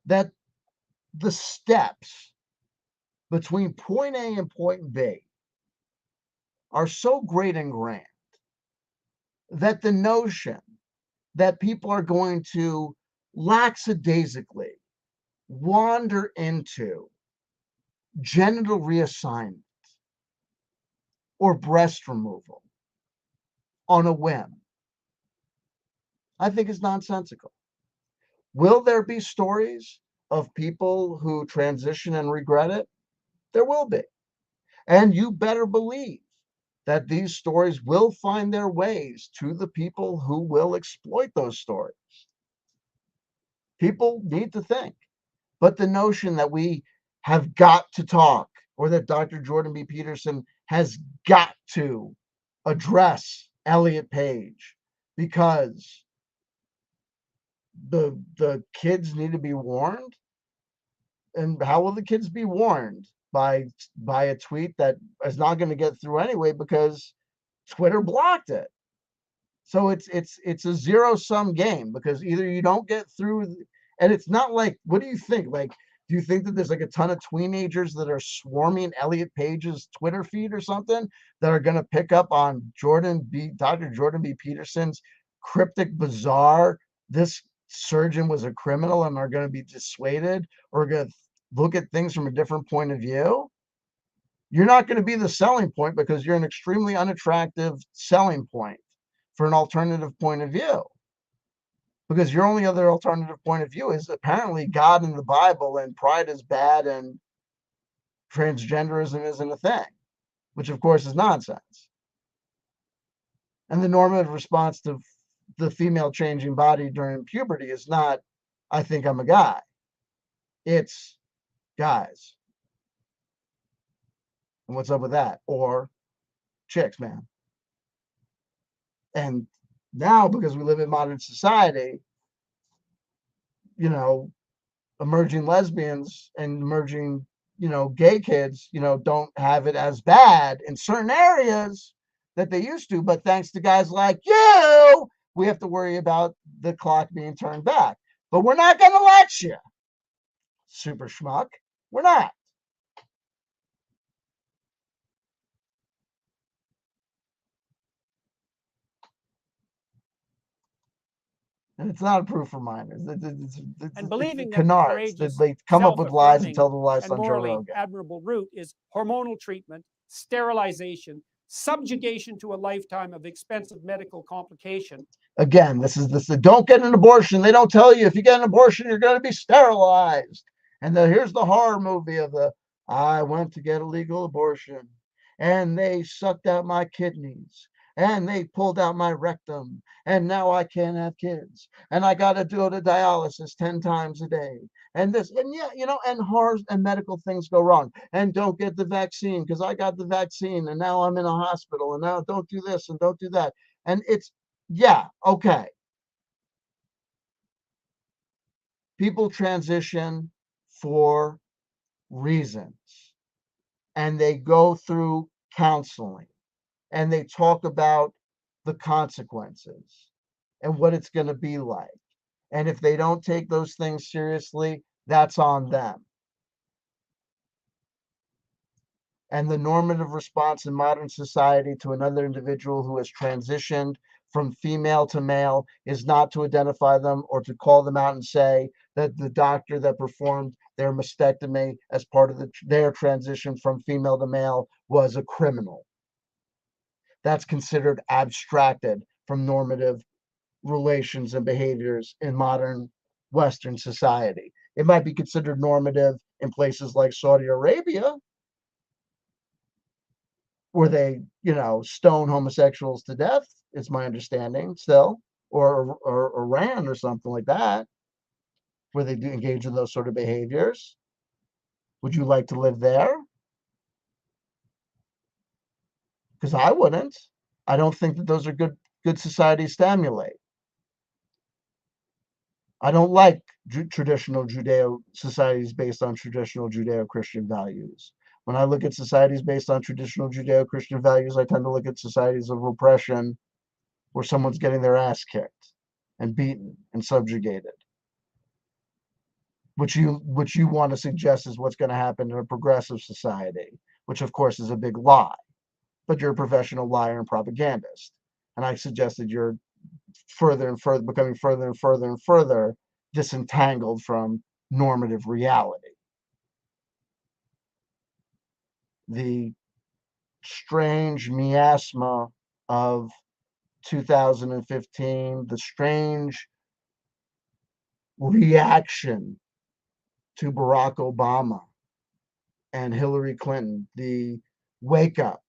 Speaker 1: that the steps between point A and point B are so great and grand that the notion that people are going to lackadaisically wander into genital reassignment or breast removal on a whim, I think is nonsensical. Will there be stories of people who transition and regret it? There will be. And you better believe that these stories will find their ways to the people who will exploit those stories. People need to think. But the notion that we have got to talk, or that Dr. Jordan B. Peterson has got to address Elliot Page because the kids need to be warned. And how will the kids be warned? By a tweet that is not going to get through anyway because Twitter blocked it. So it's a zero-sum game, because either you don't get through, and it's not like, what do you think? Like, do you think that there's like a ton of teenagers that are swarming Elliot Page's Twitter feed or something that are going to pick up on Dr. Jordan B. Peterson's cryptic, bizarre, this surgeon was a criminal, and are going to be dissuaded, or going to look at things from a different point of view? You're not going to be the selling point, because you're an extremely unattractive selling point for an alternative point of view. Because your only other alternative point of view is apparently God and the Bible, and pride is bad, and transgenderism isn't a thing, which of course is nonsense. And the normative response to the female changing body during puberty is not, I think I'm a guy. It's, guys, and what's up with that? Or chicks, man. And now, because we live in modern society, you know, emerging lesbians and emerging, you know, gay kids, you know, don't have it as bad in certain areas that they used to. But thanks to guys like you, we have to worry about the clock being turned back. But we're not going to let you, super schmuck. We're not. And it's not a proof for minors.
Speaker 2: And believing that the
Speaker 1: canards.
Speaker 2: courageous,
Speaker 1: They come up with lies and tell the lies
Speaker 2: and
Speaker 1: on Joe
Speaker 2: morally
Speaker 1: Rogan.
Speaker 2: admirable route is hormonal treatment, sterilization, subjugation to a lifetime of expensive medical complication.
Speaker 1: Again, this is don't get an abortion. They don't tell you if you get an abortion, you're going to be sterilized. And here's the horror movie of I went to get a legal abortion, and they sucked out my kidneys, and they pulled out my rectum, and now I can't have kids, and I got to go to dialysis 10 times a day. And this, and yeah, you know, and horrors and medical things go wrong. And don't get the vaccine because I got the vaccine, and now I'm in a hospital, and now don't do this and don't do that. And it's, yeah, okay. People transition for reasons, and they go through counseling, and they talk about the consequences and what it's going to be like. And if they don't take those things seriously, that's on them. And the normative response in modern society to another individual who has transitioned from female to male is not to identify them or to call them out and say that the doctor that performed their mastectomy as part of their transition from female to male was a criminal. That's considered abstracted from normative relations and behaviors in modern Western society. It might be considered normative in places like Saudi Arabia, where they, stone homosexuals to death, is my understanding still, or Iran or something like that, where they do engage in those sort of behaviors. Would you like to live there? Because I wouldn't. I don't think that those are good societies to emulate. I don't like traditional Judeo societies based on traditional Judeo-Christian values. When I look at societies based on traditional Judeo-Christian values, I tend to look at societies of oppression where someone's getting their ass kicked and beaten and subjugated. Which you want to suggest is what's going to happen in a progressive society, which of course is a big lie. But you're a professional liar and propagandist. And I suggest that you're becoming further and further and further disentangled from normative reality. The strange miasma of 2015, the strange reaction to Barack Obama and Hillary Clinton, the wake up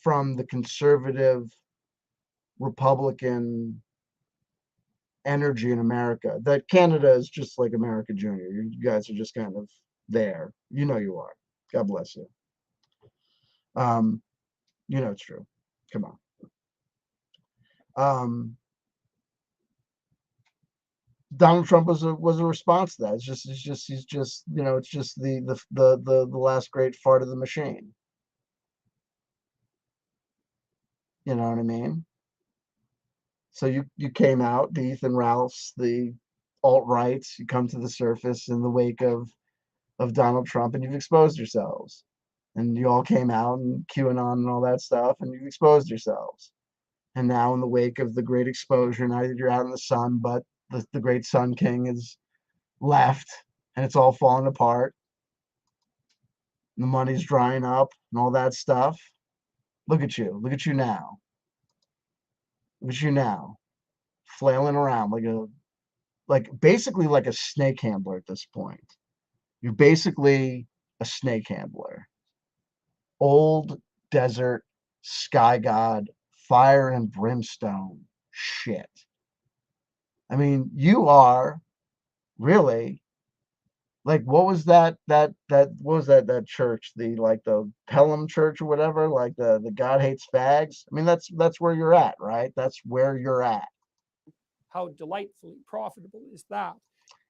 Speaker 1: from the conservative Republican energy in America, that Canada is just like America Junior. You guys are just kind of there. You know you are. God bless you. It's true. Come on. Donald Trump was a response to that. He's just it's just the last great fart of the machine. You know what I mean? So you came out, the Ethan Ralphs, the alt-rights, you come to the surface in the wake of Donald Trump, and you've exposed yourselves. And you all came out and QAnon and all that stuff, and you've exposed yourselves. And now in the wake of the great exposure, now that you're out in the sun, but the great Sun King is left, and it's all falling apart. And the money's drying up and all that stuff. Look at you. Look at you now. Look at you now. Flailing around basically like a snake handler at this point. You're basically a snake handler. Old desert sky god, fire and brimstone shit. I mean, you are really like, what was that church, the Pelham church or whatever, like the God hates fags. I mean, that's where you're at, right? That's where you're at.
Speaker 2: How delightfully profitable is that?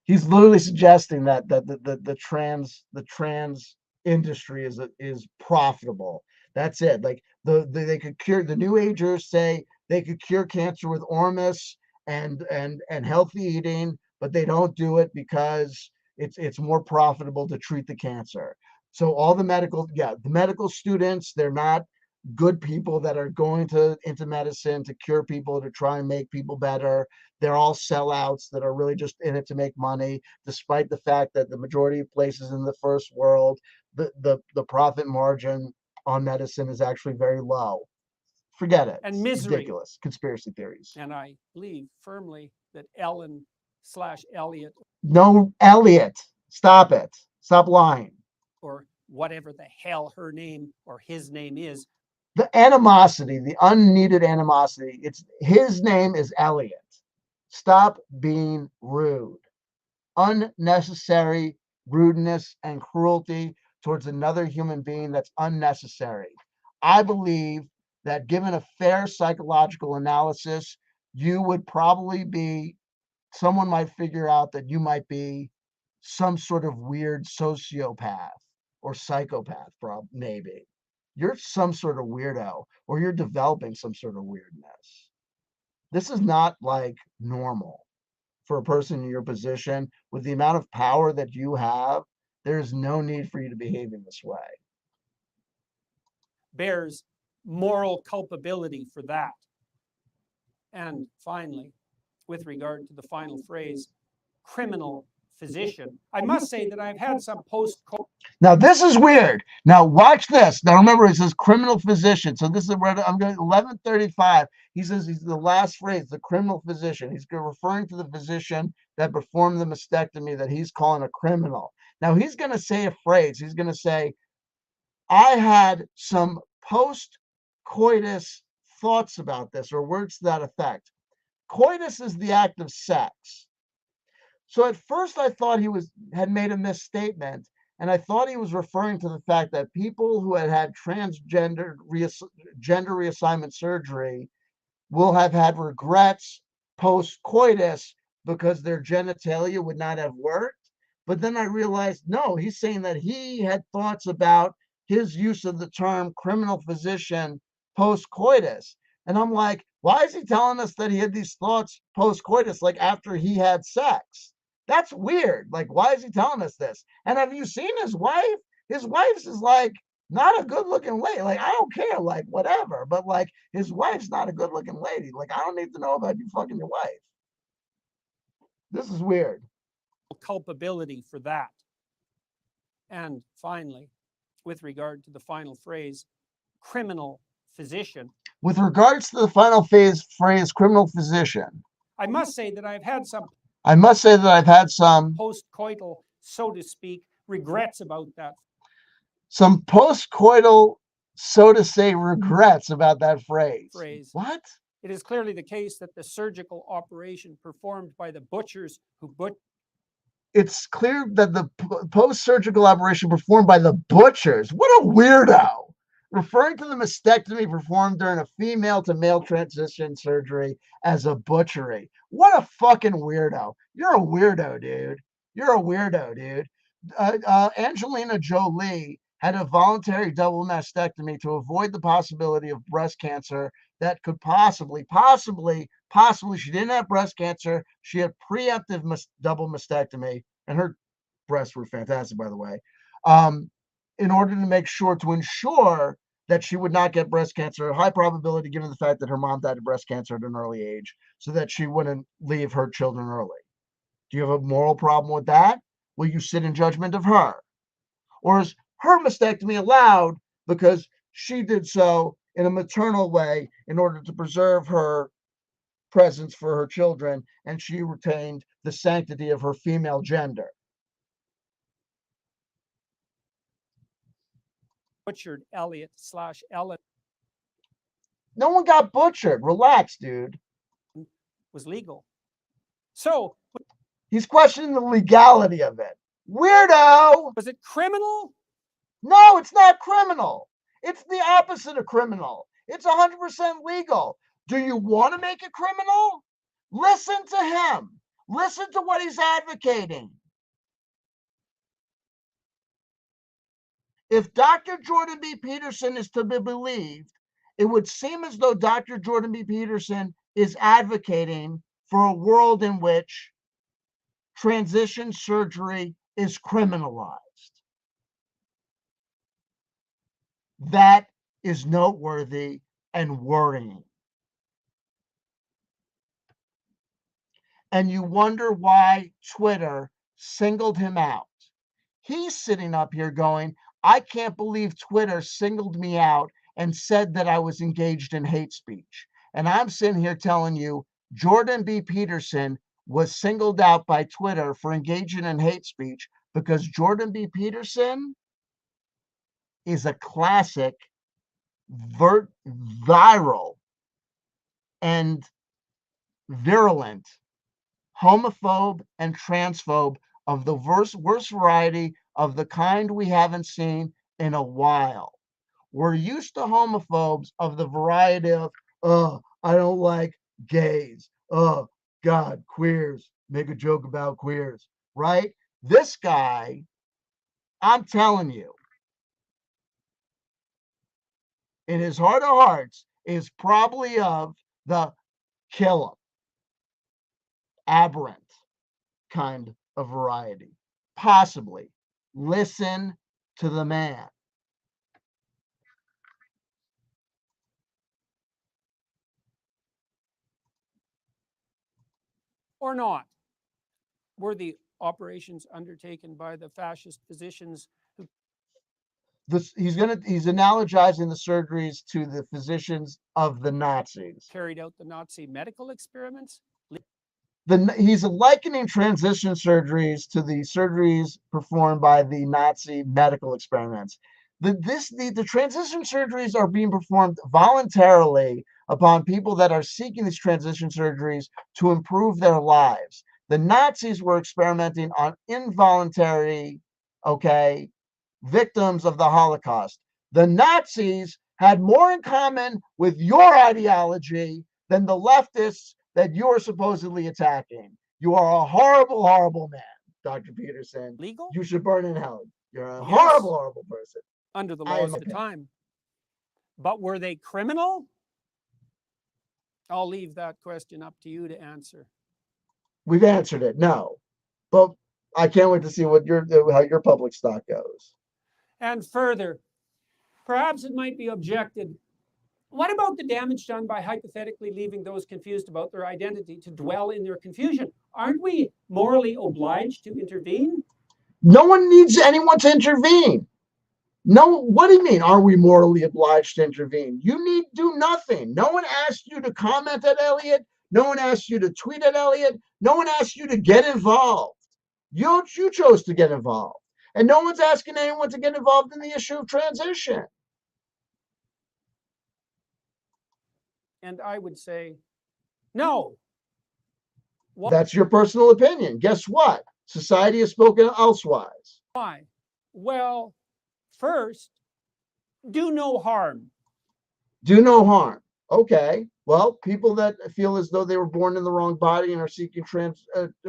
Speaker 1: He's literally suggesting that the trans industry is profitable. That's it. Like they could cure, the New Agers say they could cure cancer with Ormus and healthy eating, but they don't do it because it's more profitable to treat the cancer. So all the medical students, they're not good people that are going into medicine to cure people, to try and make people better. They're all sellouts that are really just in it to make money, despite the fact that the majority of places in the first world, the profit margin on medicine is actually very low. Forget it.
Speaker 2: And
Speaker 1: it's
Speaker 2: misery.
Speaker 1: Ridiculous. Conspiracy theories.
Speaker 2: And I believe firmly that Ellen/Elliot.
Speaker 1: No, Elliot. Stop it. Stop lying.
Speaker 2: Or whatever the hell her name or his name is.
Speaker 1: The animosity, the unneeded animosity. His name is Elliot. Stop being rude. Unnecessary rudeness and cruelty towards another human being, that's unnecessary. I believe that given a fair psychological analysis, you would probably be, someone might figure out that you might be some sort of weird sociopath or psychopath, maybe. You're some sort of weirdo, or you're developing some sort of weirdness. This is not like normal. for a person in your position with the amount of power that you have. There's no need for you to behave in this way.
Speaker 2: Bears moral culpability for that. And finally, with regard to the final phrase, criminal physician, I must say that I've had some
Speaker 1: Now this is weird. Now watch this. Now remember, it says criminal physician. So this is where I'm going. 1135. He says he's the last phrase, the criminal physician. He's referring to the physician that performed the mastectomy that he's calling a criminal. Now he's going to say a phrase. He's going to say, "I had some post-coitus thoughts about this," or words to that effect. Coitus is the act of sex. So at first I thought he had made a misstatement, and I thought he was referring to the fact that people who had transgender gender reassignment surgery will have had regrets post-coitus because their genitalia would not have worked. But then I realized, no, he's saying that he had thoughts about his use of the term criminal physician post-coitus. And I'm like, why is he telling us that he had these thoughts post-coitus, like after he had sex? That's weird. Like, why is he telling us this? And have you seen his wife? His wife's is like not a good looking lady. Like, I don't care, like, whatever. But like, his wife's not a good looking lady. Like, I don't need to know about you fucking your wife. This is weird.
Speaker 2: Culpability for that. And finally, with regard to the final phrase, criminal physician.
Speaker 1: With regards to the final phrase, criminal physician,
Speaker 2: I must say that I've had some post-coital, so to speak, regrets about that.
Speaker 1: Some post-coital, so to say, regrets about that phrase. What?
Speaker 2: It is clearly the case that the surgical operation performed by the butchers who
Speaker 1: It's clear that the post-surgical operation performed by the butchers. What a weirdo. Referring to the mastectomy performed during a female to male transition surgery as a butchery. What a fucking weirdo. You're a weirdo, dude. You're a weirdo, dude. Angelina Jolie had a voluntary double mastectomy to avoid the possibility of breast cancer that could possibly, she didn't have breast cancer. She had preemptive double mastectomy, and her breasts were fantastic, by the way, in order to ensure that she would not get breast cancer, a high probability given the fact that her mom died of breast cancer at an early age, so that she wouldn't leave her children early. Do you have a moral problem with that? Will you sit in judgment of her? Or is her mastectomy allowed because she did so in a maternal way in order to preserve her presence for her children, and she retained the sanctity of her female gender?
Speaker 2: butchered Elliot/Ellen.
Speaker 1: No one got butchered. Relax, dude.
Speaker 2: Was legal. So
Speaker 1: he's questioning the legality of it. Weirdo.
Speaker 2: Was it criminal?
Speaker 1: No, it's not criminal. It's the opposite of criminal. It's 100% legal. Do you want to make it criminal? Listen to him. Listen to what he's advocating. If Dr. Jordan B. Peterson is to be believed, it would seem as though Dr. Jordan B. Peterson is advocating for a world in which transition surgery is criminalized. That is noteworthy and worrying. And you wonder why Twitter singled him out. He's sitting up here going, I can't believe Twitter singled me out and said that I was engaged in hate speech. And I'm sitting here telling you, Jordan B. Peterson was singled out by Twitter for engaging in hate speech because Jordan B. Peterson is a classic viral and virulent homophobe and transphobe of the worst variety, of the kind we haven't seen in a while. We're used to homophobes of the variety of, oh, I don't like gays. Oh, God, queers. Make a joke about queers, right? This guy, I'm telling you, in his heart of hearts, is probably of the kill him, aberrant. kind of variety. Possibly. Listen to the man.
Speaker 2: Or not? Were the operations undertaken by the fascist physicians who
Speaker 1: He's analogizing the surgeries to the physicians of the Nazis.
Speaker 2: carried out the Nazi medical experiments?
Speaker 1: He's likening transition surgeries to the surgeries performed by the Nazi medical experiments. The transition surgeries are being performed voluntarily upon people that are seeking these transition surgeries to improve their lives. The Nazis were experimenting on involuntary, okay, victims of the Holocaust. The Nazis had more in common with your ideology than the leftists that you're supposedly attacking. You are a horrible, horrible man, Dr. Peterson.
Speaker 2: Legal?
Speaker 1: You should burn in hell. You're a
Speaker 2: Yes.
Speaker 1: horrible, horrible person.
Speaker 2: Under the laws of the time. But were they criminal? I'll leave that question up to you to answer.
Speaker 1: We've answered it, no. But I can't wait to see what how your public stock goes.
Speaker 2: And further, perhaps it might be objected, what about the damage done by hypothetically leaving those confused about their identity to dwell in their confusion? Aren't we morally obliged to intervene?
Speaker 1: No one needs anyone to intervene. No, what do you mean? Are we morally obliged to intervene? You need do nothing. No one asked you to comment at Elliot. No one asked you to tweet at Elliot. No one asked you to get involved. You chose to get involved. And no one's asking anyone to get involved in the issue of transition.
Speaker 2: And I would say, no.
Speaker 1: That's your personal opinion. Guess what? Society has spoken elsewise.
Speaker 2: Why? Well, first, do no harm.
Speaker 1: Do no harm. Okay. Well, people that feel as though they were born in the wrong body and are seeking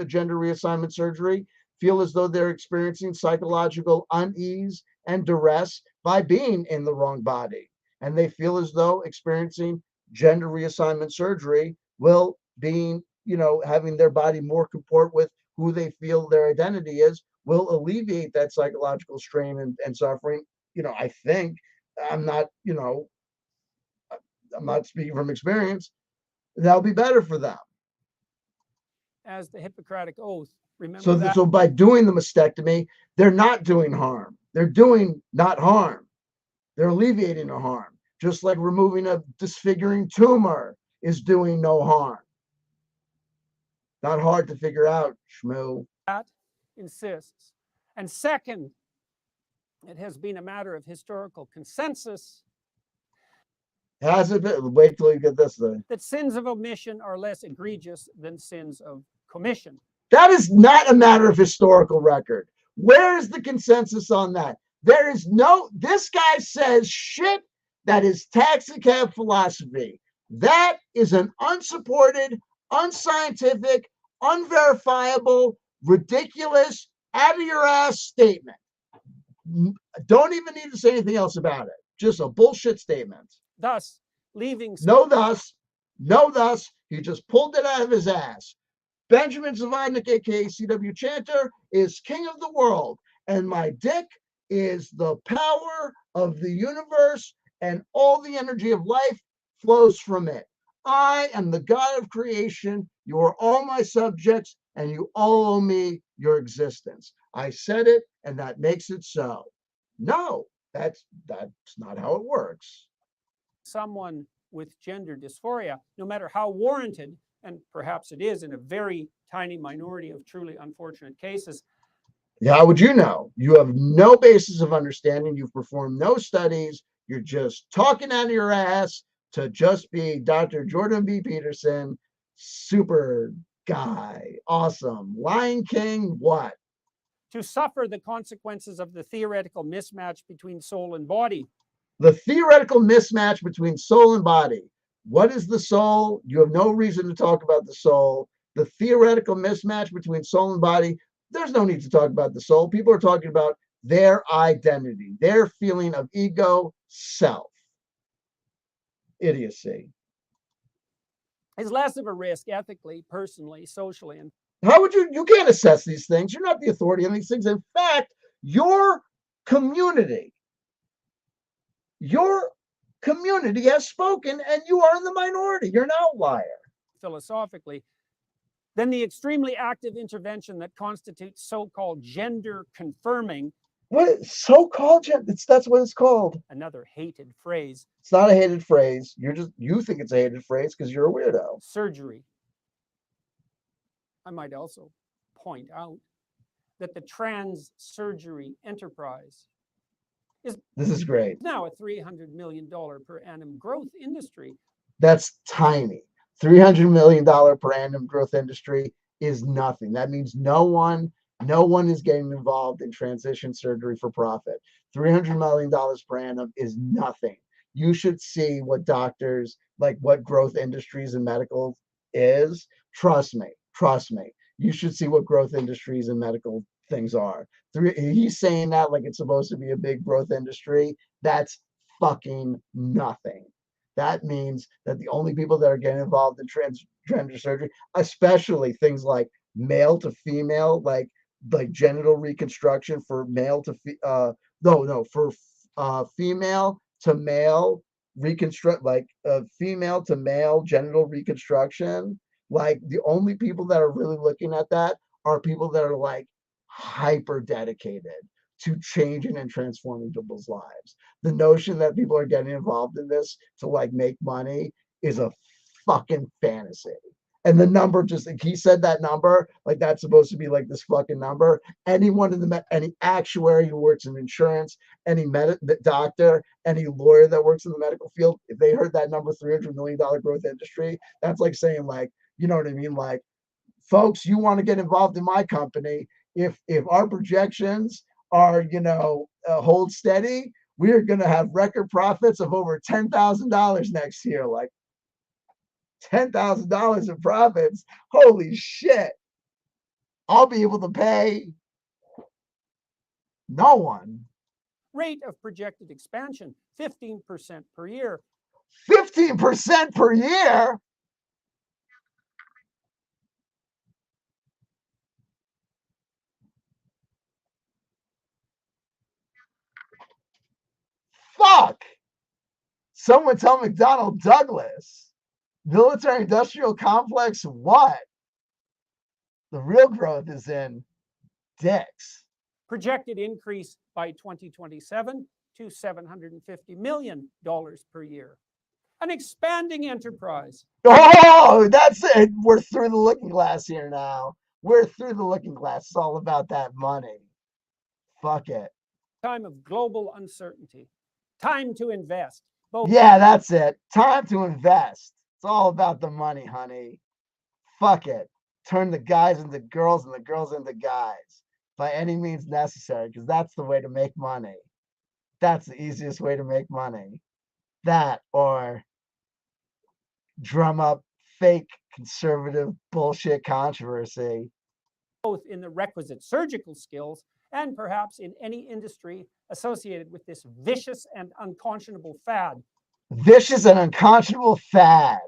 Speaker 1: gender reassignment surgery feel as though they're experiencing psychological unease and duress by being in the wrong body. And they feel as though experiencing gender reassignment surgery will being, having their body more comport with who they feel their identity is will alleviate that psychological strain and suffering. I think I'm not, I'm not speaking from experience. That'll be better for them.
Speaker 2: As the Hippocratic Oath, remember
Speaker 1: so
Speaker 2: that.
Speaker 1: So by doing the mastectomy, they're not doing harm. They're doing not harm. They're alleviating the harm. Just like removing a disfiguring tumor is doing no harm. Not hard to figure out, Shmoo.
Speaker 2: That insists. And second, it has been a matter of historical consensus.
Speaker 1: Has it been? Wait till you get this thing.
Speaker 2: That sins of omission are less egregious than sins of commission.
Speaker 1: That is not a matter of historical record. Where is the consensus on that? There is no, this guy says shit that is taxicab philosophy. That is an unsupported, unscientific, unverifiable, ridiculous, out of your ass statement. Don't even need to say anything else about it. Just a bullshit statement.
Speaker 2: Thus, leaving.
Speaker 1: No thus. He just pulled it out of his ass. Benjamin Zavodnik, aka CW Chanter, is king of the world, and my dick is the power of the universe, and all the energy of life flows from it. I am the God of creation. You are all my subjects, and you all owe me your existence. I said it, and that makes it so. No, that's not how it works.
Speaker 2: Someone with gender dysphoria, no matter how warranted, and perhaps it is in a very tiny minority of truly unfortunate cases.
Speaker 1: Yeah, how would you know? You have no basis of understanding. You've performed no studies. You're just talking out of your ass to just be Dr. Jordan B. Peterson, super guy, awesome, Lion King, what?
Speaker 2: To suffer the consequences of the theoretical mismatch between soul and body.
Speaker 1: The theoretical mismatch between soul and body. What is the soul? You have no reason to talk about the soul. The theoretical mismatch between soul and body, there's no need to talk about the soul. People are talking about their identity, their feeling of ego, self. Idiocy.
Speaker 2: Is less of a risk ethically, personally, socially, and
Speaker 1: How would you can't assess these things. You're not the authority on these things. In fact, your community, your community has spoken and you are in the minority. You're an outlier.
Speaker 2: Philosophically, then the extremely active intervention that constitutes so-called gender confirming,
Speaker 1: What so-called? That's what it's called.
Speaker 2: another hated phrase.
Speaker 1: It's not a hated phrase. You think it's a hated phrase because you're a weirdo.
Speaker 2: Surgery. I might also point out that the trans surgery enterprise
Speaker 1: This is great.
Speaker 2: now a $300 million per annum growth industry.
Speaker 1: That's tiny. $300 million per annum growth industry is nothing. That means no one is getting involved in transition surgery for profit. $300 million per annum is nothing. You should see what doctors, like what growth industries and medical is. Trust me. You should see what growth industries and medical things are. He's saying that like it's supposed to be a big growth industry. That's fucking nothing. That means that the only people that are getting involved in transgender surgery, especially things like male to female, like genital reconstruction for male to for female to male reconstruct, like female to male genital reconstruction. Like the only people that are really looking at that are people that are like hyper dedicated to changing and transforming people's lives. The notion that people are getting involved in this to like make money is a fucking fantasy. And the number, just like he said, that number, like that's supposed to be like this fucking number. Anyone in any actuary who works in insurance, any doctor, any lawyer that works in the medical field, if they heard that number, $300 million growth industry, that's like saying, like, you know what I mean? Like, folks, you want to get involved in my company. If our projections are, hold steady, we're going to have record profits of over $10,000 next year. Like $10,000 in profits. Holy shit. I'll be able to pay no one.
Speaker 2: Rate of projected expansion, 15% per year.
Speaker 1: 15% per year? Fuck. Someone tell McDonnell Douglas. Military industrial complex, what? The real growth is in dicks.
Speaker 2: Projected increase by 2027 to $750 million per year. An expanding enterprise.
Speaker 1: Oh, that's it. We're through the looking glass here now. We're through the looking glass. It's all about that money. Fuck it.
Speaker 2: Time of global uncertainty. Time to invest.
Speaker 1: Yeah, that's it. Time to invest. It's all about the money, honey. Fuck it. Turn the guys into girls and the girls into guys by any means necessary, because that's the way to make money. That's the easiest way to make money. That or drum up fake conservative bullshit controversy.
Speaker 2: Both in the requisite surgical skills and perhaps in any industry associated with this vicious and unconscionable fad.
Speaker 1: Vicious and unconscionable fad.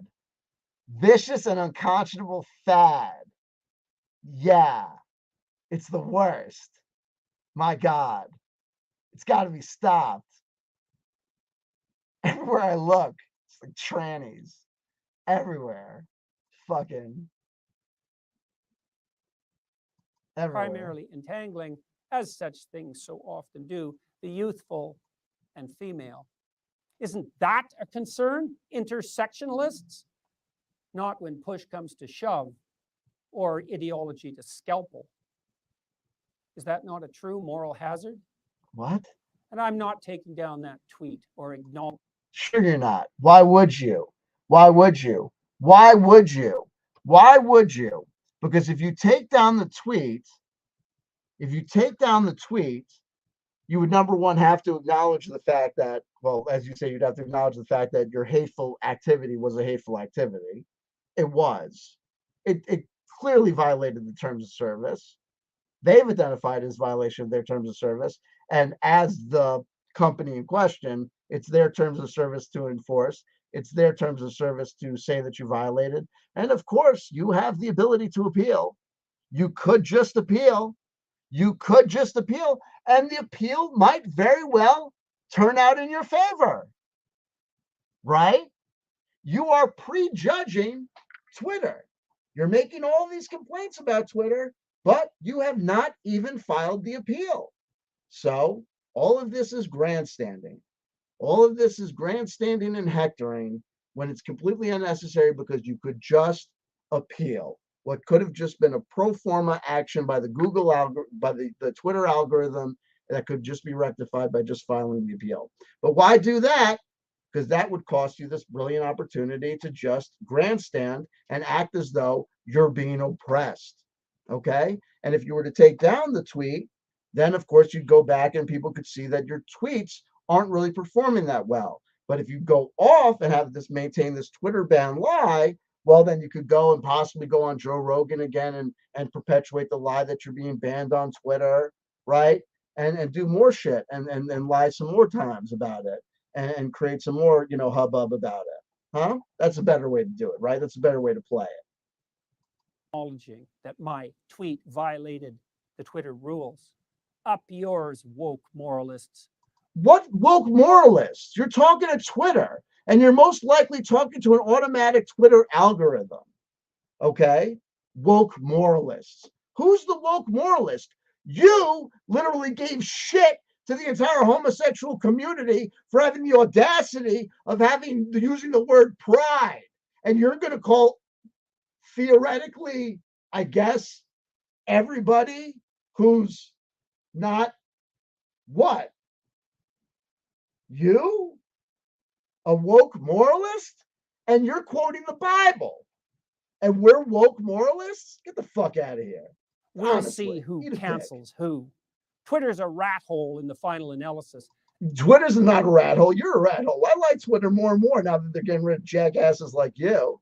Speaker 1: Vicious and unconscionable fad. Yeah, it's the worst. My God, it's got to be stopped. Everywhere I look, it's like trannies. Everywhere. Fucking. Everywhere.
Speaker 2: Primarily entangling, as such things so often do, the youthful and female. Isn't that a concern, intersectionalists? Not when push comes to shove or ideology to scalpel. Is that not a true moral hazard?
Speaker 1: What?
Speaker 2: And I'm not taking down that tweet or acknowledging.
Speaker 1: Sure you're not. Why would you? Why would you? Why would you? Why would you? Because if you take down the tweet, you would, number one, have to acknowledge the fact that, well, as you say, you'd have to acknowledge the fact that your hateful activity was a hateful activity. It was. It clearly violated the terms of service. They've identified as violation of their terms of service. And as the company in question, it's their terms of service to enforce. It's their terms of service to say that you violated. And of course, you have the ability to appeal. You could just appeal. You could just appeal, and the appeal might very well turn out in your favor, right? You are prejudging Twitter. You're making all these complaints about Twitter, but you have not even filed the appeal. So all of this is grandstanding. All of this is grandstanding and hectoring when it's completely unnecessary because you could just appeal. What could have just been a pro forma action by the by the Twitter algorithm that could just be rectified by just filing the appeal. But why do that? Because that would cost you this brilliant opportunity to just grandstand and act as though you're being oppressed. Okay. And if you were to take down the tweet, then of course you'd go back and people could see that your tweets aren't really performing that well. But if you go off and have this maintain this Twitter ban lie, well, then you could go and possibly go on Joe Rogan again and perpetuate the lie that you're being banned on Twitter, right? And do more shit and lie some more times about it and create some more, hubbub about it. Huh? That's a better way to do it, right? That's a better way to play it.
Speaker 2: Acknowledging that my tweet violated the Twitter rules. Up yours, woke moralists.
Speaker 1: What woke moralists? You're talking to Twitter, and you're most likely talking to an automatic Twitter algorithm. Okay? Woke moralists. Who's the woke moralist? You literally gave shit to the entire homosexual community for having the audacity of using the word pride. And you're going to call, theoretically, I guess, everybody who's not what? You? A woke moralist? And you're quoting the Bible. And we're woke moralists? Get the fuck out of here.
Speaker 2: We'll
Speaker 1: Honestly,
Speaker 2: see who cancels who. Twitter's a rat hole in the final analysis.
Speaker 1: Twitter's not a rat hole. You're a rat hole. I like Twitter more and more now that they're getting rid of jackasses like you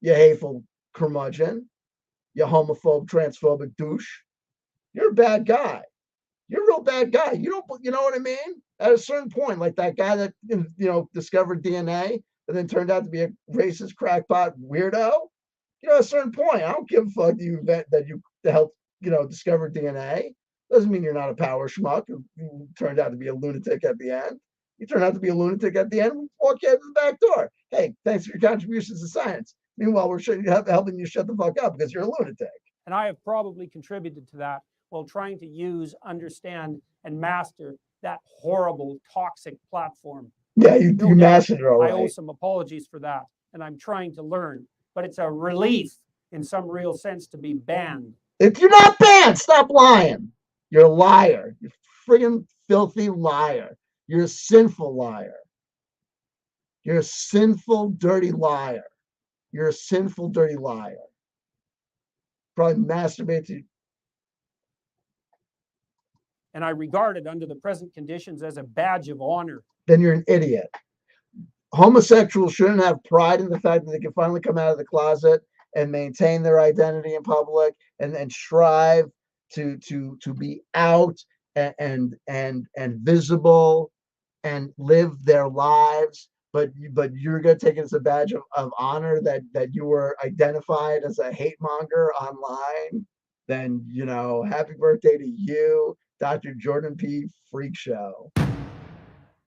Speaker 1: hateful curmudgeon, you homophobe, transphobic douche. You're a bad guy. You're a real bad guy. You know what I mean? At a certain point, like that guy that discovered DNA and then turned out to be a racist crackpot weirdo. At a certain point, I don't give a fuck that you helped discover DNA. Doesn't mean you're not a power schmuck who turned out to be a lunatic at the end. You turn out to be a lunatic at the end, walk you out the back door. Hey, thanks for your contributions to science. Meanwhile, we're helping you shut the fuck up because you're a lunatic.
Speaker 2: And I have probably contributed to that while trying to understand, and master that horrible, toxic platform.
Speaker 1: Yeah, you mastered it all right.
Speaker 2: I owe some apologies for that, and I'm trying to learn. But it's a relief, in some real sense, to be banned.
Speaker 1: If you're not banned, stop lying. You're a liar. You're a friggin' filthy liar. You're a sinful liar. You're a sinful, dirty liar. You're a sinful, dirty liar. Probably masturbate to.
Speaker 2: And I regard it under the present conditions as a badge of honor.
Speaker 1: Then you're an idiot. Homosexuals shouldn't have pride in the fact that they can finally come out of the closet and maintain their identity in public and strive to be out and visible and live their lives. But you're going to take it as a badge of honor that you were identified as a hate monger online. Then, happy birthday to you, Dr. Jordan P. Freak Show.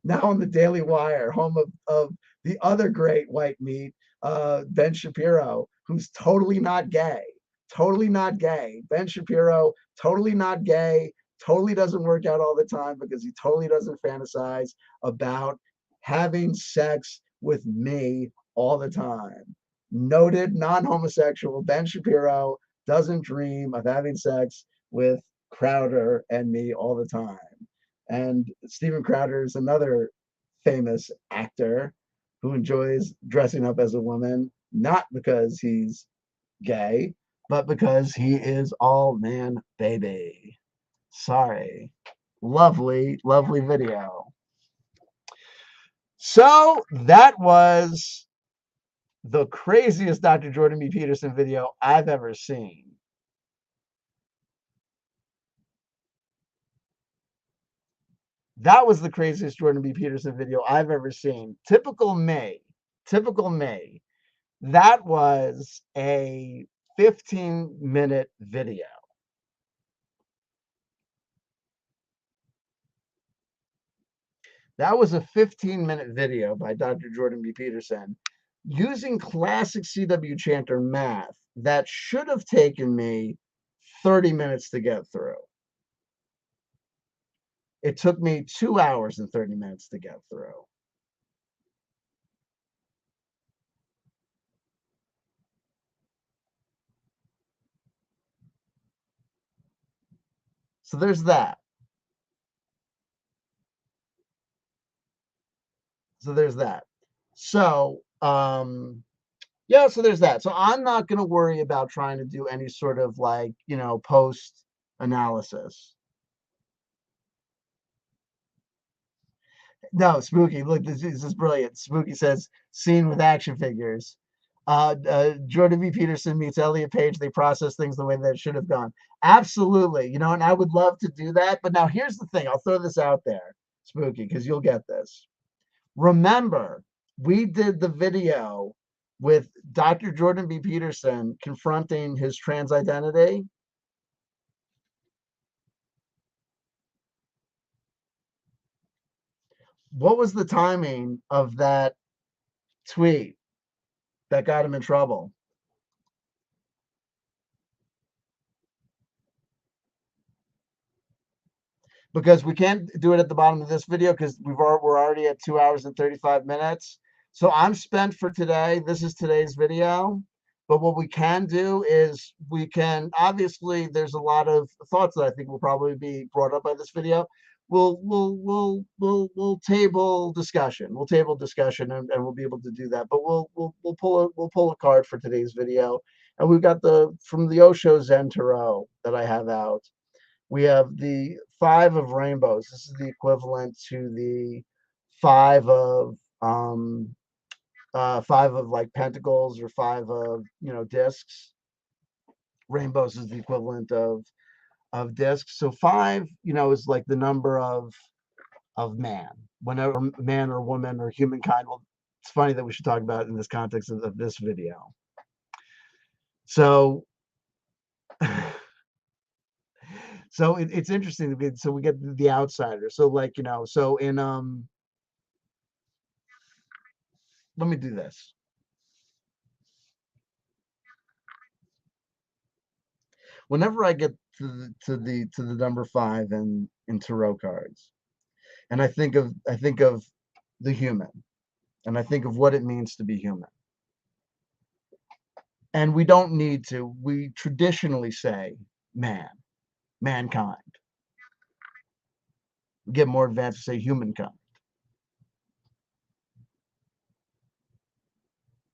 Speaker 1: Now on the Daily Wire, home of the other great white meat, Ben Shapiro, who's totally not gay. Totally not gay. Ben Shapiro, totally not gay, totally doesn't work out all the time because he totally doesn't fantasize about having sex with me all the time. Noted non-homosexual Ben Shapiro doesn't dream of having sex with Crowder and me all the time. And Steven Crowder is another famous actor who enjoys dressing up as a woman, not because he's gay, but because he is all man baby. Sorry. Lovely, lovely video. So that was the craziest Dr. Jordan B. Peterson video I've ever seen. That was the craziest Jordan B. Peterson video I've ever seen. Typical me. Typical me. That was a 15-minute video. That was a 15-minute video by Dr. Jordan B. Peterson using classic CW chanter math that should have taken me 30 minutes to get through. It took me 2 hours and 30 minutes to get through. So there's that. So there's that. So, yeah, so there's that. So I'm not going to worry about trying to do any sort of like, post analysis. No, Spooky. Look, this is brilliant. Spooky says, scene with action figures. Jordan B. Peterson meets Elliot Page. They process things the way that it should have gone. Absolutely. And I would love to do that. But now here's the thing. I'll throw this out there, Spooky, because you'll get this. Remember, we did the video with Dr. Jordan B. Peterson confronting his trans identity. What was the timing of that tweet that got him in trouble? Because we can't do it at the bottom of this video because we're already at 2 hours and 35 minutes. So I'm spent for today. This is today's video. But what we can do is we can, obviously, there's a lot of thoughts that I think will probably be brought up by this video. We'll table discussion. We'll table discussion and we'll be able to do that. But we'll pull a card for today's video. And we've got from the Osho Zen Tarot that I have out. We have the 5 of rainbows. This is the equivalent to the 5 of 5 of like pentacles or 5 of discs. Rainbows is the equivalent of discs. So 5 is like the number of man. Whenever man or woman or humankind. Well, it's funny that we should talk about it in this context of this video. So so it's interesting. So we get the outsider. So like, so in let me do this. Whenever I get to the number 5 in tarot cards, and I think of the human, and I think of what it means to be human. And we don't need to. We traditionally say mankind. We get more advanced to say humankind.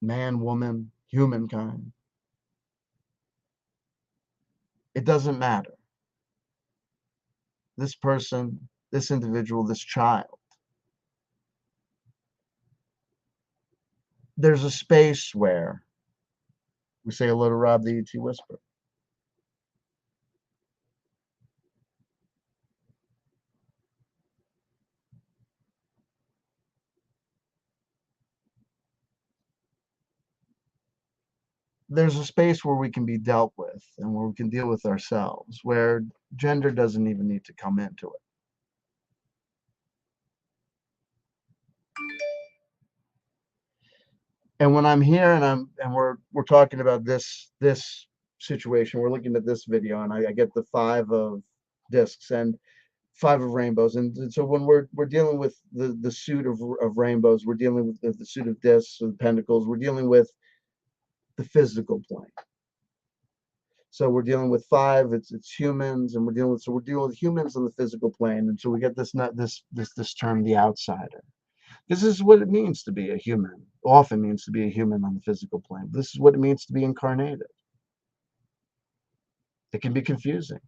Speaker 1: Man, woman, humankind. It doesn't matter. This person, this individual, this child. There's a space where we say hello to Rob the ET Whisperer. There's a space where we can be dealt with and where we can deal with ourselves, where gender doesn't even need to come into it. And when I'm here and we're talking about this situation, we're looking at this video, and I get the 5 of discs and 5 of rainbows, and so when we're dealing with the suit of rainbows, we're dealing with the suit of discs or the pentacles, we're dealing with the physical plane. So we're dealing with 5. It's humans, and we're dealing with humans on the physical plane, and so we get this term, the outsider. This is what it means to be a human. Often means to be a human on the physical plane. This is what it means to be incarnated. It can be confusing.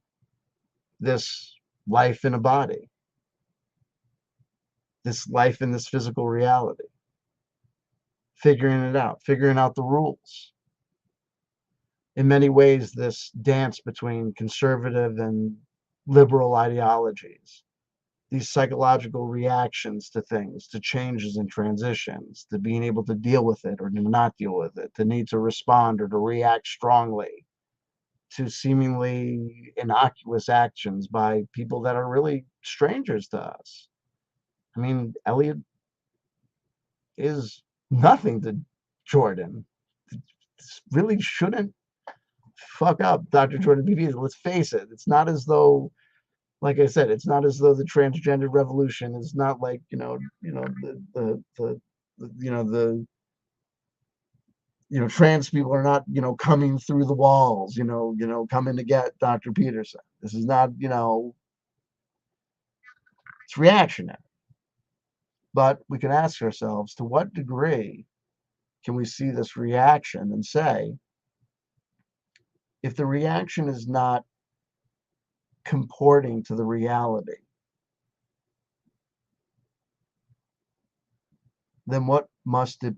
Speaker 1: This life in a body. This life in this physical reality. Figuring it out. Figuring out the rules. In many ways, this dance between conservative and liberal ideologies. These psychological reactions to things, to changes and transitions, to being able to deal with it or to not deal with it, to need to respond or to react strongly to seemingly innocuous actions by people that are really strangers to us. I mean, Elliot is nothing to Jordan. This really shouldn't fuck up Dr. Jordan B. Peterson. Let's face it. It's not as though, like I said, it's not as though the transgender revolution is not like, trans people are not, coming through the walls, coming to get Dr. Peterson. This is not, it's reactionary. But we can ask ourselves, to what degree can we see this reaction and say, if the reaction is not comporting to the reality, then what must it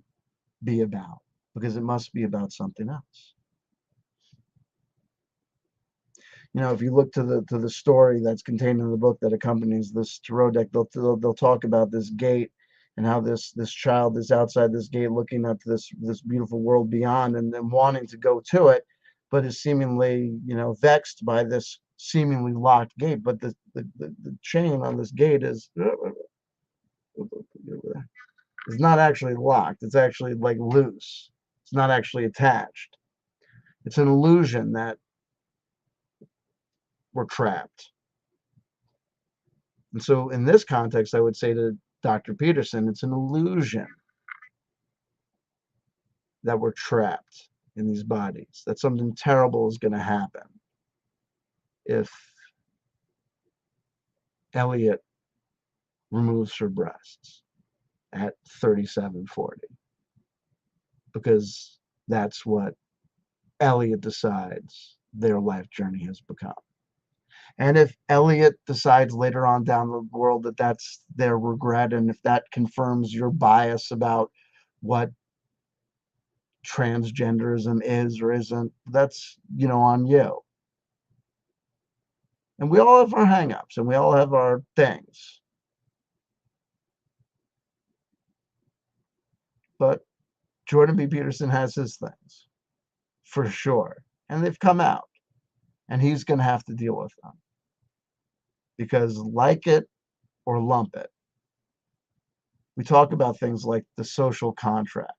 Speaker 1: be about? Because it must be about something else. If you look to the story that's contained in the book that accompanies this tarot deck, they'll talk about this gate and how this child is outside this gate looking at this beautiful world beyond and then wanting to go to it, but is seemingly vexed by this seemingly locked gate. But the chain on this gate is not actually locked. It's actually like loose. It's not actually attached. It's an illusion that we're trapped. And so in this context, I would say to Dr. Peterson, it's an illusion that we're trapped in these bodies, that something terrible is going to happen if Elliot removes her breasts at 3740, because that's what Elliot decides their life journey has become. And if Elliot decides later on down the world that that's their regret, and if that confirms your bias about what transgenderism is or isn't, that's, on you. And we all have our hangups and we all have our things. But Jordan B. Peterson has his things, for sure. And they've come out. And he's going to have to deal with them. Because like it or lump it, we talk about things like the social contract.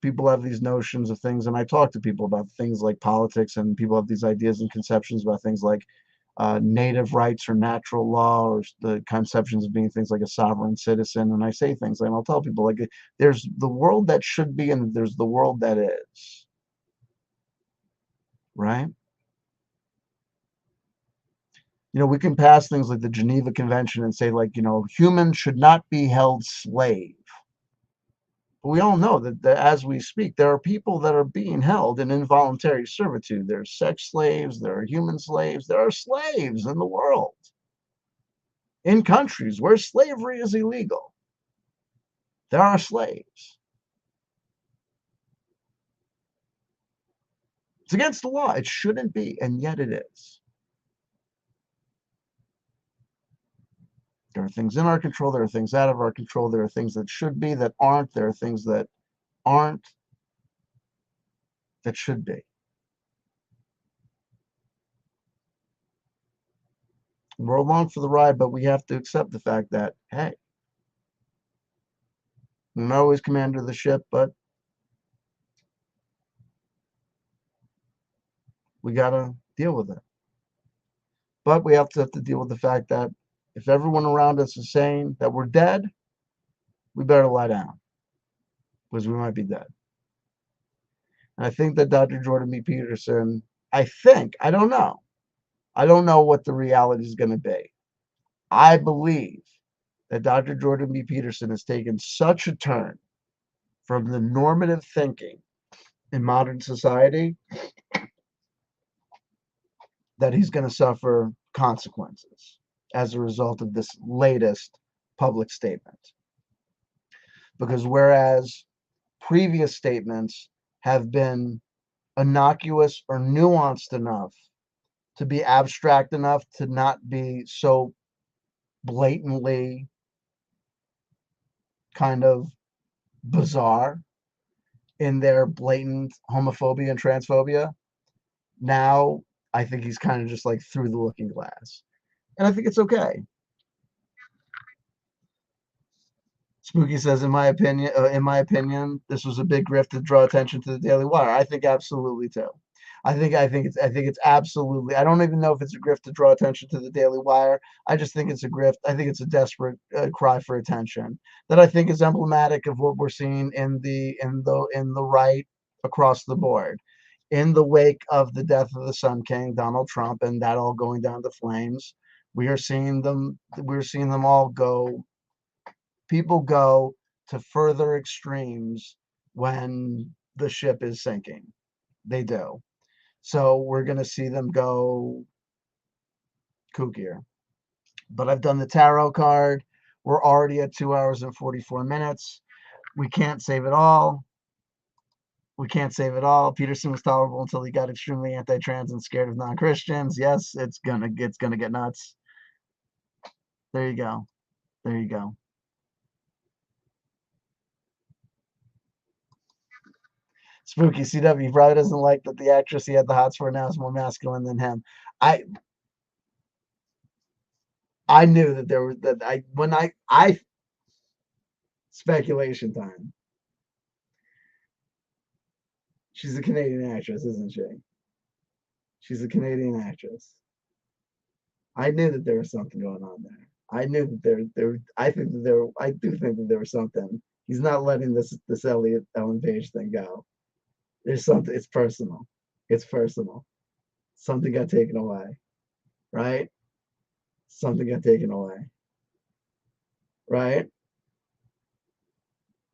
Speaker 1: People have these notions of things, and I talk to people about things like politics, and people have these ideas and conceptions about things like native rights or natural law, or the conceptions of being things like a sovereign citizen. And I say things, and I'll tell people, like, there's the world that should be, and there's the world that is. Right? We can pass things like the Geneva Convention and say, like, humans should not be held slave. But we all know that as we speak, there are people that are being held in involuntary servitude. There's sex slaves, there are human slaves, there are slaves in the world, in countries where slavery is illegal. There are slaves. It's against the law. It shouldn't be, and yet it is. There are things in our control. There are things out of our control. There are things that should be that aren't. There are things that aren't that should be. We're along for the ride, but we have to accept the fact that, hey, we're not always commander of the ship, but we got to deal with it. But we have to deal with the fact that if everyone around us is saying that we're dead, we better lie down, because we might be dead. And I think that Dr. Jordan B. Peterson, I don't know what the reality is going to be. I believe that Dr. Jordan B. Peterson has taken such a turn from the normative thinking in modern society that he's going to suffer consequences as a result of this latest public statement. Because whereas previous statements have been innocuous or nuanced enough to be abstract enough to not be so blatantly kind of bizarre in their blatant homophobia and transphobia, now I think he's kind of just like through the looking glass. And I think it's okay. Spooky says, in my opinion, this was a big grift to draw attention to the Daily Wire. I think absolutely too. I think it's absolutely. I don't even know if it's a grift to draw attention to the Daily Wire. I just think it's a grift. I think it's a desperate cry for attention that I think is emblematic of what we're seeing in the right across the board. In the wake of the death of the Sun King, Donald Trump, and that all going down the flames, we are seeing them. We're seeing them all go. People go to further extremes when the ship is sinking. They do. So we're going to see them go kookier. But I've done the tarot card. We're already at 2 hours and 44 minutes. We can't save it all. We can't save it all. Peterson was tolerable until he got extremely anti-trans and scared of non-Christians. Yes, it's gonna get nuts. There you go. There you go. Spooky CW probably doesn't like that the actress he had the hots for now is more masculine than him. I I knew that there was that I when I speculation time. She's a Canadian actress, isn't she? She's a Canadian actress. I knew that there was something going on there. I knew that there. I think that there. I do think that there was something. He's not letting this Ellen Page thing go. There's something. It's personal. It's personal. Something got taken away, right? Something got taken away, right?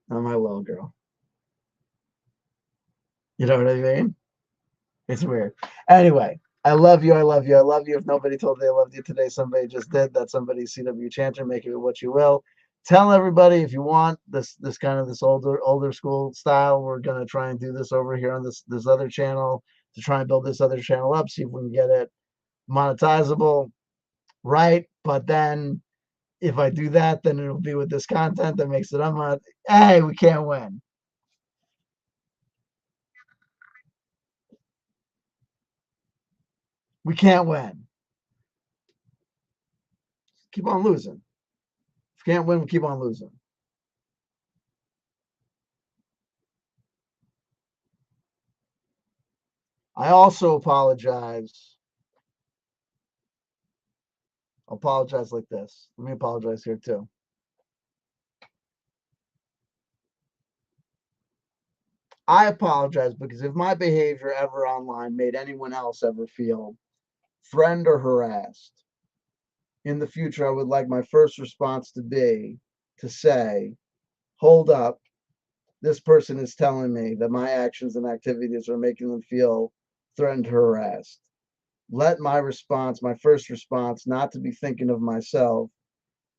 Speaker 1: Not my little girl. You know what I mean? It's weird. Anyway, I love you. I love you. I love you. If nobody told you they loved you today, somebody just did. That somebody CW Chanter. Make it what you will. Tell everybody if you want this kind of this older school style. We're gonna try and do this over here on this other channel to try and build this other channel up. See if we can get it monetizable, right? But then if I do that, then it'll be with this content that makes it unmonetized. Hey, we can't win. We can't win. Keep on losing. If we can't win, we keep on losing. I also apologize. I'll apologize like this. Let me apologize here too. I apologize because if my behavior ever online made anyone else ever feel threatened or harassed, in the future, I would like my first response to be to say, hold up, this person is telling me that my actions and activities are making them feel threatened or harassed. Let my response, my first response, not to be thinking of myself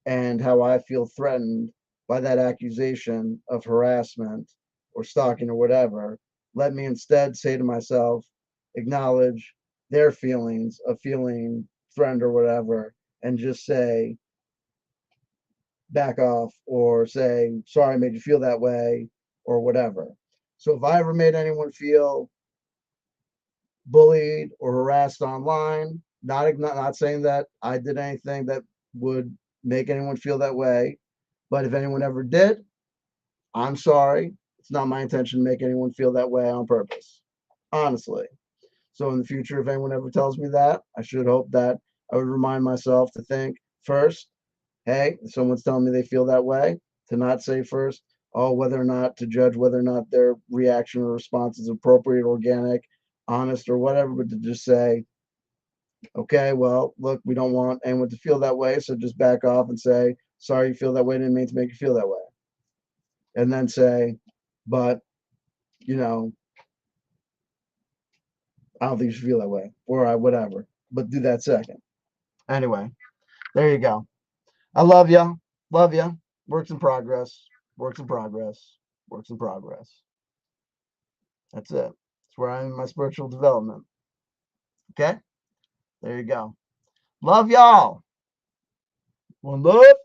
Speaker 1: and how I feel threatened by that accusation of harassment or stalking or whatever. Let me instead say to myself, acknowledge their feelings of feeling threatened or whatever, and just say, back off, or say, sorry, I made you feel that way, or whatever. So if I ever made anyone feel bullied or harassed online, not saying that I did anything that would make anyone feel that way, but if anyone ever did, I'm sorry. It's not my intention to make anyone feel that way on purpose, honestly. So in the future, if anyone ever tells me that, I should hope that I would remind myself to think first, hey, if someone's telling me they feel that way, to not say first, oh, whether or not to judge whether or not their reaction or response is appropriate, organic, honest, or whatever, but to just say, okay, well, look, we don't want anyone to feel that way, so just back off and say, sorry, you feel that way, didn't mean to make you feel that way. And then say, but, you know, I don't think you should feel that way, or whatever, but do that second. Anyway, there you go. I love you. Love you. Works in progress. Works in progress. Works in progress. That's it. That's where I'm in my spiritual development. Okay? There you go. Love y'all. One love.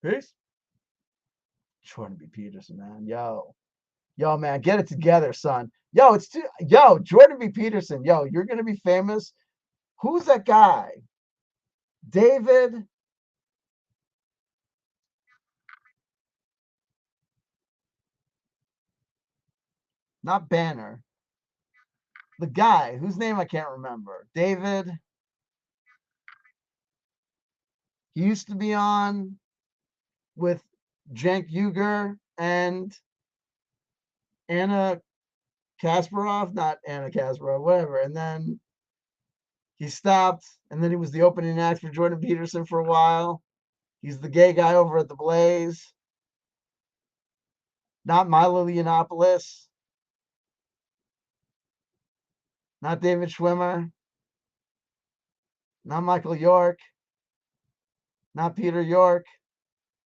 Speaker 1: Peace. Jordan B. Peterson, man. Yo, man, get it together, son. Yo, Jordan B. Peterson. Yo, you're gonna be famous. Who's that guy? David. not Banner. The guy whose name I can't remember. David. He used to be on with Cenk Uygur and Anna Kasparov, not Anna Kasparov, whatever. And then he stopped, and then he was the opening act for Jordan Peterson for a while. He's the gay guy over at the Blaze. Not Milo Yiannopoulos. Not David Schwimmer. Not Michael York. Not Peter York.